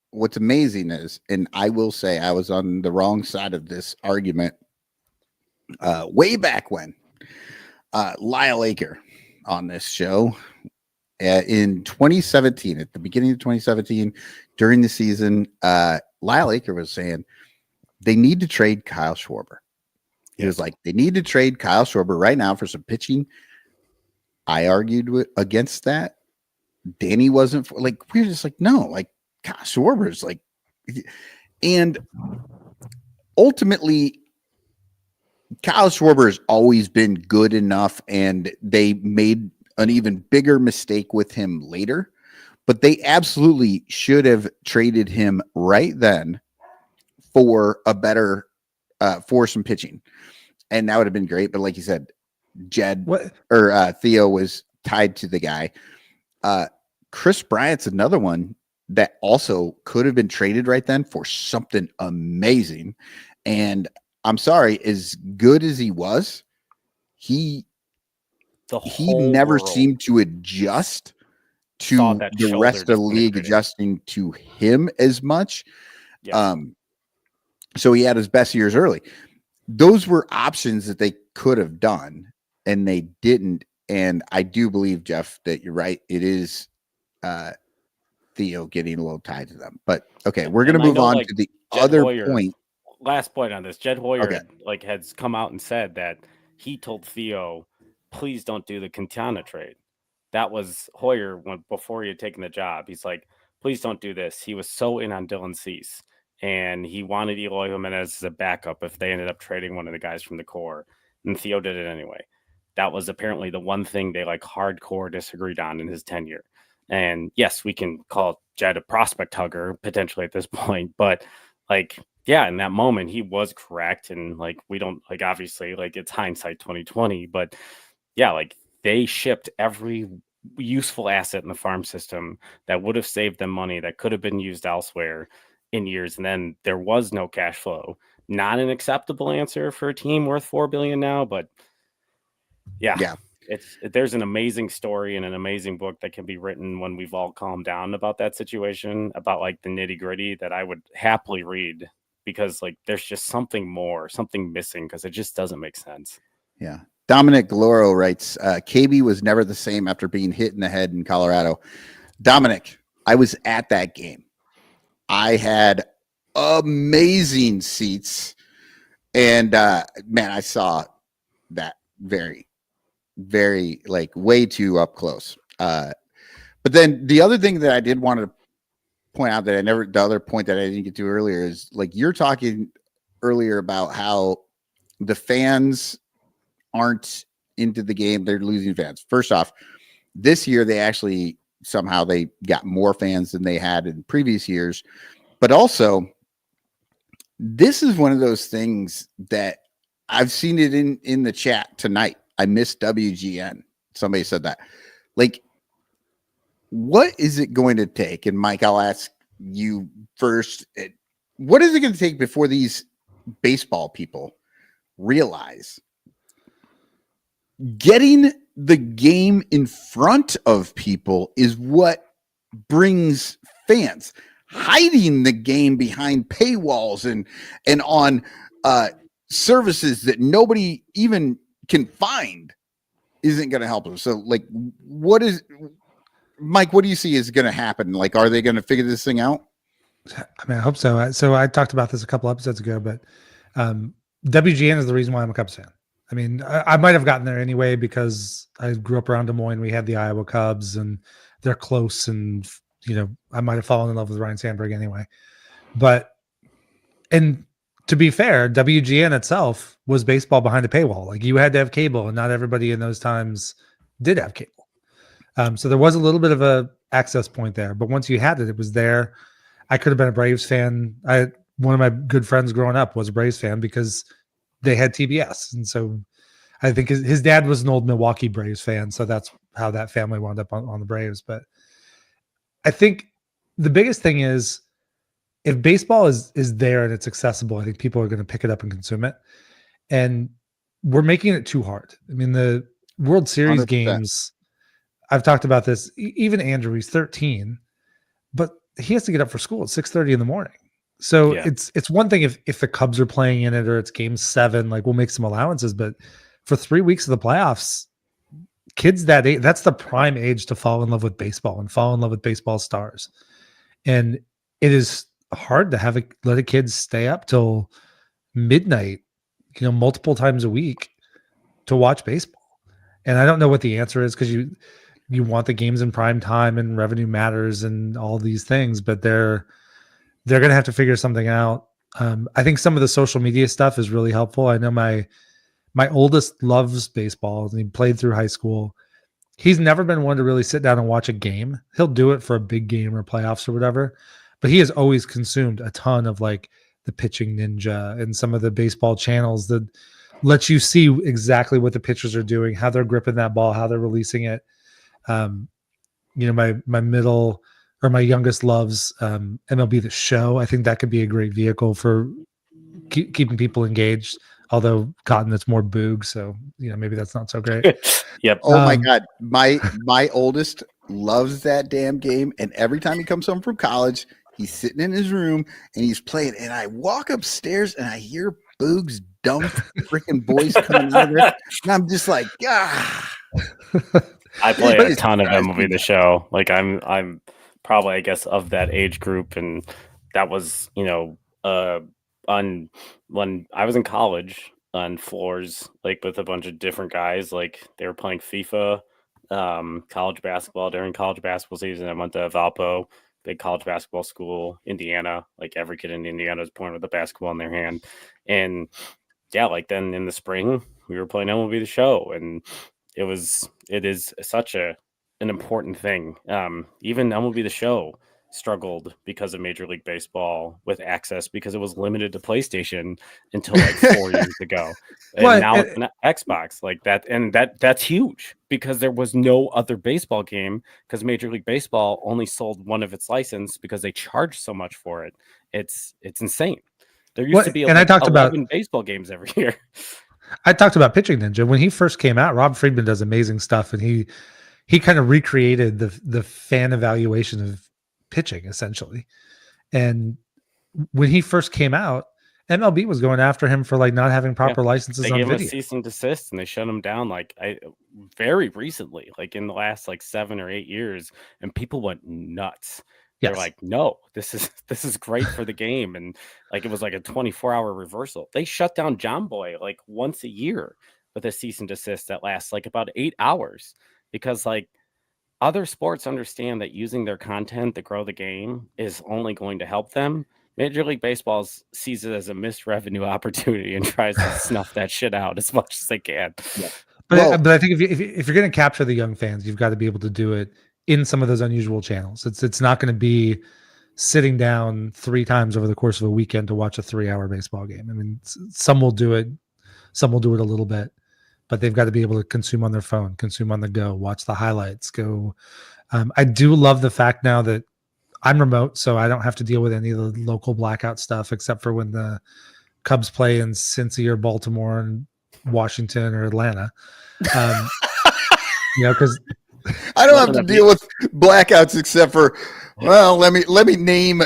what's amazing is, and I will say I was on the wrong side of this argument way back when Lyle Aker on this show in 2017, at the beginning of 2017, during the season, Lyle Aker was saying they need to trade Kyle Schwarber. He was like, they need to trade Kyle Schwarber right now for some pitching. I argued against that. Danny wasn't we were just like, no, like Kyle Schwarber's like, and ultimately Kyle Schwarber has always been good enough, and they made an even bigger mistake with him later, but they absolutely should have traded him right then for a better, for some pitching. And that would have been great. But like you said, Theo was tied to the guy. Chris Bryant's another one that also could have been traded right then for something amazing. And I'm sorry, as good as he was, he never seemed to adjust to the rest of the league adjusting to him as much. Yeah. So he had his best years early. Those were options that they could have done, and they didn't. And I do believe, Jeff, that you're right. It is Theo getting a little tied to them. But okay, we're going to move on to the other point. Last point on this. Jed Hoyer has come out and said that he told Theo, please don't do the Quintana trade. That was Hoyer before he had taken the job. He's like, please don't do this. He was so in on Dylan Cease, and he wanted Eloy Jimenez as a backup if they ended up trading one of the guys from the core. And Theo did it anyway. That was apparently the one thing they hardcore disagreed on in his tenure. And yes, we can call Jed a prospect hugger potentially at this point, but in that moment he was correct. And we don't obviously it's hindsight 2020, but yeah, they shipped every useful asset in the farm system that would have saved them money that could have been used elsewhere in years. And then there was no cash flow. Not an acceptable answer for a team worth $4 billion now, but yeah. There's an amazing story and an amazing book that can be written when we've all calmed down about that situation, about the nitty gritty, that I would happily read, because there's just something missing, because it just doesn't make sense. Yeah. Dominic Galoro writes, KB was never the same after being hit in the head in Colorado. Dominic, I was at that game. I had amazing seats, and man, I saw that very, very way too up close. But then the other thing that I did want to point out the other point that I didn't get to earlier is you're talking earlier about how the fans aren't into the game. They're losing fans. First off, this year they actually somehow they got more fans than they had in previous years. But also, this is one of those things that I've seen it in the chat tonight. I miss WGN. Somebody said that. What is it going to take? And Mike, I'll ask you first. What is it going to take before these baseball people realize getting the game in front of people is what brings fans. Hiding the game behind paywalls and on services that nobody even can find isn't going to help them. So, like, Mike, what do you see is going to happen? Like, are they going to figure this thing out? I mean, I hope so. So I talked about this a couple episodes ago, but WGN is the reason why I'm a Cubs fan. I mean, I might have gotten there anyway because I grew up around Des Moines. We had the Iowa Cubs, and they're close, and I might have fallen in love with Ryan Sandberg anyway. But, and to be fair, WGN itself was baseball behind a paywall. Like, you had to have cable, and not everybody in those times did have cable. So there was a little bit of a access point there, but once you had it, it was there. I could have been a Braves fan. One of my good friends growing up was a Braves fan because they had TBS. And so I think his dad was an old Milwaukee Braves fan. So that's how that family wound up on the Braves. But I think the biggest thing is if baseball is there and it's accessible, I think people are going to pick it up and consume it. And we're making it too hard. I mean, the World Series 100%. games, I've talked about this, even Andrew, he's 13, but he has to get up for school at 6:30 in the morning. So it's one thing if the Cubs are playing in it or it's game 7, like we'll make some allowances, but for 3 weeks of the playoffs, kids that age, that's the prime age to fall in love with baseball and fall in love with baseball stars. And it is hard to let a kid stay up till midnight, multiple times a week to watch baseball. And I don't know what the answer is because you want the games in prime time and revenue matters and all these things, but they're going to have to figure something out. I think some of the social media stuff is really helpful. I know my oldest loves baseball and he played through high school. He's never been one to really sit down and watch a game. He'll do it for a big game or playoffs or whatever, but he has always consumed a ton of like the Pitching Ninja and some of the baseball channels that let you see exactly what the pitchers are doing, how they're gripping that ball, how they're releasing it. My youngest loves MLB The Show. I think that could be a great vehicle for keeping people engaged. Although Cotton, it's more boog, so maybe that's not so great. Yep. Oh my God, my oldest loves that damn game, and every time he comes home from college, he's sitting in his room and he's playing. And I walk upstairs and I hear Boog's dumb freaking voice coming out of there, and I'm just like, ah. I play a ton of MLB The Show. Like I'm probably, I guess, of that age group, and that was on when I was in college on floors like with a bunch of different guys. Like they were playing FIFA, college basketball during college basketball season. I went to Valpo, big college basketball school, Indiana. Like every kid in Indiana was born with a basketball in their hand, and like then in the spring we were playing MLB The Show, and it is such an important thing. Even MLB The Show struggled because of Major League Baseball with access because it was limited to PlayStation until like 4 years ago. And now it's an Xbox like that. And that's huge because there was no other baseball game because Major League Baseball only sold one of its license because they charged so much for it. It's insane. There used to be 11 baseball games every year. I talked about Pitching Ninja. When he first came out, Rob Friedman does amazing stuff, and he kind of recreated the fan evaluation of pitching, essentially. And when he first came out, MLB was going after him for like not having proper licenses on video. They gave him a cease and desist, and they shut him down very recently, like in the last like 7 or 8 years, and people went nuts. They're like, no, this is great for the game. And like, it was like a 24-hour reversal. They shut down John Boy like once a year with a cease and desist that lasts like about 8 hours because like other sports understand that using their content to grow the game is only going to help them. Major League Baseball sees it as a missed revenue opportunity and tries to snuff that shit out as much as they can. Yeah. But I think if you're going to capture the young fans, you've got to be able to do it in some of those unusual channels. It's not going to be sitting down 3 times over the course of a weekend to watch a 3-hour baseball game. I mean, some will do it. Some will do it a little bit, but they've got to be able to consume on their phone, consume on the go, watch the highlights, go. I do love the fact now that I'm remote, so I don't have to deal with any of the local blackout stuff, except for when the Cubs play in Cincy or Baltimore, and Washington or Atlanta. Because I don't have to deal with blackouts except for, well, let me name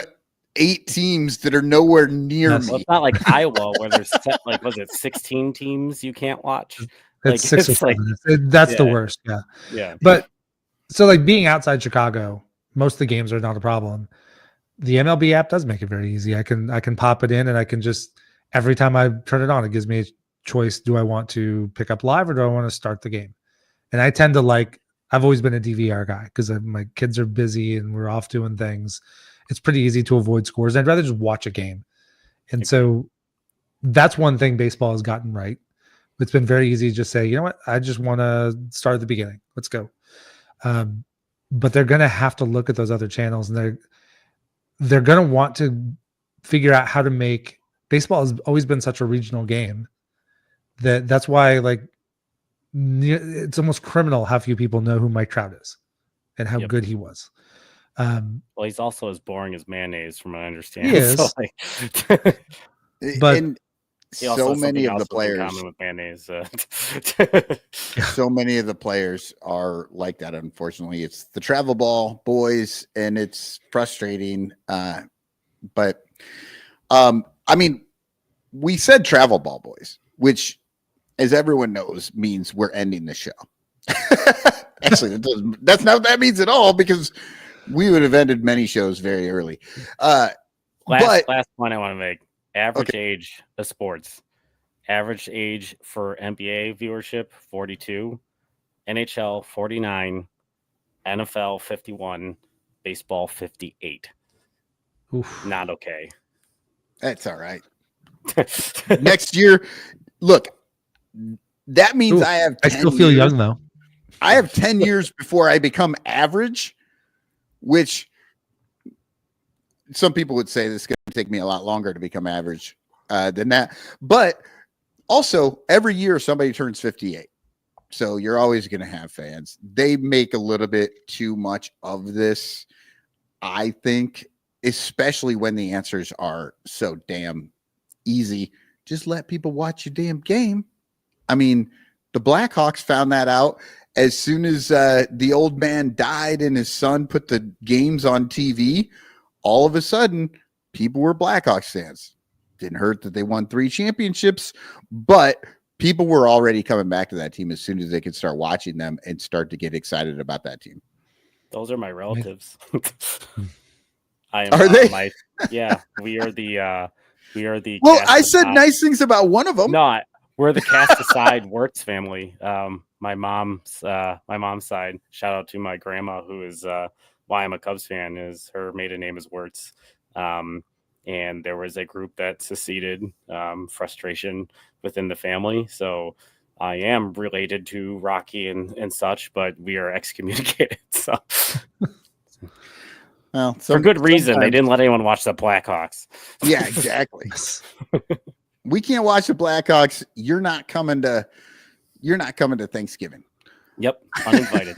8 teams that are nowhere near Yes. me. Well, it's not like Iowa where there's like, was it 16 teams you can't watch? it's 6 or 7. That's the Yeah. worst. Yeah. Yeah. But so like being outside Chicago, most of the games are not a problem. The MLB app does make it very easy. I can pop it in and I can just, every time I turn it on, it gives me a choice. Do I want to pick up live or do I want to start the game? And I tend to I've always been a DVR guy because my kids are busy and we're off doing things. It's pretty easy to avoid scores. I'd rather just watch a game. And so that's one thing baseball has gotten right. It's been very easy to just say, you know what, I just want to start at the beginning. Let's go. But they're going to have to look at those other channels and they're going to want to figure out how to make baseball has always been such a regional game that's why it's almost criminal how few people know who Mike Trout is and how good he was. Well, he's also as boring as mayonnaise, from what I understand. He is. So, but and so many of the players with mayonnaise. So many of the players are like that. Unfortunately, it's the travel ball boys, and it's frustrating. But I mean, we said travel ball boys, which, as everyone knows, means we're ending the show. Actually, that's not what that means at all, because we would have ended many shows very early. Last point I want to make: average age of sports. Average age for NBA viewership 42, NHL 49, NFL 51, baseball 58. Oof. Not okay. That's all right. Next year, look, that means I have 10 I still feel young though. I have 10 years before I become average, which some people would say this is going to take me a lot longer to become average than that. But also, every year somebody turns 58. So you're always going to have fans. They make a little bit too much of this, I think, especially when the answers are so damn easy. Just let people watch your damn game. I mean, the Blackhawks found that out as soon as the old man died and his son put the games on TV. All of a sudden, people were Blackhawks fans. Didn't hurt that they won 3 championships, but people were already coming back to that team as soon as they could start watching them and start to get excited about that team. Those are my relatives. Are they? Yeah, we are the. Well, I said nice things about one of them. No, we're the cast aside Wirtz family. My mom's side. Shout out to my grandma, who is why I'm a Cubs fan. Is her maiden name is Wirtz. And there was a group that seceded, frustration within the family. So I am related to Rocky and such, but we are excommunicated. So. Well, for good reason. They didn't let anyone watch the Blackhawks. Yeah, exactly. We can't watch the Blackhawks. You're not coming to Thanksgiving. Yep, uninvited.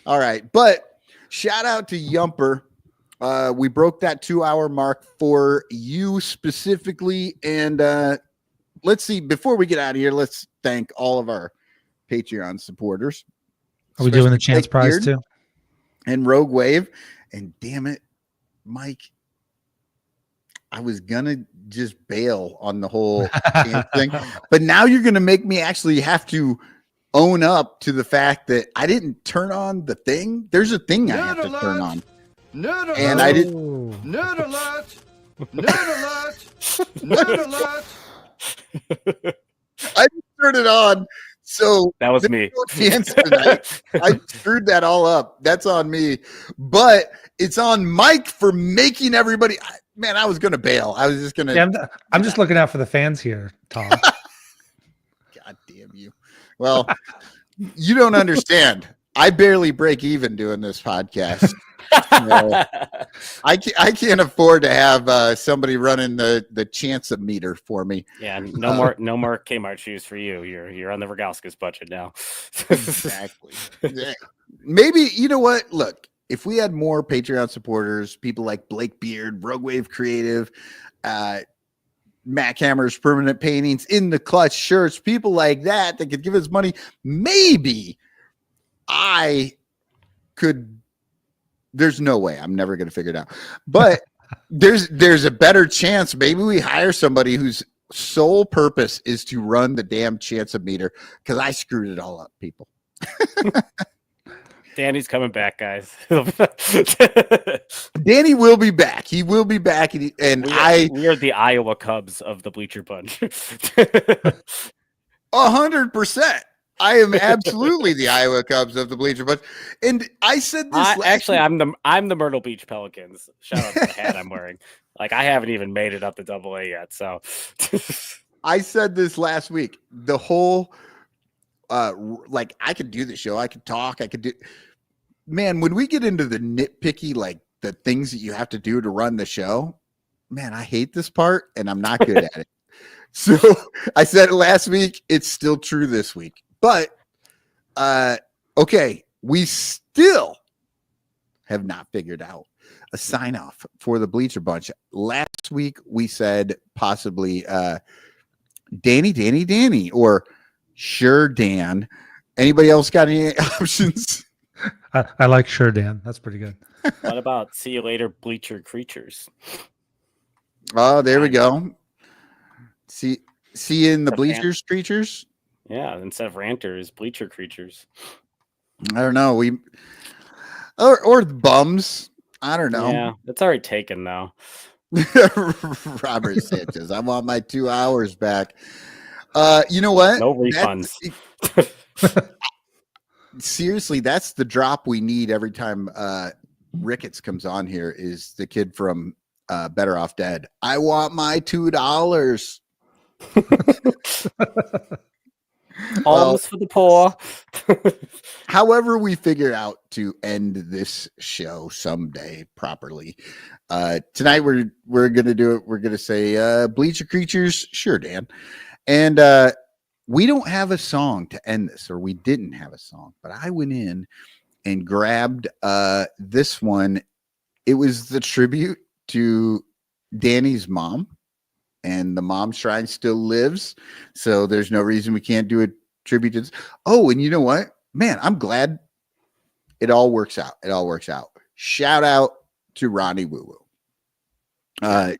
All right, but shout out to Yumper. We broke that 2-hour mark for you specifically, and let's see. Before we get out of here, let's thank all of our Patreon supporters. Are we doing the chance prize too? And Rogue Wave, and damn it, Mike, I was gonna just bail on the whole thing, but now you're gonna make me actually have to own up to the fact that I didn't turn on the thing. There's a thing I have to turn on, and I didn't. Nerd alert! Nerd alert! Nerd alert! I didn't turn it on. So that was me. No chance tonight. I screwed that all up. That's on me. But it's on Mike for making everybody. Man, I was going to bail. I was just going to. Yeah, I'm just looking out for the fans here, Tom. God damn you. Well, you don't understand. I barely break even doing this podcast. I can't afford to have somebody running the chance of meter for me. Yeah, no more Kmart shoes for you. You're on the Rogalskis budget now. Exactly. Maybe, you know what? Look, if we had more Patreon supporters, people like Blake Beard, Rogue Wave Creative, Mac Hammer's permanent paintings, In the Clutch shirts, people like that could give us money. Maybe I could. There's no way. I'm never going to figure it out. But there's a better chance. Maybe we hire somebody whose sole purpose is to run the damn chance-o-meter, because I screwed it all up, people. Danny's coming back, guys. Danny will be back. He will be back, and we are the Iowa Cubs of the Bleacher Bunch. 100%. I am absolutely the Iowa Cubs of the Bleacher Bunch. And I said this actually week. I'm the Myrtle Beach Pelicans. Shout out to the hat I'm wearing. Like, I haven't even made it up to AA yet. So I said this last week. The whole like, I could do the show, I could talk, I could do, man, when we get into the nitpicky, like the things that you have to do to run the show, man, I hate this part and I'm not good at it. So I said it last week, it's still true this week. But okay, we still have not figured out a sign off for the Bleacher Bunch. Last week we said possibly Danny, or Sure Dan. Anybody else got any options? I like Sure Dan. That's pretty good. What about See You Later, Bleacher Creatures? Oh, there we go. See you in the bleachers, creatures. Yeah, instead of ranters, Bleacher Creatures. I don't know. Or the bums. I don't know. Yeah, it's already taken though. Robert Sanchez, I want my 2 hours back. You know what? No refunds. Seriously, that's the drop we need every time Ricketts comes on here, is the kid from Better Off Dead. I want my $2. Alms for the poor. However, we figure out to end this show someday properly. Tonight we're gonna do it. We're gonna say Bleacher Creatures, Sure Dan. And we don't have a song to end this, or we didn't have a song, but I went in and grabbed this one. It was the tribute to Danny's mom. And the mom shrine still lives, so there's no reason we can't do a tribute to this. Oh, and you know what? Man, I'm glad it all works out. It all works out. Shout out to Ronnie Woo Woo.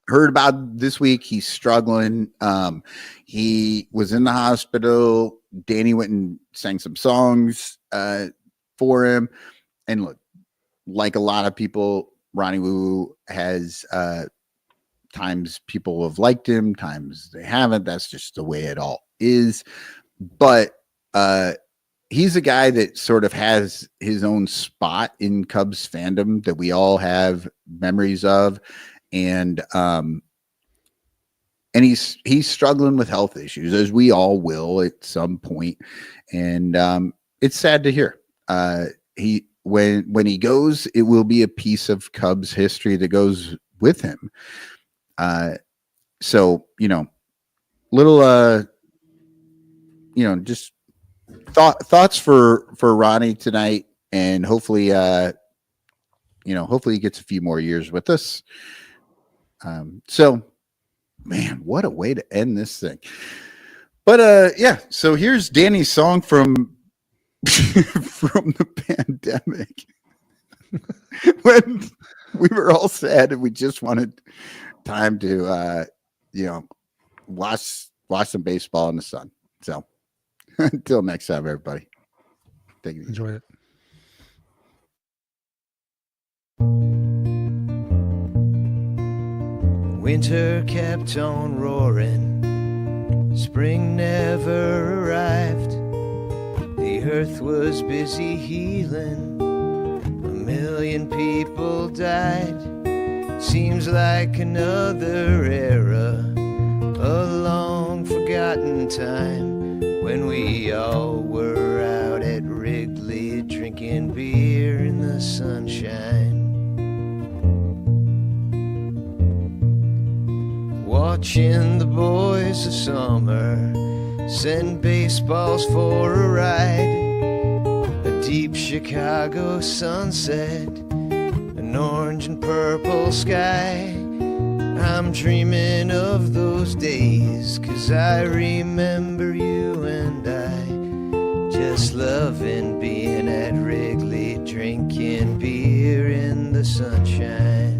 Heard about this week. He's struggling. He was in the hospital. Danny went and sang some songs for him. And look, like a lot of people, Ronnie Woo Woo has times people have liked him, times they haven't. That's just the way it all is. But he's a guy that sort of has his own spot in Cubs fandom that we all have memories of. And he's struggling with health issues, as we all will at some point. And it's sad to hear. When he goes, it will be a piece of Cubs history that goes with him. So, little, just thoughts for Ronnie tonight, and hopefully, hopefully he gets a few more years with us. So, man, what a way to end this thing. But, yeah, so here's Danny's song from the pandemic when we were all sad and we just wanted time to watch some baseball in the sun. So until next time, everybody, take it easy. Enjoy it. Winter kept on roaring, spring never arrived. The earth was busy healing, 1,000,000 people died. Seems like another era, a long forgotten time, when we all were out at Wrigley drinking beer in the sunshine. Watching the boys of summer send baseballs for a ride. A deep Chicago sunset, an orange and purple sky. I'm dreaming of those days, 'cause I remember you and I just loving being at Wrigley, drinking beer in the sunshine.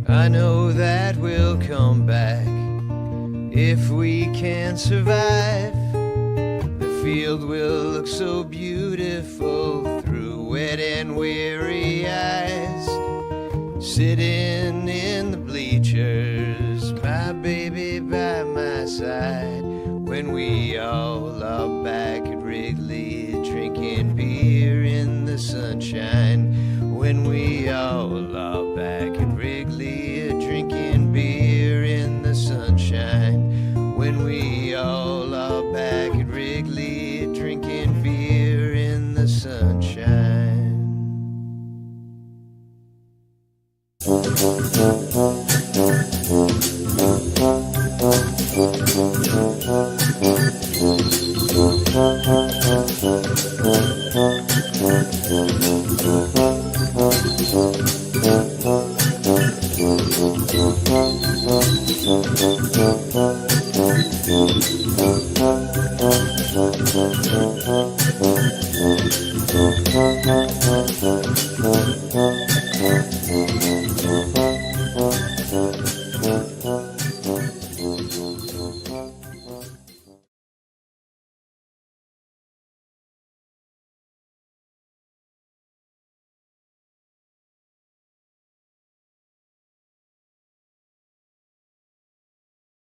I know that we'll come back if we can survive. The field will look so beautiful through wet and weary eyes. Sitting in the bleachers, my baby by my side, when we all are back at Wrigley, drinking beer in the sunshine. When we all are back at Wrigley, drinking beer in the sunshine. When we all are back at Wrigley, drinking beer in the sunshine.